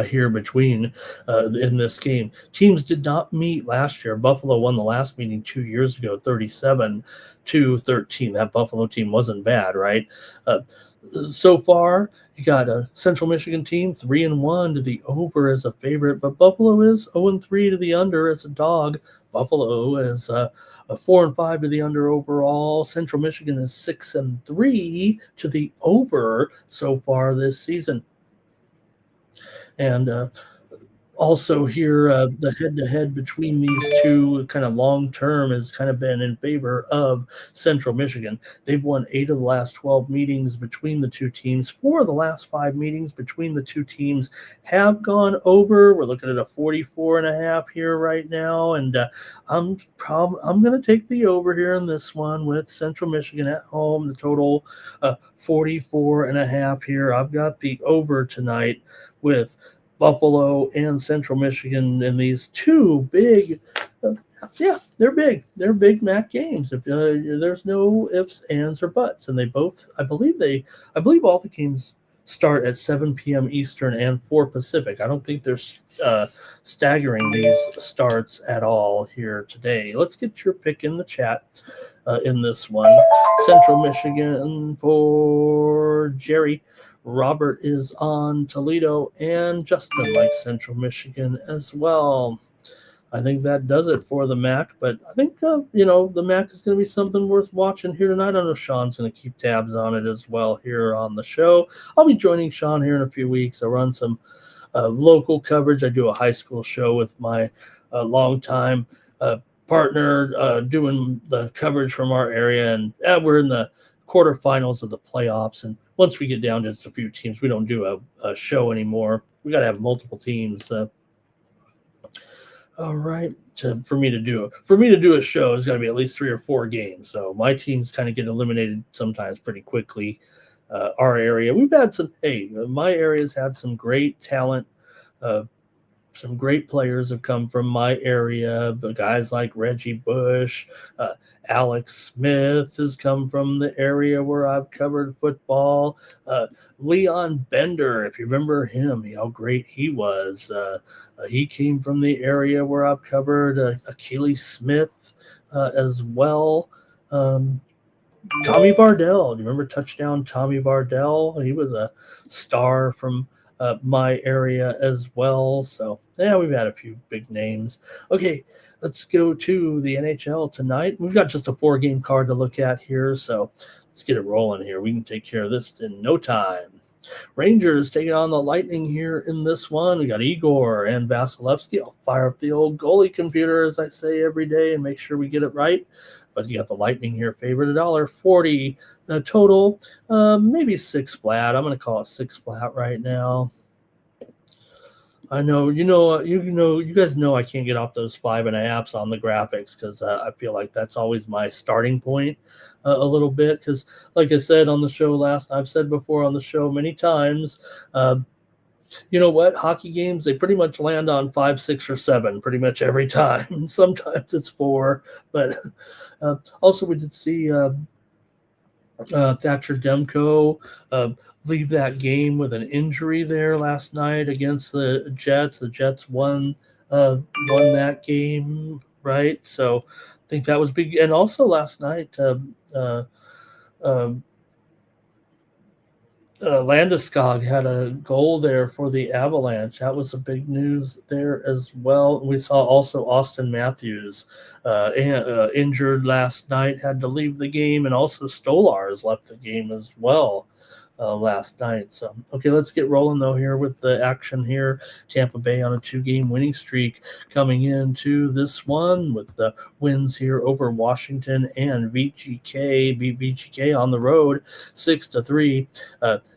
here between in this game. Teams did not meet last year. Buffalo won the last meeting 2 years ago, 37-13. That Buffalo team wasn't bad, right? So far, you got a Central Michigan team 3-1 to the over as a favorite, but Buffalo is 0-3 to the under as a dog. Buffalo is a 4-5 to the under overall. Central Michigan is 6-3 to the over so far this season. And also here, the head-to-head between these two kind of long-term has kind of been in favor of Central Michigan. They've won 8 of the last 12 meetings between the two teams. 4 of the last 5 meetings between the two teams have gone over. We're looking at a 44.5 here right now, and I'm going to take the over here in this one with Central Michigan at home. The total 44.5 here. I've got the over tonight with Buffalo and Central Michigan in these two big, they're big. They're big MAC games. If there's no ifs, ands, or buts, and they both, I believe all the games start at 7 p.m. Eastern and 4 Pacific. I don't think they're staggering these starts at all here today. Let's get your pick in the chat in this one. Central Michigan for Jerry. Robert is on Toledo, and Justin likes Central Michigan as well. I think that does it for the MAC, but I think, the MAC is going to be something worth watching here tonight. I know Sean's going to keep tabs on it as well here on the show. I'll be joining Sean here in a few weeks. I'll run some local coverage. I do a high school show with my longtime partner doing the coverage from our area, and we're in the quarterfinals of the playoffs, and once we get down to just a few teams, we don't do a show anymore. We got to have multiple teams. All right, for me to do a show, it's got to be at least 3 or 4 games. So my teams kind of get eliminated sometimes pretty quickly. Our area, we've had my area's had some great talent. Some great players have come from my area, but guys like Reggie Bush, Alex Smith has come from the area where I've covered football. Leon Bender, if you remember him, how great he was. He came from the area where I've covered. Achilles Smith as well. Tommy Vardell, do you remember touchdown Tommy Vardell? He was a star from my area as well. So we've had a few big names. Okay, let's go to the NHL tonight. We've got just a 4-game card to look at here, so let's get it rolling here. We can take care of this in no time. Rangers taking on the Lightning here in this one. We got Igor and Vasilevsky. I'll fire up the old goalie computer, as I say every day, and make sure we get it right. But you got the Lightning here favored $1.40 total, maybe 6 flat. I'm going to call it 6 flat right now. I know, you guys know I can't get off those 5.5s on the graphics because I feel like that's always my starting point a little bit. Because, like I said on the show I've said before on the show many times, you know what? Hockey games, they pretty much land on 5, 6, or 7 pretty much every time. Sometimes it's 4, but also we did see Thatcher Demko leave that game with an injury there last night against the Jets. The Jets won that game, right? So I think that was big. And also last night, uh, uh, Landeskog had a goal there for the Avalanche. That was a big news there as well. We saw also Austin Matthews injured last night, had to leave the game, and also Stolars left the game as well last night. So, okay, let's get rolling though here with the action here. Tampa Bay on a 2-game winning streak coming into this one with the wins here over Washington and VGK. Beat VGK on the road 6-3.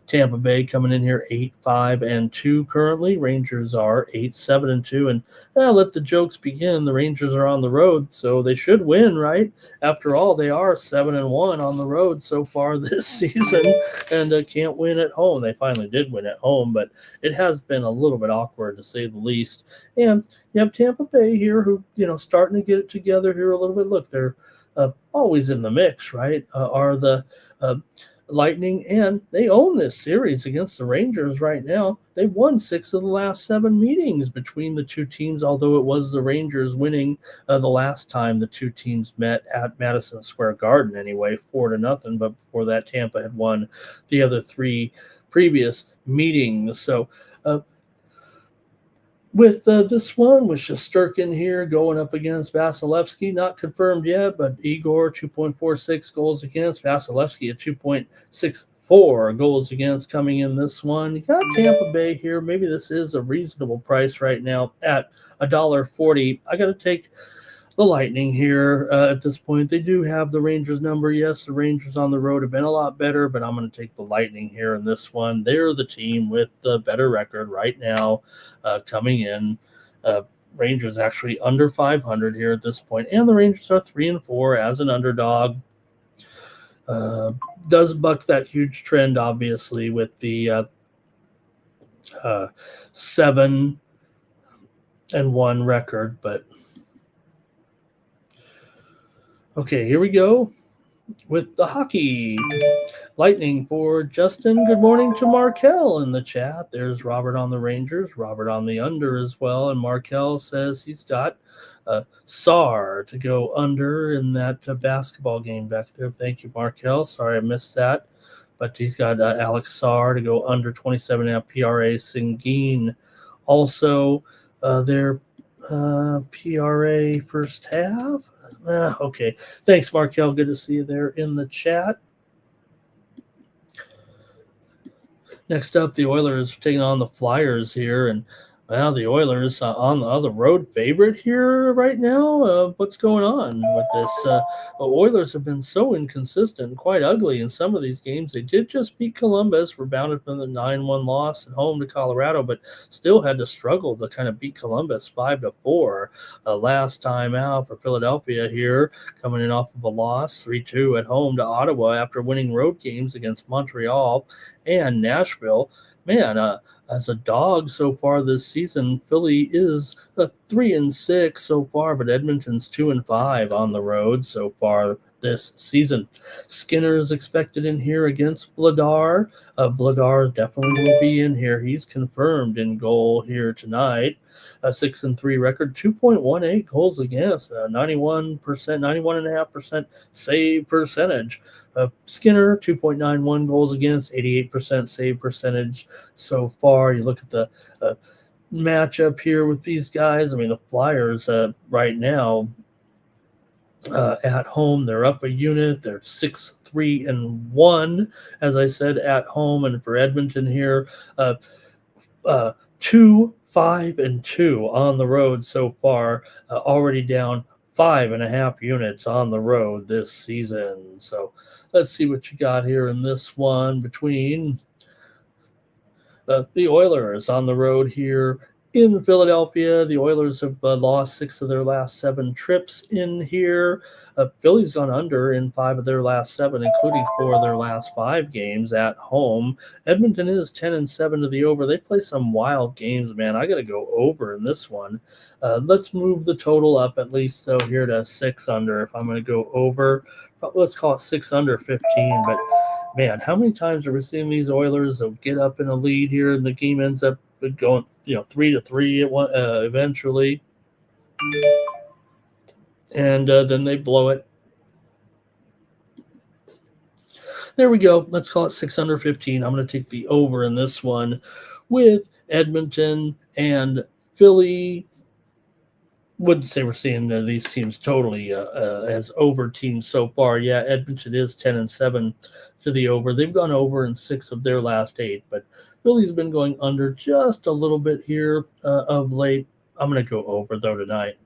Tampa Bay coming in here 8-5-2 currently. Rangers are 8-7-2, and let the jokes begin. The Rangers are on the road, so they should win, right? After all, they are 7-1 on the road so far this season, and can't win at home. They finally did win at home, but it has been a little bit awkward to say the least. And you have Tampa Bay here, who starting to get it together here a little bit. Look, they're always in the mix, right? Are the Lightning, and they own this series against the Rangers right now. They've won 6 of the last 7 meetings between the two teams, although it was the Rangers winning the last time the two teams met at Madison Square Garden anyway, 4-0. But before that, Tampa had won the other 3 previous meetings. So with this one, with Shesterkin here going up against Vasilevsky, not confirmed yet, but Igor 2.46 goals against, Vasilevsky at 2.64 goals against coming in this one. You got Tampa Bay here. Maybe this is a reasonable price right now at $1.40. I got to take the Lightning here at this point. They do have the Rangers number. Yes, the Rangers on the road have been a lot better, but I'm going to take the Lightning here in this one. They're the team with the better record right now coming in. Rangers actually under 500 here at this point, and the Rangers are 3-4 as an underdog. Does buck that huge trend, obviously, with the 7-1 record, but okay, here we go with the hockey. Lightning for Justin. Good morning to Markel in the chat. There's Robert on the Rangers, Robert on the under as well. And Markel says he's got Saar to go under in that basketball game back there. Thank you, Markel. Sorry I missed that. But he's got Alex Saar to go under 27.5 PRA. Singin also their PRA first half. Okay. Thanks, Markel. Good to see you there in the chat. Next up, the Oilers taking on the Flyers here, and the Oilers on the other road favorite here right now. What's going on with this? The Oilers have been so inconsistent, quite ugly in some of these games. They did just beat Columbus, rebounded from the 9-1 loss at home to Colorado, but still had to struggle to kind of beat Columbus 5-4 last time out for Philadelphia here, coming in off of a loss 3-2 at home to Ottawa after winning road games against Montreal and Nashville. Man, as a dog so far this season, Philly is 3-6 so far, but Edmonton's 2-5 on the road so far this season. Skinner is expected in here against Vladar. Vladar definitely will be in here. He's confirmed in goal here tonight. A 6-3 record, 2.18 goals against, 91%, 91.5% save percentage. Skinner, 2.91 goals against, 88% save percentage so far. You look at the matchup here with these guys. I mean, the Flyers right now at home, they're up a unit. They're 6-3-1, as I said, at home. And for Edmonton here, 2-5-2 on the road so far, already down 5.5 units on the road this season. So let's see what you got here in this one between the Oilers on the road here in Philadelphia. The Oilers have lost 6 of their last 7 trips in here. Philly's gone under in 5 of their last 7, including 4 of their last 5 games at home. Edmonton is 10-7 to the over. They play some wild games, man. I got to go over in this one. Let's move the total up at least so here to 6 under. If I'm going to go over, let's call it 6 under 15. But man, how many times are we seeing these Oilers? They'll get up in a lead here, and the game ends up going 3-3 at one, eventually, and then they blow it. There we go. Let's call it 6 under 15. I'm going to take the over in this one with Edmonton and Philly. Wouldn't say we're seeing these teams totally as over teams so far. Yeah, Edmonton is 10-7 to the over. They've gone over in 6 of their last 8, but Philly's been going under just a little bit here of late. I'm going to go over, though, tonight.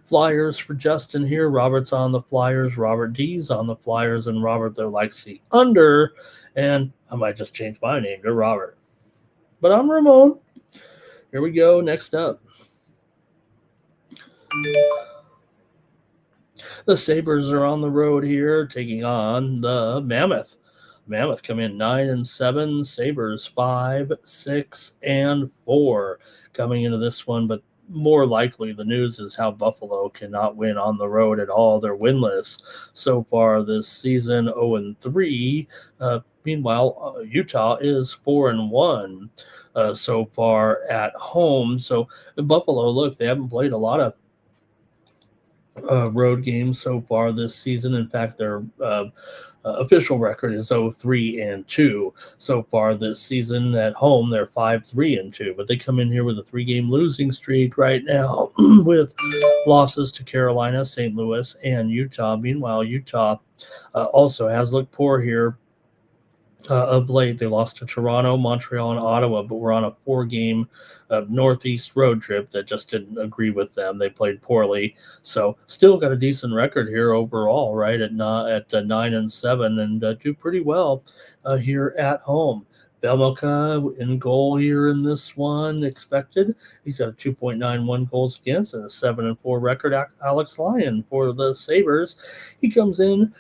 Flyers for Justin here. Robert's on the Flyers. Robert D's on the Flyers, and Robert there likes the under. And I might just change my name to Robert. But I'm Ramon. Here we go. Next up. The Sabres are on the road here, taking on the Mammoth. Mammoth come in 9-7, Sabres 5-6-4 coming into this one, but more likely the news is how Buffalo cannot win on the road at all. They're winless so far this season, 0-3. Meanwhile, Utah is 4-1 so far at home. So Buffalo, look, they haven't played a lot of road games so far this season. In fact, their official record is 0-3-2 so far this season. At home, they're 5-3-2, but they come in here with a 3-game losing streak right now with losses to Carolina, St. Louis, and Utah. Meanwhile, Utah also has looked poor here of late. They lost to Toronto, Montreal, and Ottawa, but we're on a 4-game Northeast road trip that just didn't agree with them. They played poorly, so still got a decent record here overall, right at 9-7, and do pretty well here at home. Belmelka in goal here in this one expected. He's got a 2.91 goals against and a 7-4 record. Alex Lyon for the Sabres. He comes in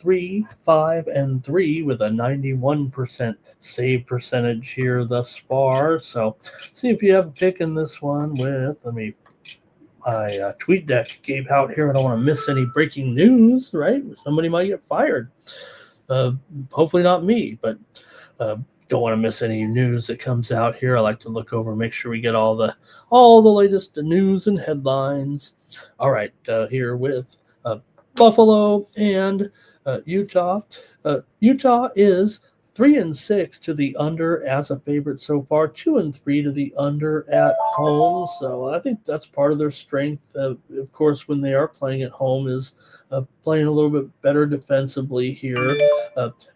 3-5-3 with a 91% save percentage here thus far. So see if you have a pick in this one with, my tweet deck gave out here. I don't want to miss any breaking news, right? Somebody might get fired. Hopefully not me, but don't want to miss any news that comes out here. I like to look over, make sure we get all the latest news and headlines. All right, here with Buffalo and Utah. Utah is 3-6 to the under as a favorite so far, 2-3 to the under at home. So I think that's part of their strength. Of course, when they are playing at home, is playing a little bit better defensively here.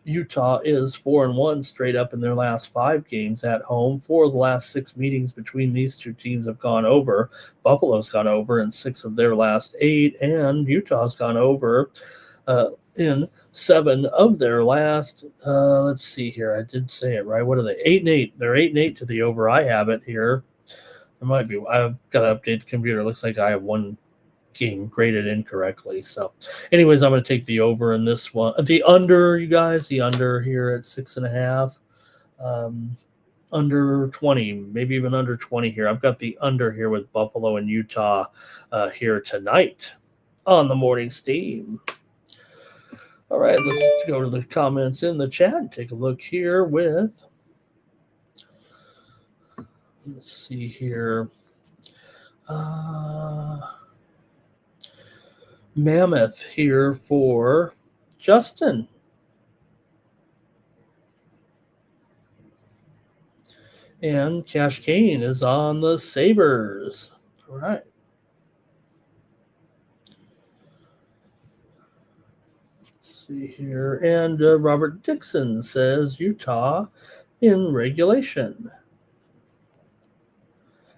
Utah is 4-1 straight up in their last 5 games at home. 4 of the last 6 meetings between these two teams have gone over. Buffalo's gone over in 6 of their last 8, and Utah's gone over in 7 of their last, let's see here. I did say it right. What are they? 8-8. They're 8-8 to the over. I have it here. It might be. I've got to update the computer. It looks like I have one game graded incorrectly. So anyways, I'm going to take the over in this one. The under, you guys, the under here at 6.5. Under 20, maybe even under 20 here. I've got the under here with Buffalo and Utah here tonight on the Morning Steam. All right, let's go to the comments in the chat and take a look here with, let's see here, Mammoth here for Justin. And Cash Kane is on the Sabres. All right. See here, and Robert Dixon says Utah in regulation.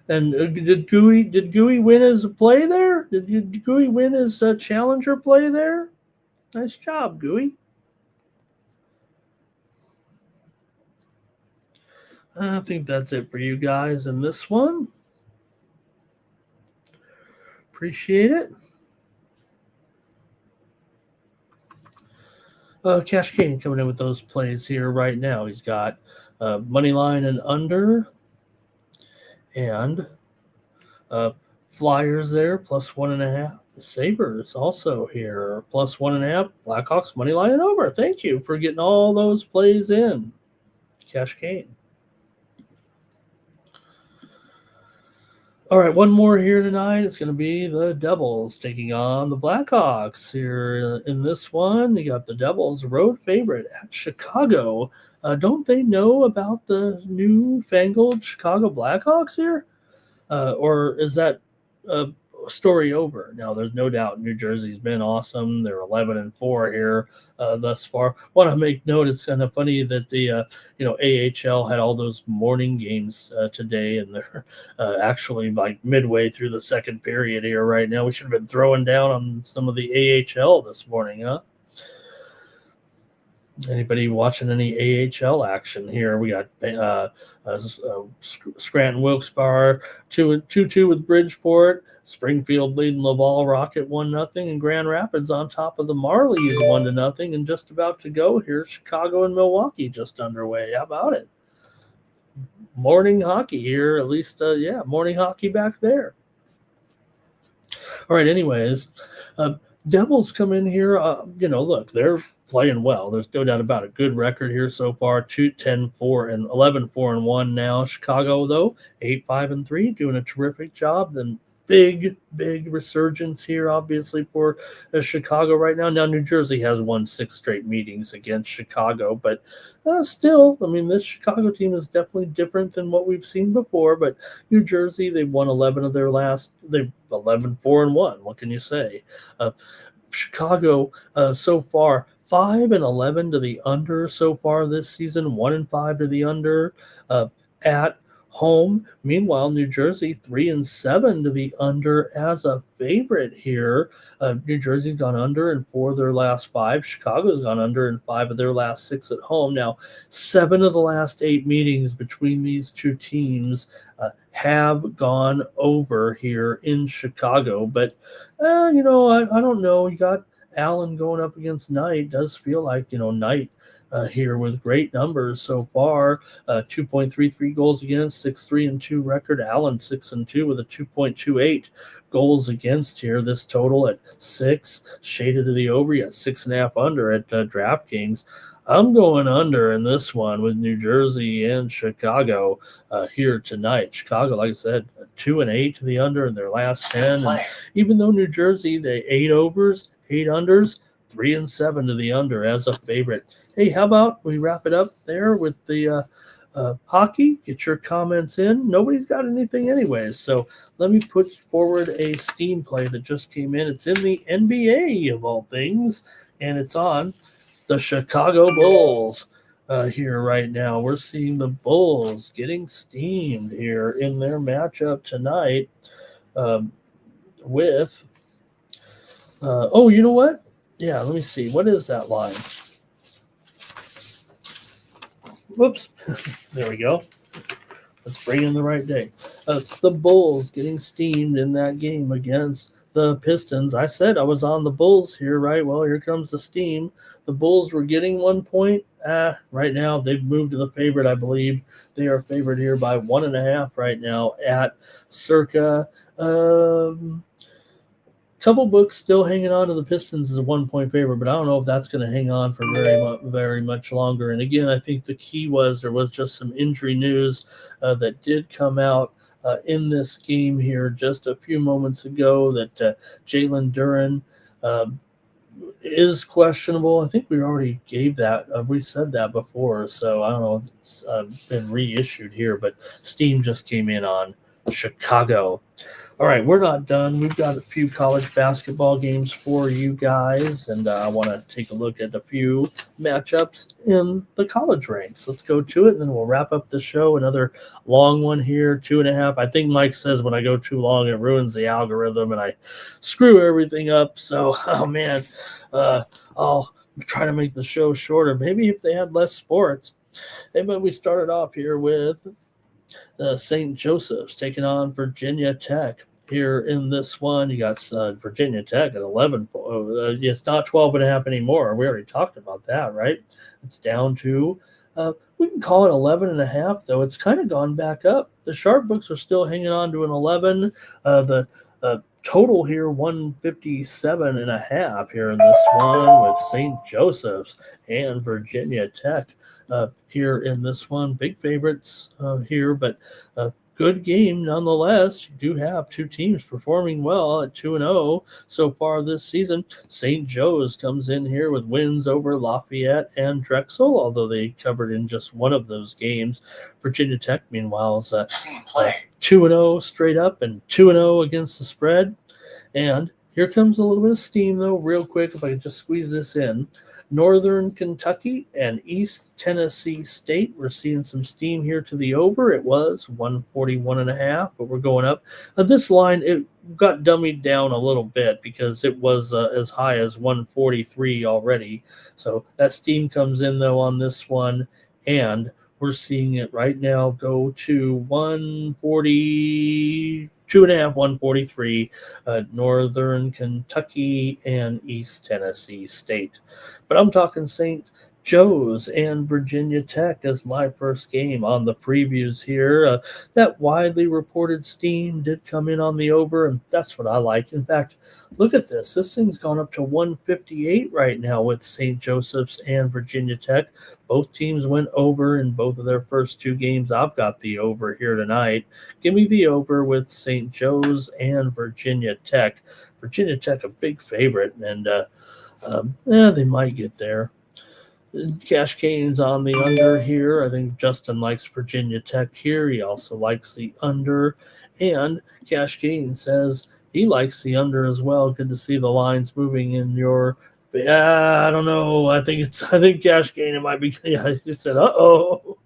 And did Gooey win his play there? Did Gooey win his challenger play there? Nice job, Gooey. I think that's it for you guys in this one. Appreciate it. Cash Kane coming in with those plays here right now. He's got money line and under, and Flyers there plus 1.5. The Sabres also here plus 1.5. Blackhawks money line and over. Thank you for getting all those plays in. Cash Kane. All right, one more here tonight. It's going to be the Devils taking on the Blackhawks here in this one. You got the Devils road favorite at Chicago. Don't they know about the newfangled Chicago Blackhawks here? Or is that story over? Now, there's no doubt New Jersey's been awesome. They're 11-4 here thus far. Want to make note, it's kind of funny that the AHL had all those morning games today, and they're actually like midway through the second period here right now. We should have been throwing down on some of the AHL this morning, huh? Anybody watching any AHL action here? We got Scranton Wilkes-Barre 2-2 with Bridgeport. Springfield leading Laval Rocket 1-0, and Grand Rapids on top of the Marlies 1-0, and just about to go here. Chicago and Milwaukee just underway. How about it? Morning hockey here, at least. Morning hockey back there. All right. Anyways, Devils come in here. Look, they're playing well. There's no doubt about it. Good record here so far. 2-10-4 and 11-4-1 now. Chicago though 8-5-3, doing a terrific job. Then big resurgence here, obviously for Chicago right now. Now New Jersey has won 6 straight meetings against Chicago, but still, I mean, this Chicago team is definitely different than what we've seen before. But New Jersey, they've won 11 of their last. They've 11-4-1. What can you say? Chicago so far 5-11 to the under so far this season, 1-5 to the under at home. Meanwhile, New Jersey 3-7 to the under as a favorite here. New Jersey's gone under in 4 of their last 5. Chicago's gone under in 5 of their last 6 at home. Now, 7 of the last 8 meetings between these two teams have gone over here in Chicago. But, I don't know. You got Allen going up against Knight. Does feel like, Knight here with great numbers so far. 2.33 goals against, 6-3-2 record. Allen 6-2 with a 2.28 goals against here. This total at 6, shaded to the over. You got 6.5 under at DraftKings. I'm going under in this one with New Jersey and Chicago here tonight. Chicago, like I said, 2-8 to the under in their last 10. And even though New Jersey, they 8 overs, 8 unders, 3-7 to the under as a favorite. Hey, how about we wrap it up there with the hockey? Get your comments in. Nobody's got anything anyways. So let me put forward a Steam play that just came in. It's in the NBA of all things, and it's on the Chicago Bulls here right now. We're seeing the Bulls getting steamed here in their matchup tonight with you know what? Yeah, let me see. What is that line? Whoops. There we go. Let's bring in the right day. The Bulls getting steamed in that game against the Pistons. I said I was on the Bulls here, right? Well, here comes the steam. The Bulls were getting 1 point. Right now, they've moved to the favorite, I believe. They are favored here by 1.5 right now at circa couple books still hanging on to the Pistons as a 1-point favorite, but I don't know if that's going to hang on for very much longer. And again, I think the key was there was just some injury news that did come out in this game here just a few moments ago that Jalen Duren is questionable. I think we already gave that. We said that before, so I don't know if it's been reissued here, but Steam just came in on Chicago. All right, we're not done. We've got a few college basketball games for you guys, and I want to take a look at a few matchups in the college ranks. Let's go to it, and then we'll wrap up the show. Another long one here, 2.5. I think Mike says when I go too long, it ruins the algorithm, and I screw everything up. So, I'll try to make the show shorter. Maybe if they had less sports. But we started off here with St. Joseph's taking on Virginia Tech. here in this one. You got Virginia Tech at 11. It's not 12.5 anymore. We already talked about that, right? It's down to, we can call it 11.5, though. It's kind of gone back up. The sharp books are still hanging on to an 11. The total here 157.5 here in this one with St. Joseph's and Virginia Tech here in this one. Big favorites here, but good game nonetheless. You do have two teams performing well at 2-0 so far this season. St. Joe's comes in here with wins over Lafayette and Drexel, although they covered in just one of those games. Virginia Tech, meanwhile, is 2-0 straight up and 2-0 against the spread. And here comes a little bit of steam, though, real quick, if I can just squeeze this in. Northern Kentucky and East Tennessee State. We're seeing some steam here to the over. It was 141.5, but we're going up. This line, it got dummied down a little bit because it was as high as 143 already. So that steam comes in, though, on this one, and we're seeing it right now go to 142.5, 143, Northern Kentucky and East Tennessee State. But I'm talking St. Joe's and Virginia Tech as my first game on the previews here. That widely reported steam did come in on the over, and that's what I like. In fact, look at this. This thing's gone up to 158 right now with St. Joseph's and Virginia Tech. Both teams went over in both of their first two games. I've got the over here tonight. Give me the over with St. Joe's and Virginia Tech. Virginia Tech, a big favorite, and they might get there. Cash Kane's on the under here. I think Justin likes Virginia Tech here. He also likes the under. And Cash Kane says he likes the under as well. Good to see the lines moving in your. I don't know. I think Cash Kane, it might be. Yeah, he said, uh-oh.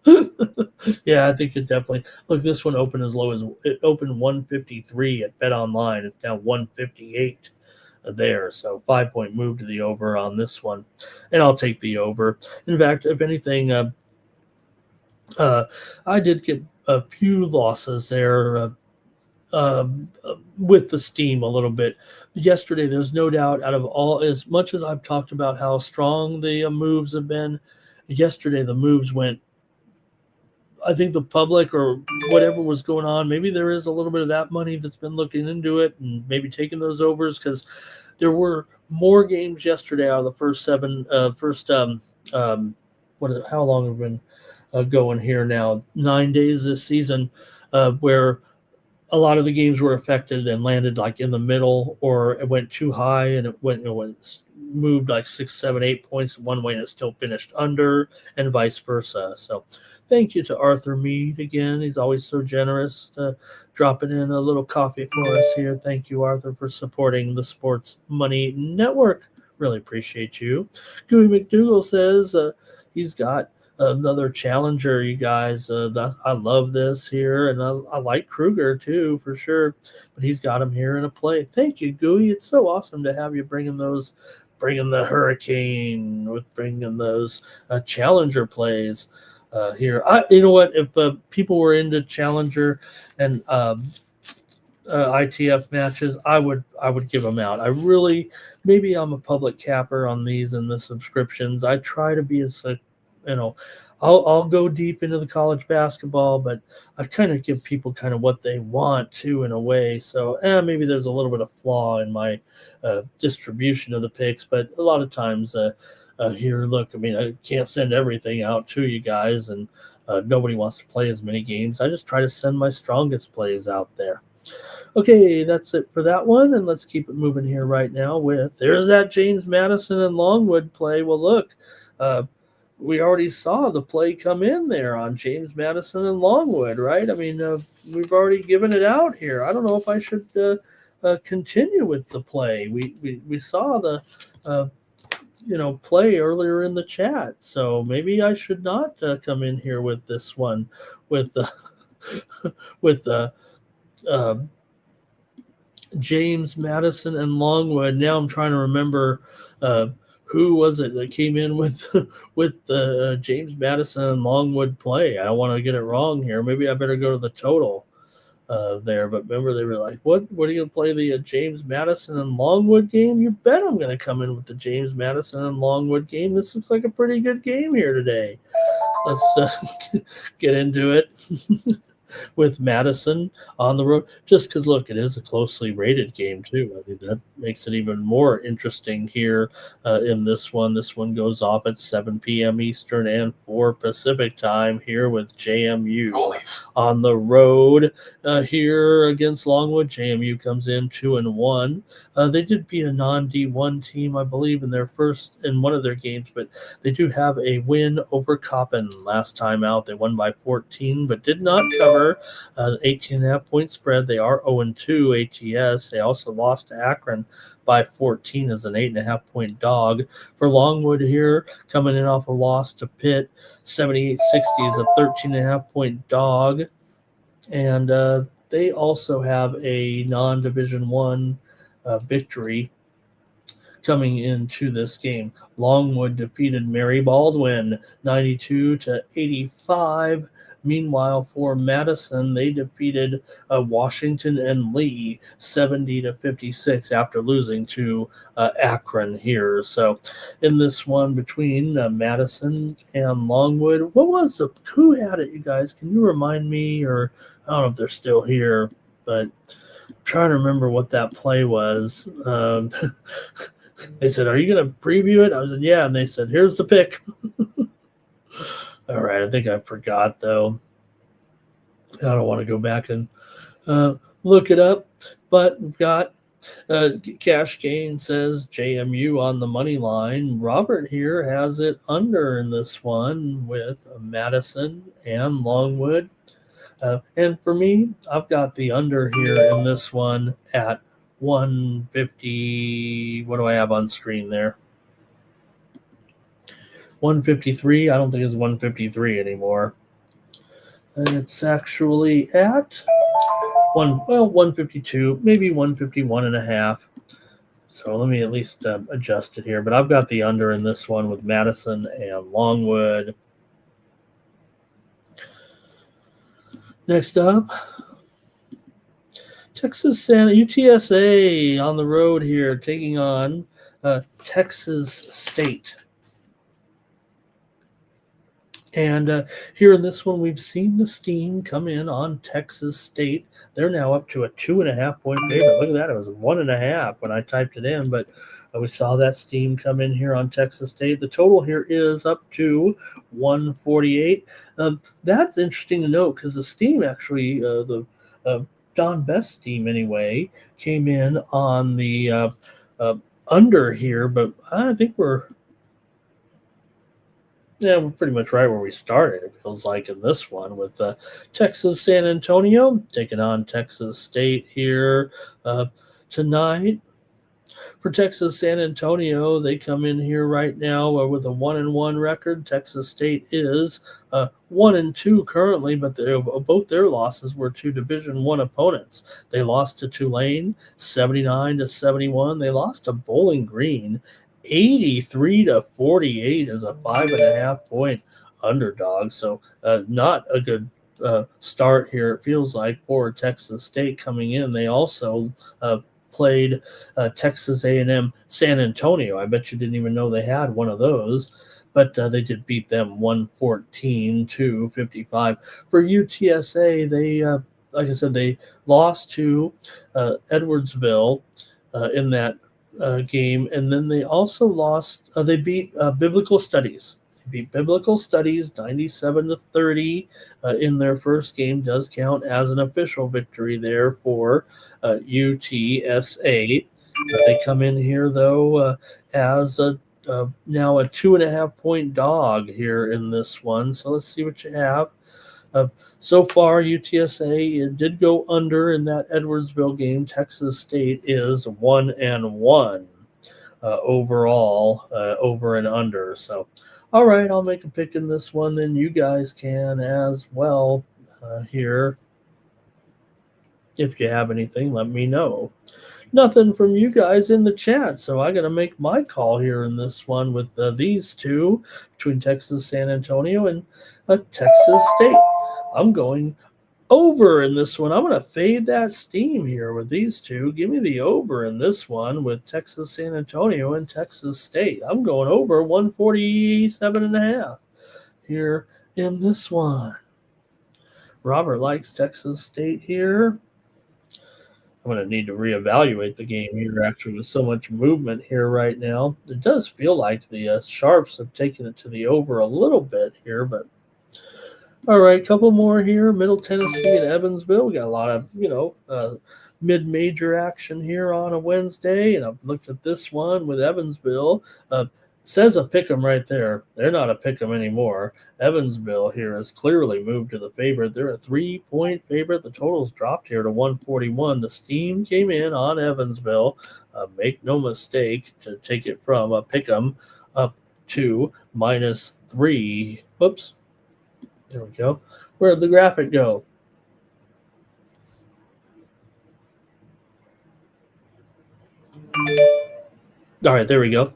Yeah, I think it definitely. Look, this one opened as low as it opened 153 at Bet Online. It's down 158. There, so 5-point move to the over on this one, and I'll take the over. In fact, if anything, I did get a few losses there with the steam a little bit yesterday. There's no doubt, out of all, as much as I've talked about how strong the moves have been, yesterday the moves went. I think the public or whatever was going on, maybe there is a little bit of that money that's been looking into it and maybe taking those overs, because there were more games yesterday out of the first seven. How long have we been going here now? 9 days this season, where a lot of the games were affected and landed like in the middle, or it went too high and it moved like 6, 7, 8 points one way and it still finished under, and vice versa. So thank you to Arthur Mead again. He's always so generous, dropping in a little coffee for us here. Thank you, Arthur, for supporting the Sports Money Network. Really appreciate you. Gooey McDougal says he's got another challenger, you guys. I love this here, and I like Kruger too, for sure. But he's got him here in a play. Thank you, Gooey. It's so awesome to have you bringing the Hurricane, with bringing those challenger plays here. You know what? If people were into challenger and ITF matches, I would give them out. Maybe I'm a public capper on these and the subscriptions. I try to be as I'll go deep into the college basketball, but I kind of give people kind of what they want to, in a way. So maybe there's a little bit of flaw in my distribution of the picks, but a lot of times here, look, I mean, I can't send everything out to you guys, and nobody wants to play as many games. I just try to send my strongest plays out there. Okay, that's it for that one, and let's keep it moving here right now there's that James Madison and Longwood play. Well, look, we already saw the play come in there on James Madison and Longwood, right? I mean, we've already given it out here. I don't know if I should continue with the play. We saw the play earlier in the chat, so maybe I should not come in here with this one with James Madison and Longwood. Now I'm trying to remember who was it that came in with the James Madison and Longwood play. I don't want to get it wrong here. Maybe I better go to the total. there. But remember, they were like, what are you going to play, the James Madison and Longwood game? You bet I'm going to come in with the James Madison and Longwood game. This looks like a pretty good game here today. Let's get into it. With Madison on the road, just because, look, it is a closely rated game, too. I mean, that makes it even more interesting here in this one. This one goes off at 7 p.m. Eastern and 4 Pacific time here with JMU on the road here against Longwood. JMU comes in 2-1. They did beat a non-D1 team, I believe, in one of their games, but they do have a win over Coppin last time out. They won by 14, but did not cover 18.5 point spread. They are 0-2 ATS. They also lost to Akron by 14 as an 8.5 point dog. For Longwood here, coming in off a loss to Pitt, 78-60 is a 13.5 point dog. And they also have a non-Division One victory coming into this game. Longwood defeated Mary Baldwin 92-85. Meanwhile, for Madison, they defeated Washington and Lee 70-56 after losing to Akron here. So, in this one between Madison and Longwood, who had it, you guys? Can you remind me? Or I don't know if they're still here, but I'm trying to remember what that play was. They said, "Are you going to preview it?" I said, "Yeah," and they said, "Here's the pick." All right, I think I forgot, though. I don't want to go back and look it up, but we've got Cash Gain says JMU on the money line. Robert here has it under in this one with Madison and Longwood. And for me, I've got the under here in this one at 150. What do I have on screen there? 153. I don't think it's 153 anymore. And it's actually at 152, maybe 151.5. So let me at least adjust it here. But I've got the under in this one with Madison and Longwood. Next up, UTSA on the road here, taking on Texas State. And here in this one, we've seen the steam come in on Texas State. They're now up to a 2.5 point favorite. Look at that. It was 1.5 when I typed it in, but we saw that steam come in here on Texas State. The total here is up to 148. That's interesting to note because the steam actually, the Don Best team anyway, came in on the under here, but I think we're pretty much right where we started, it feels like, in this one with Texas San Antonio taking on Texas State here tonight. For Texas San Antonio, they come in here right now with a 1-1 record. Texas State is 1-2 currently, but both their losses were to Division I opponents. They lost to Tulane 79-71. They lost to Bowling Green 83-48 as a 5.5 point underdog. So not a good start here, it feels like, for Texas State coming in. They also played Texas A&M San Antonio. I bet you didn't even know they had one of those, but they did beat them 114-55. For UTSA, they like I said, they lost to Edwardsville in that game, and then they also lost. They beat Biblical Studies. They beat Biblical Studies 97-30 in their first game. Does count as an official victory there for UTSA. They come in here though as now a 2.5 point dog here in this one. So let's see what you have. So far, UTSA did go under in that Edwardsville game. Texas State is 1-1 overall, over and under. So, all right, I'll make a pick in this one. Then you guys can as well here. If you have anything, let me know. Nothing from you guys in the chat, so I got to make my call here in this one with these two between Texas San Antonio and Texas State. I'm going over in this one. I'm going to fade that steam here with these two. Give me the over in this one with Texas San Antonio and Texas State. I'm going over 147.5 here in this one. Robert likes Texas State here. I'm going to need to reevaluate the game here, actually, with so much movement here right now. It does feel like the Sharps have taken it to the over a little bit here, but all right, a couple more here. Middle Tennessee and Evansville. We got a lot of, mid-major action here on a Wednesday, and I've looked at this one with Evansville. Says a pick'em right there. They're not a pick'em anymore. Evansville here has clearly moved to the favorite. They're a 3-point favorite. The total's dropped here to 141. The steam came in on Evansville. Make no mistake to take it from a pick'em up to -3. Whoops. There we go. Where'd the graphic go? All right, there we go.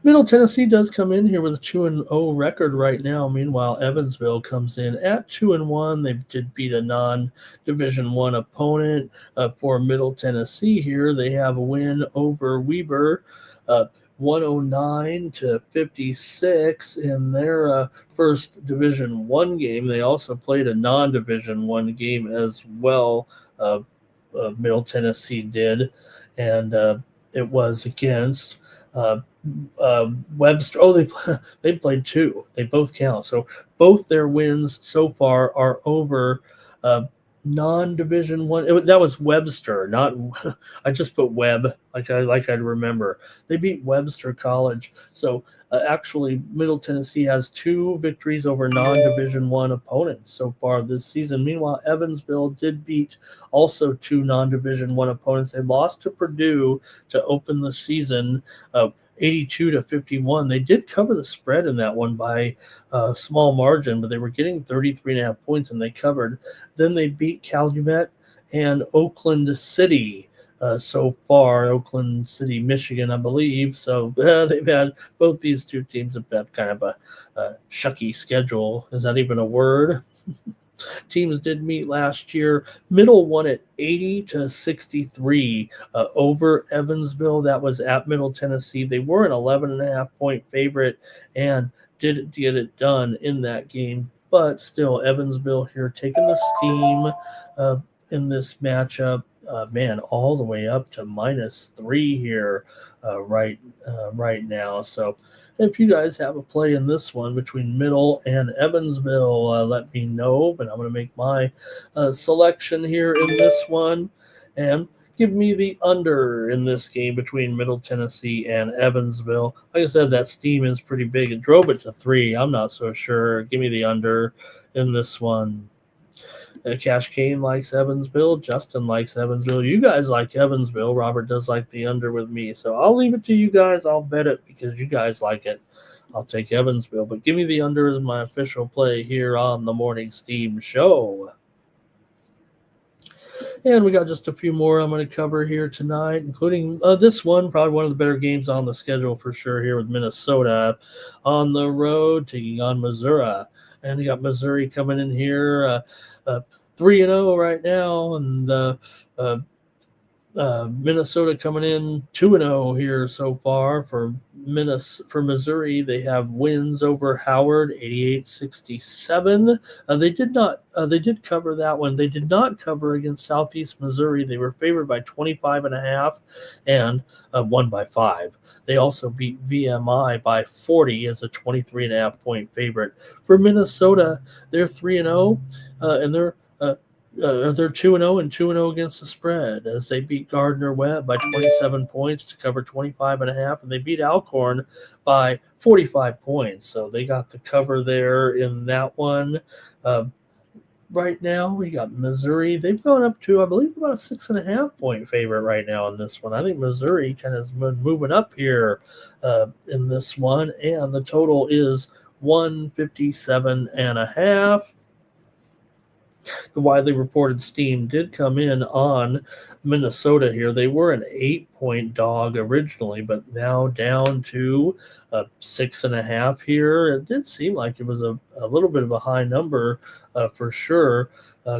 Middle Tennessee does come in here with a 2-0 record right now. Meanwhile, Evansville comes in at 2-1. They did beat a non-Division I opponent. For Middle Tennessee here, they have a win over Weber, 109-56 in their first Division I game. They also played a non-Division I game as well. Middle Tennessee did, and it was against Webster. Oh, they played two. They both count. So both their wins so far are over non-Division I. That was Webster, not. I just put Webb like I'd remember. They beat Webster College. So actually, Middle Tennessee has 2 victories over non-Division I opponents so far this season. Meanwhile, Evansville did beat also 2 non-Division I opponents. They lost to Purdue to open the season. 82-51. They did cover the spread in that one by a small margin, but they were getting 33.5 points, and they covered. Then they beat Calumet and Oakland City so far. Oakland City, Michigan, I believe. So they've had both these two teams have had kind of a shucky schedule. Is that even a word? Teams did meet last year. Middle won at 80-63 over Evansville. That was at Middle Tennessee. They were an 11.5-point favorite and did get it done in that game. But still, Evansville here taking the steam in this matchup. All the way up to -3 here right now. So if you guys have a play in this one between Middle and Evansville, let me know. But I'm going to make my selection here in this one and give me the under in this game between Middle Tennessee and Evansville. Like I said, that steam is pretty big. It drove it to 3. I'm not so sure. Give me the under in this one. Cash Kane likes Evansville. Justin likes Evansville. You guys like Evansville. Robert does like the under with me. So I'll leave it to you guys. I'll bet it because you guys like it. I'll take Evansville. But give me the under as my official play here on the Morning Steam Show. And we got just a few more I'm going to cover here tonight, including this one, probably one of the better games on the schedule for sure here with Minnesota on the road taking on Missouri. And you got Missouri coming in here 3-0 right now, and Minnesota coming in 2-0 here so far for Missouri. They have wins over Howard 88-67. They did cover that one. They did not cover against Southeast Missouri. They were favored by 25.5 and won by 5. They also beat VMI by 40 as a 23.5-point favorite. For Minnesota, they're 3-0 and they're 2-0 and 2-0 against the spread as they beat Gardner-Webb by 27 points to cover 25.5, and they beat Alcorn by 45 points. So they got the cover there in that one. Right now, we got Missouri. They've gone up to, I believe, about a 6.5-point favorite right now in this one. I think Missouri kind of has been moving up here in this one, and the total is 157.5. the widely reported steam did come in on Minnesota here. They were an 8-point dog originally, but now down to 6.5 here. It did seem like it was a little bit of a high number for sure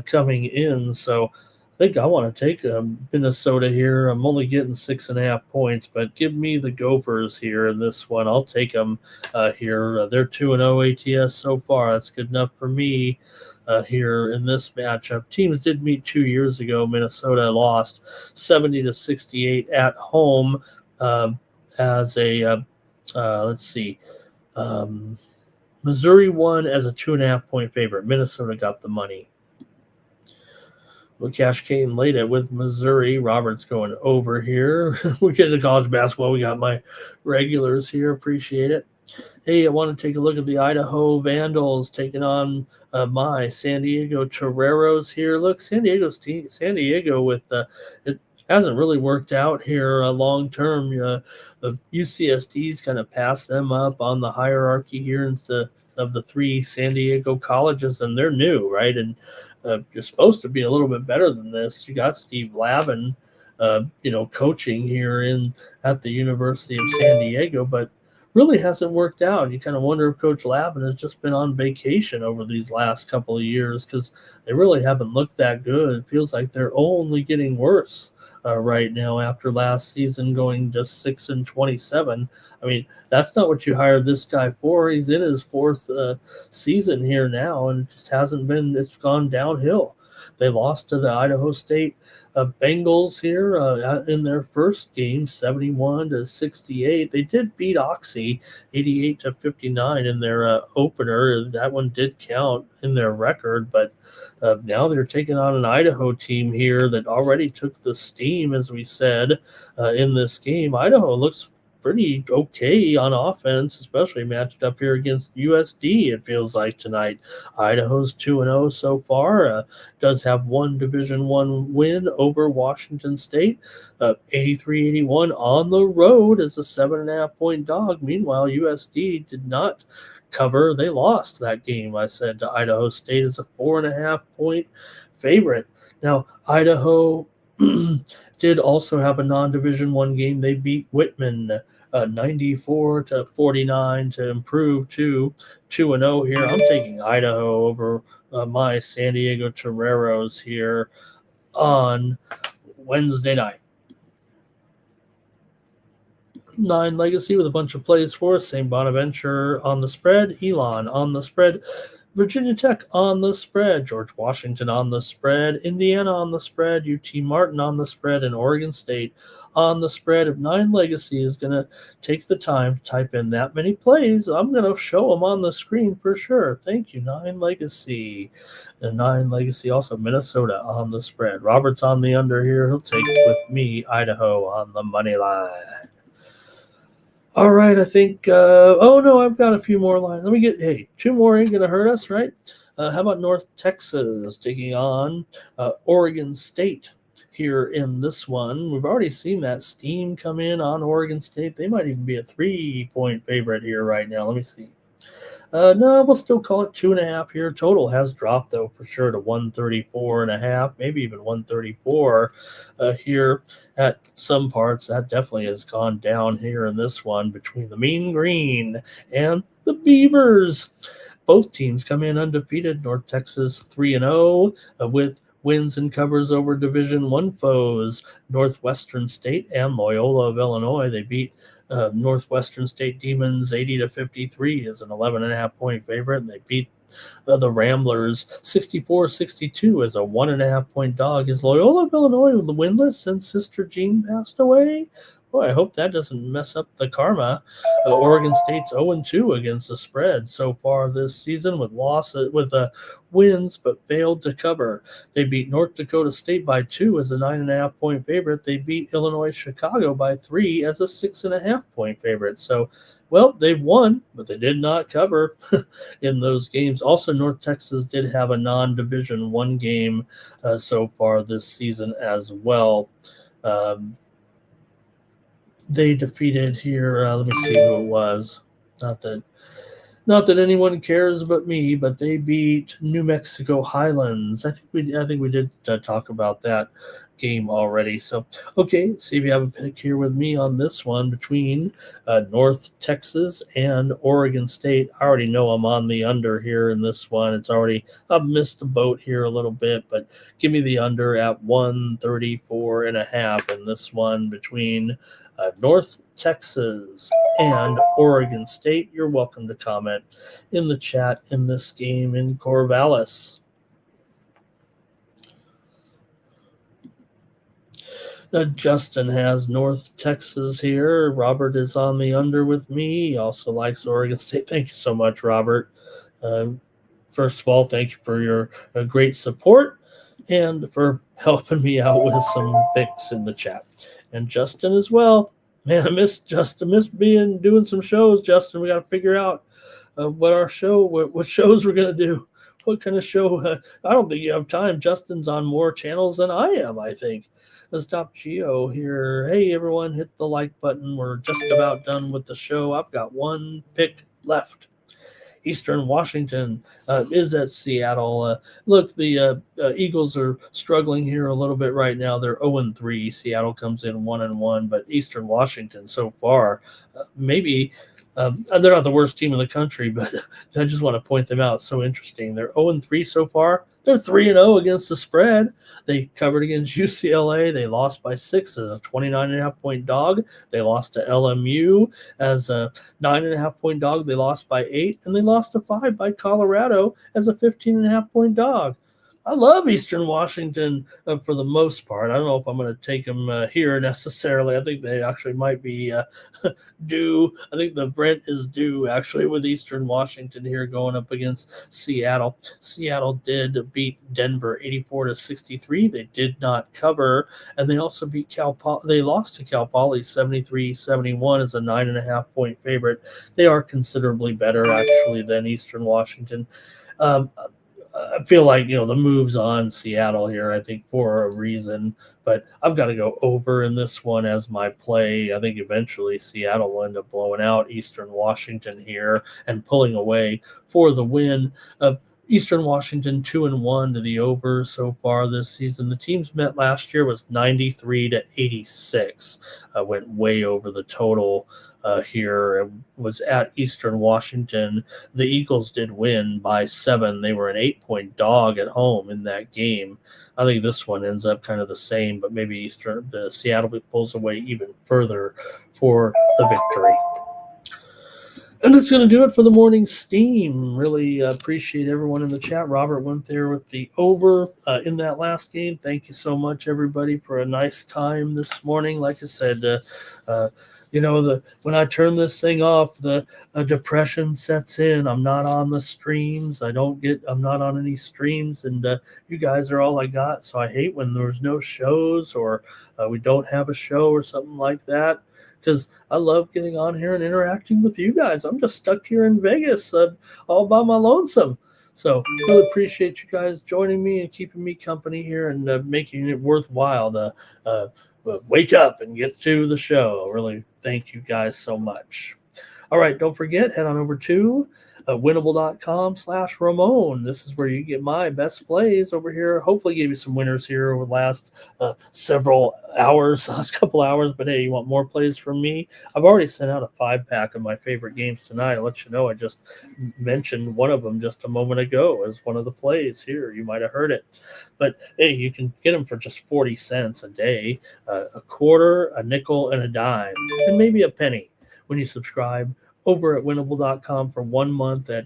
coming in. So I think I want to take Minnesota here. I'm only getting 6.5 points, but give me the Gophers here in this one. I'll take them here. They're 2-0 ATS so far. That's good enough for me. Here in this matchup, teams did meet 2 years ago. Minnesota lost 70-68 at home as a let's see. Missouri won as a 2.5-point favorite. Minnesota got the money. Well, Cash came late it with Missouri. Robert's going over here. We're getting to college basketball. We got my regulars here. Appreciate it. Hey, I want to take a look at the Idaho Vandals taking on my San Diego Toreros here. Look, San Diego with it hasn't really worked out here long term. UCSD's kind of passed them up on the hierarchy here instead of the 3 San Diego colleges, and they're new, right? And you're supposed to be a little bit better than this. You got Steve Lavin, coaching here at the University of San Diego, but really hasn't worked out. You kind of wonder if Coach Lavin has just been on vacation over these last couple of years because they really haven't looked that good. It feels like they're only getting worse right now after last season going just 6-27. I mean, that's not what you hired this guy for. He's in his 4th season here now, and it just hasn't been. It's gone downhill. They lost to the Idaho State Bengals here in their first game, 71-68. They did beat Oxy 88-59 in their opener. That one did count in their record, but now they're taking on an Idaho team here that already took the steam, as we said, in this game. Idaho looks pretty okay on offense, especially matched up here against USD, it feels like tonight. Idaho's 2-0 so far, does have one Division I win over Washington State, 83-81 on the road as a 7.5-point dog. Meanwhile, USD did not cover. They lost that game, I said, to Idaho State as a 4.5-point favorite. Now, Idaho did also have a non-Division I game. They beat Whitman 94-49 to improve to 2-0 here. I'm taking Idaho over my San Diego Toreros here on Wednesday night. 9 Legacy with a bunch of plays for us. St. Bonaventure on the spread. Elon on the spread. Virginia Tech on the spread, George Washington on the spread, Indiana on the spread, UT Martin on the spread, and Oregon State on the spread. If 9 Legacy is going to take the time to type in that many plays, I'm going to show them on the screen for sure. Thank you, 9 Legacy. And 9 Legacy, also Minnesota on the spread. Robert's on the under here. He'll take with me Idaho on the money line. All right, I think, I've got a few more lines. Let me get, 2 more ain't going to hurt us, right? How about North Texas taking on Oregon State here in this one? We've already seen that steam come in on Oregon State. They might even be a 3-point favorite here right now. Let me see. No, we'll still call it 2.5 here. Total has dropped, though, for sure to 134.5, maybe even 134 here at some parts. That definitely has gone down here in this one between the Mean Green and the Beavers. Both teams come in undefeated. North Texas 3-0 with wins and covers over Division I foes, Northwestern State and Loyola of Illinois. They beat Northwestern State Demons 80-53 as an 11.5-point favorite, and they beat the Ramblers 64-62 as a 1.5-point dog. Is Loyola of Illinois winless since Sister Jean passed away? Boy, I hope that doesn't mess up the karma. Oregon State's 0-2 against the spread so far this season with wins, but failed to cover. They beat North Dakota State by 2 as a 9.5-point favorite. They beat Illinois Chicago by 3 as a 6.5-point favorite. So, well, they've won, but they did not cover in those games. Also, North Texas did have a non-Division I game so far this season as well. They defeated here, let me see who it was. Not that anyone cares but me, but they beat New Mexico Highlands. I think we did talk about that game already. So, okay, see if you have a pick here with me on this one between North Texas and Oregon State. I already know I'm on the under here in this one. I've missed the boat here a little bit, but give me the under at 134.5 in this one between North Texas and Oregon State. You're welcome to comment in the chat in this game in Corvallis. Justin has North Texas here. Robert is on the under with me. He also likes Oregon State. Thank you so much, Robert. First of all, thank you for your great support and for helping me out with some picks in the chat. And Justin as well. Man, I miss Justin. I miss doing some shows, Justin. We got to figure out what shows we're going to do. What kind of show? I don't think you have time. Justin's on more channels than I am, I think. Let's stop Geo here. Hey, everyone, hit the like button. We're just about done with the show. I've got one pick left. Eastern Washington is at Seattle. Look, the Eagles are struggling here a little bit right now. They're 0-3. Seattle comes in 1-1, but Eastern Washington so far, maybe they're not the worst team in the country, but I just want to point them out. So interesting. They're 0-3 so far. They're 3-0 against the spread. They covered against UCLA. They lost by 6 as a 29.5-point dog. They lost to LMU as a 9.5-point dog. They lost by 8, and they lost to 5 by Colorado as a 15.5-point dog. I love Eastern Washington for the most part. I don't know if I'm going to take them here necessarily. I think they actually might be due. I think the Brent is due actually with Eastern Washington here going up against Seattle. Seattle did beat Denver 84-63. They did not cover, and they also beat Cal Poly. They lost to Cal Poly 73-71 as a 9.5-point favorite. They are considerably better actually than Eastern Washington. I feel like, the move's on Seattle here, I think, for a reason. But I've got to go over in this one as my play. I think eventually Seattle will end up blowing out Eastern Washington here and pulling away for the win. Eastern Washington 2-1 to the over so far this season. The teams met last year was 93-86. Went way over the total here. It was at Eastern Washington. The Eagles did win by 7. They were an 8-point dog at home in that game. I think this one ends up kind of the same, but maybe Seattle pulls away even further for the victory. And that's going to do it for the morning steam. Really appreciate everyone in the chat. Robert went there with the over in that last game. Thank you so much, everybody, for a nice time this morning. Like I said, when I turn this thing off, the depression sets in. I'm not on the streams. I'm not on any streams, and you guys are all I got. So I hate when there's no shows or we don't have a show or something like that, because I love getting on here and interacting with you guys. I'm just stuck here in Vegas all by my lonesome. So really appreciate you guys joining me and keeping me company here and making it worthwhile to wake up and get to the show. Really thank you guys so much. All right, don't forget, head on over to winnable.com/Ramon. This is where you get my best plays over here. Hopefully gave you some winners here over the last last couple hours. But hey, you want more plays from me? I've already sent out a 5-pack of my favorite games tonight. I'll let you know I just mentioned one of them just a moment ago as one of the plays here. You might have heard it. But hey, you can get them for just 40 cents a day, a quarter, a nickel, and a dime, and maybe a penny when you subscribe over at winnable.com for 1 month at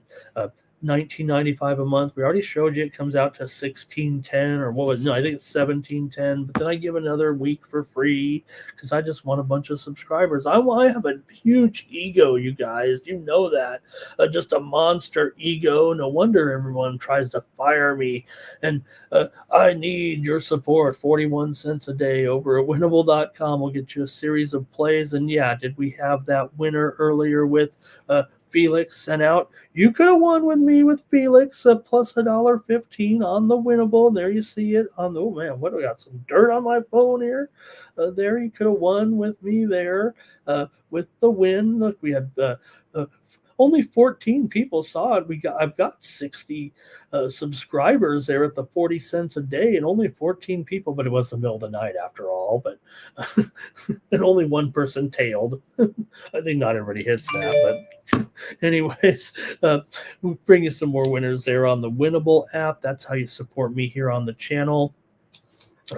$19.95 a month. We already showed you it comes out to $16.10 or I think it's $17.10. But then I give another week for free because I just want a bunch of subscribers. I have a huge ego, you guys. You know that. Just a monster ego. No wonder everyone tries to fire me. And I need your support. 41 cents a day over at winnable.com. We'll get you a series of plays. And yeah, did we have that winner earlier with Felix sent out? You could have won with me with Felix plus $1.15 on the winnable. There you see it on the, oh man, what do I got? Some dirt on my phone here. There you could have won with me there with the win. Look, we had Only 14 people saw it. I've got 60 subscribers there at the 40 cents a day, and only 14 people. But it was the middle of the night after all. But and only one person tailed. I think not everybody hits that, but anyways, we'll bring you some more winners there on the Winnable app. That's how you support me here on the channel.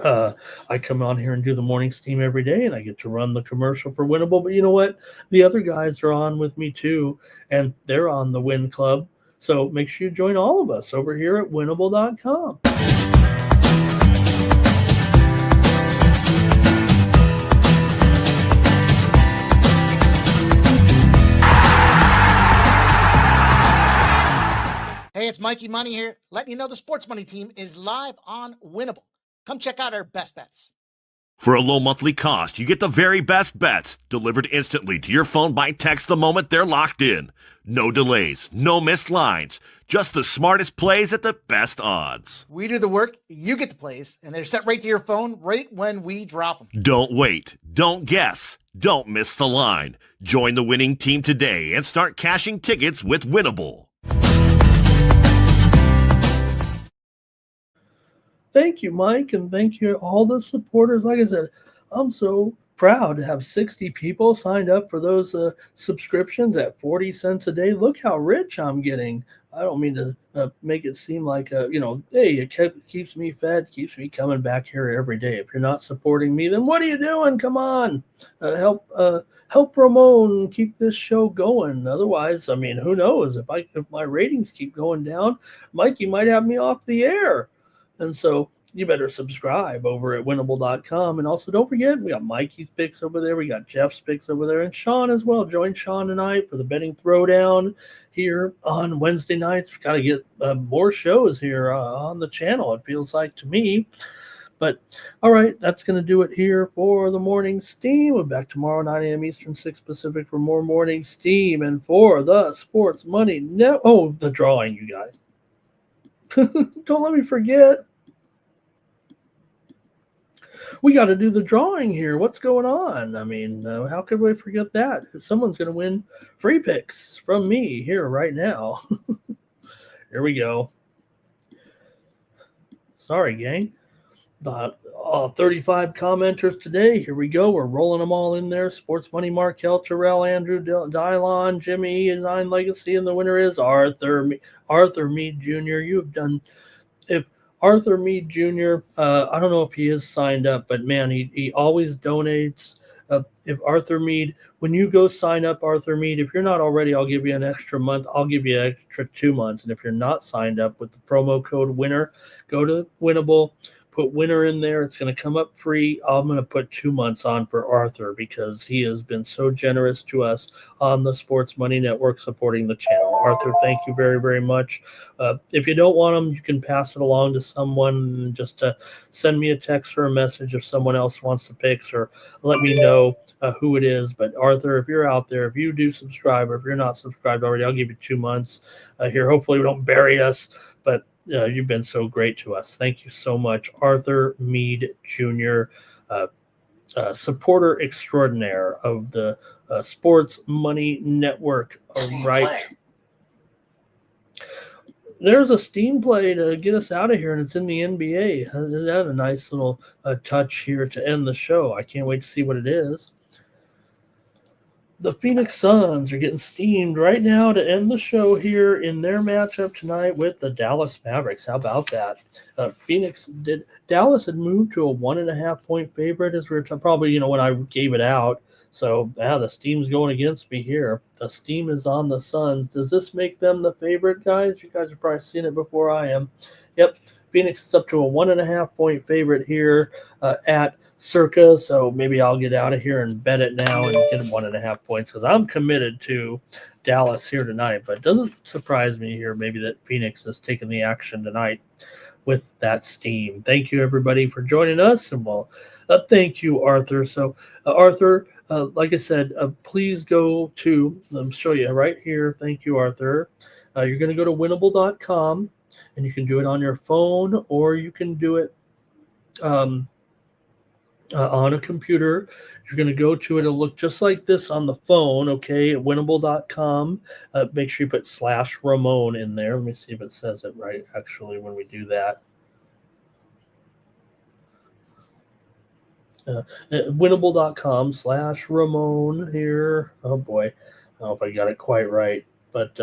I come on here and do the morning steam every day, and I get to run the commercial for Winnable. But you know what? The other guys are on with me too, and they're on the Win Club. So make sure you join all of us over here at winnable.com. Hey, it's Mikey Money here, letting you know the Sports Money team is live on Winnable. Come check out our best bets. For a low monthly cost, you get the very best bets delivered instantly to your phone by text the moment they're locked in. No delays, no missed lines, just the smartest plays at the best odds. We do the work, you get the plays, and they're sent right to your phone right when we drop them. Don't wait, don't guess, don't miss the line. Join the winning team today and start cashing tickets with Winnable. Thank you, Mike, and thank you to all the supporters. Like I said, I'm so proud to have 60 people signed up for those subscriptions at 40 cents a day. Look how rich I'm getting. I don't mean to make it seem like, hey, it keeps me fed, keeps me coming back here every day. If you're not supporting me, then what are you doing? Come on, help Ramon keep this show going. Otherwise, I mean, who knows? If my ratings keep going down, Mikey might have me off the air. And so you better subscribe over at winnable.com. And also don't forget, we got Mikey's picks over there. We got Jeff's picks over there, and Sean as well. Join Sean tonight for the betting throwdown here on Wednesday nights. We've got to get more shows here on the channel, it feels like to me. But all right, that's going to do it here for the morning steam. We're back tomorrow, 9 a.m. Eastern, 6 Pacific for more morning steam. And for the Sports Money the drawing, you guys. Don't let me forget. We got to do the drawing here. What's going on? I mean, how could we forget that? Someone's going to win free picks from me here right now. Here we go. Sorry, gang. 35 commenters today. Here we go. We're rolling them all in there. Sports Money, Markel, Terrell, Andrew, Dylon, Jimmy, and Nine Legacy. And the winner is Arthur Mead Jr. You've done... If Arthur Mead Jr., I don't know if he is signed up, but man, he always donates. If Arthur Mead, when you go sign up, Arthur Mead, if you're not already, I'll give you an extra month. I'll give you an extra 2 months. And if you're not signed up with the promo code WINNER, go to Winnable, put winner in there. It's going to come up free. I'm going to put 2 months on for Arthur because he has been so generous to us on the Sports Money Network supporting the channel. Arthur, thank you very, very much. If you don't want them, you can pass it along to someone. Just send me a text or a message if someone else wants the picks, or let me know who it is. But Arthur, if you're out there, if you do subscribe, or if you're not subscribed already, I'll give you 2 months here. Hopefully we don't bury us, but you've been so great to us. Thank you so much, Arthur Mead Jr., supporter extraordinaire of the Sports Money Network. All right. There's a steam play to get us out of here, and it's in the NBA. Isn't that a nice little touch here to end the show? I can't wait to see what it is. The Phoenix Suns are getting steamed right now to end the show here in their matchup tonight with the Dallas Mavericks. How about that? Dallas had moved to a 1.5-point favorite as we were probably, when I gave it out. So, the steam's going against me here. The steam is on the Suns. Does this make them the favorite, guys? You guys have probably seen it before I am. Yep, Phoenix is up to a 1.5-point favorite here at Circa. So maybe I'll get out of here and bet it now and get 1.5 points because I'm committed to Dallas here tonight. But it doesn't surprise me here maybe that Phoenix is taking the action tonight with that steam. Thank you, everybody, for joining us. And thank you, Arthur. So, Arthur, like I said, please go to, let me show you right here. Thank you, Arthur. You're going to go to winnable.com, and you can do it on your phone, or you can do it on a computer. You're going to go to it. It'll look just like this on the phone, okay, at winnable.com. Make sure you put /Ramon in there. Let me see if it says it right, actually, when we do that. Winnable.com /Ramon here. Oh, boy. I don't know if I got it quite right. But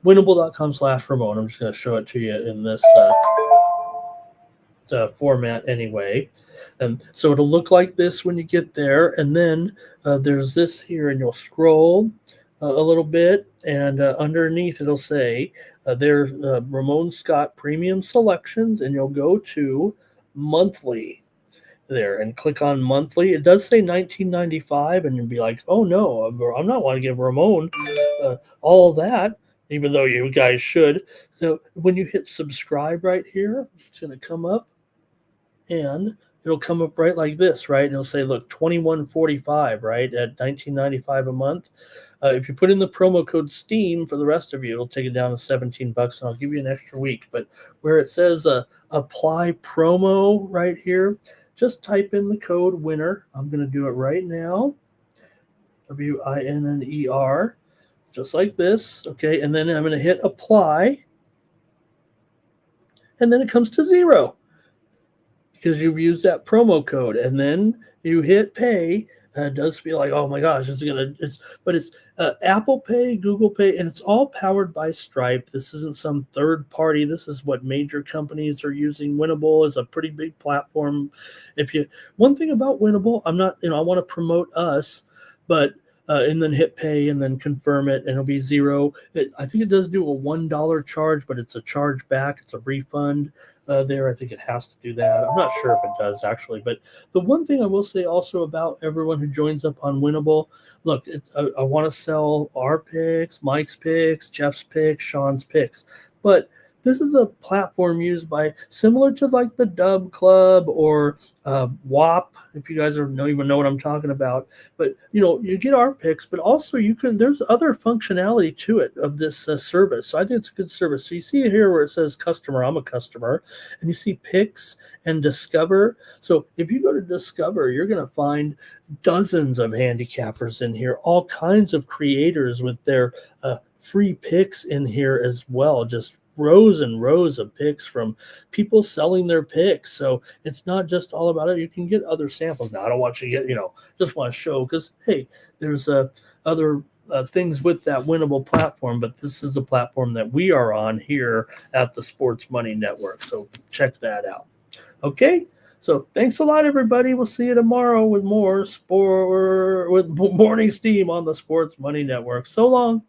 winnable.com /Ramon. I'm just going to show it to you in this format anyway. And so it'll look like this when you get there. And then there's this here, and you'll scroll a little bit, and underneath it'll say there's Ramon Scott Premium Selections, and you'll go to monthly there and click on monthly. It does say $19.95, and you'll be like, oh no, I'm not want to give Ramon all that, even though you guys should. So when you hit subscribe right here, it's going to come up, and it'll come up right like this, right? And it'll say, look, $21.45, right, at $19.95 a month. If you put in the promo code STEAM for the rest of you, it'll take it down to $17, and I'll give you an extra week. But where it says apply promo right here, just type in the code WINNER. I'm going to do it right now, WINNER, just like this, okay? And then I'm going to hit apply, and then it comes to zero because you've used that promo code, and then you hit pay. It does feel like, oh my gosh, it's Apple Pay, Google Pay, and it's all powered by Stripe. This isn't some third party. This is what major companies are using. Winnable is a pretty big platform. One thing about Winnable, I want to promote us, but and then hit pay and then confirm it, and it'll be zero. I think it does do a $1 charge, but it's a charge back. It's a refund. There, I think it has to do that. I'm not sure if it does actually, but the one thing I will say also about everyone who joins up on Winnable, look, I want to sell our picks, Mike's picks, Jeff's picks, Sean's picks, but this is a platform used by, similar to like the Dub Club or WAP, if you guys don't even know what I'm talking about. But, you get our picks, but also there's other functionality to it of this service. So I think it's a good service. So you see here where it says customer, I'm a customer, and you see picks and discover. So if you go to discover, you're going to find dozens of handicappers in here, all kinds of creators with their free picks in here as well, just rows and rows of picks from people selling their picks. So it's not just all about it. You can get other samples. Now, I don't want you to get, just want to show, because, hey, there's other things with that Winnable platform, but this is the platform that we are on here at the Sports Money Network. So check that out. Okay. So thanks a lot, everybody. We'll see you tomorrow with more Morning Steam on the Sports Money Network. So long.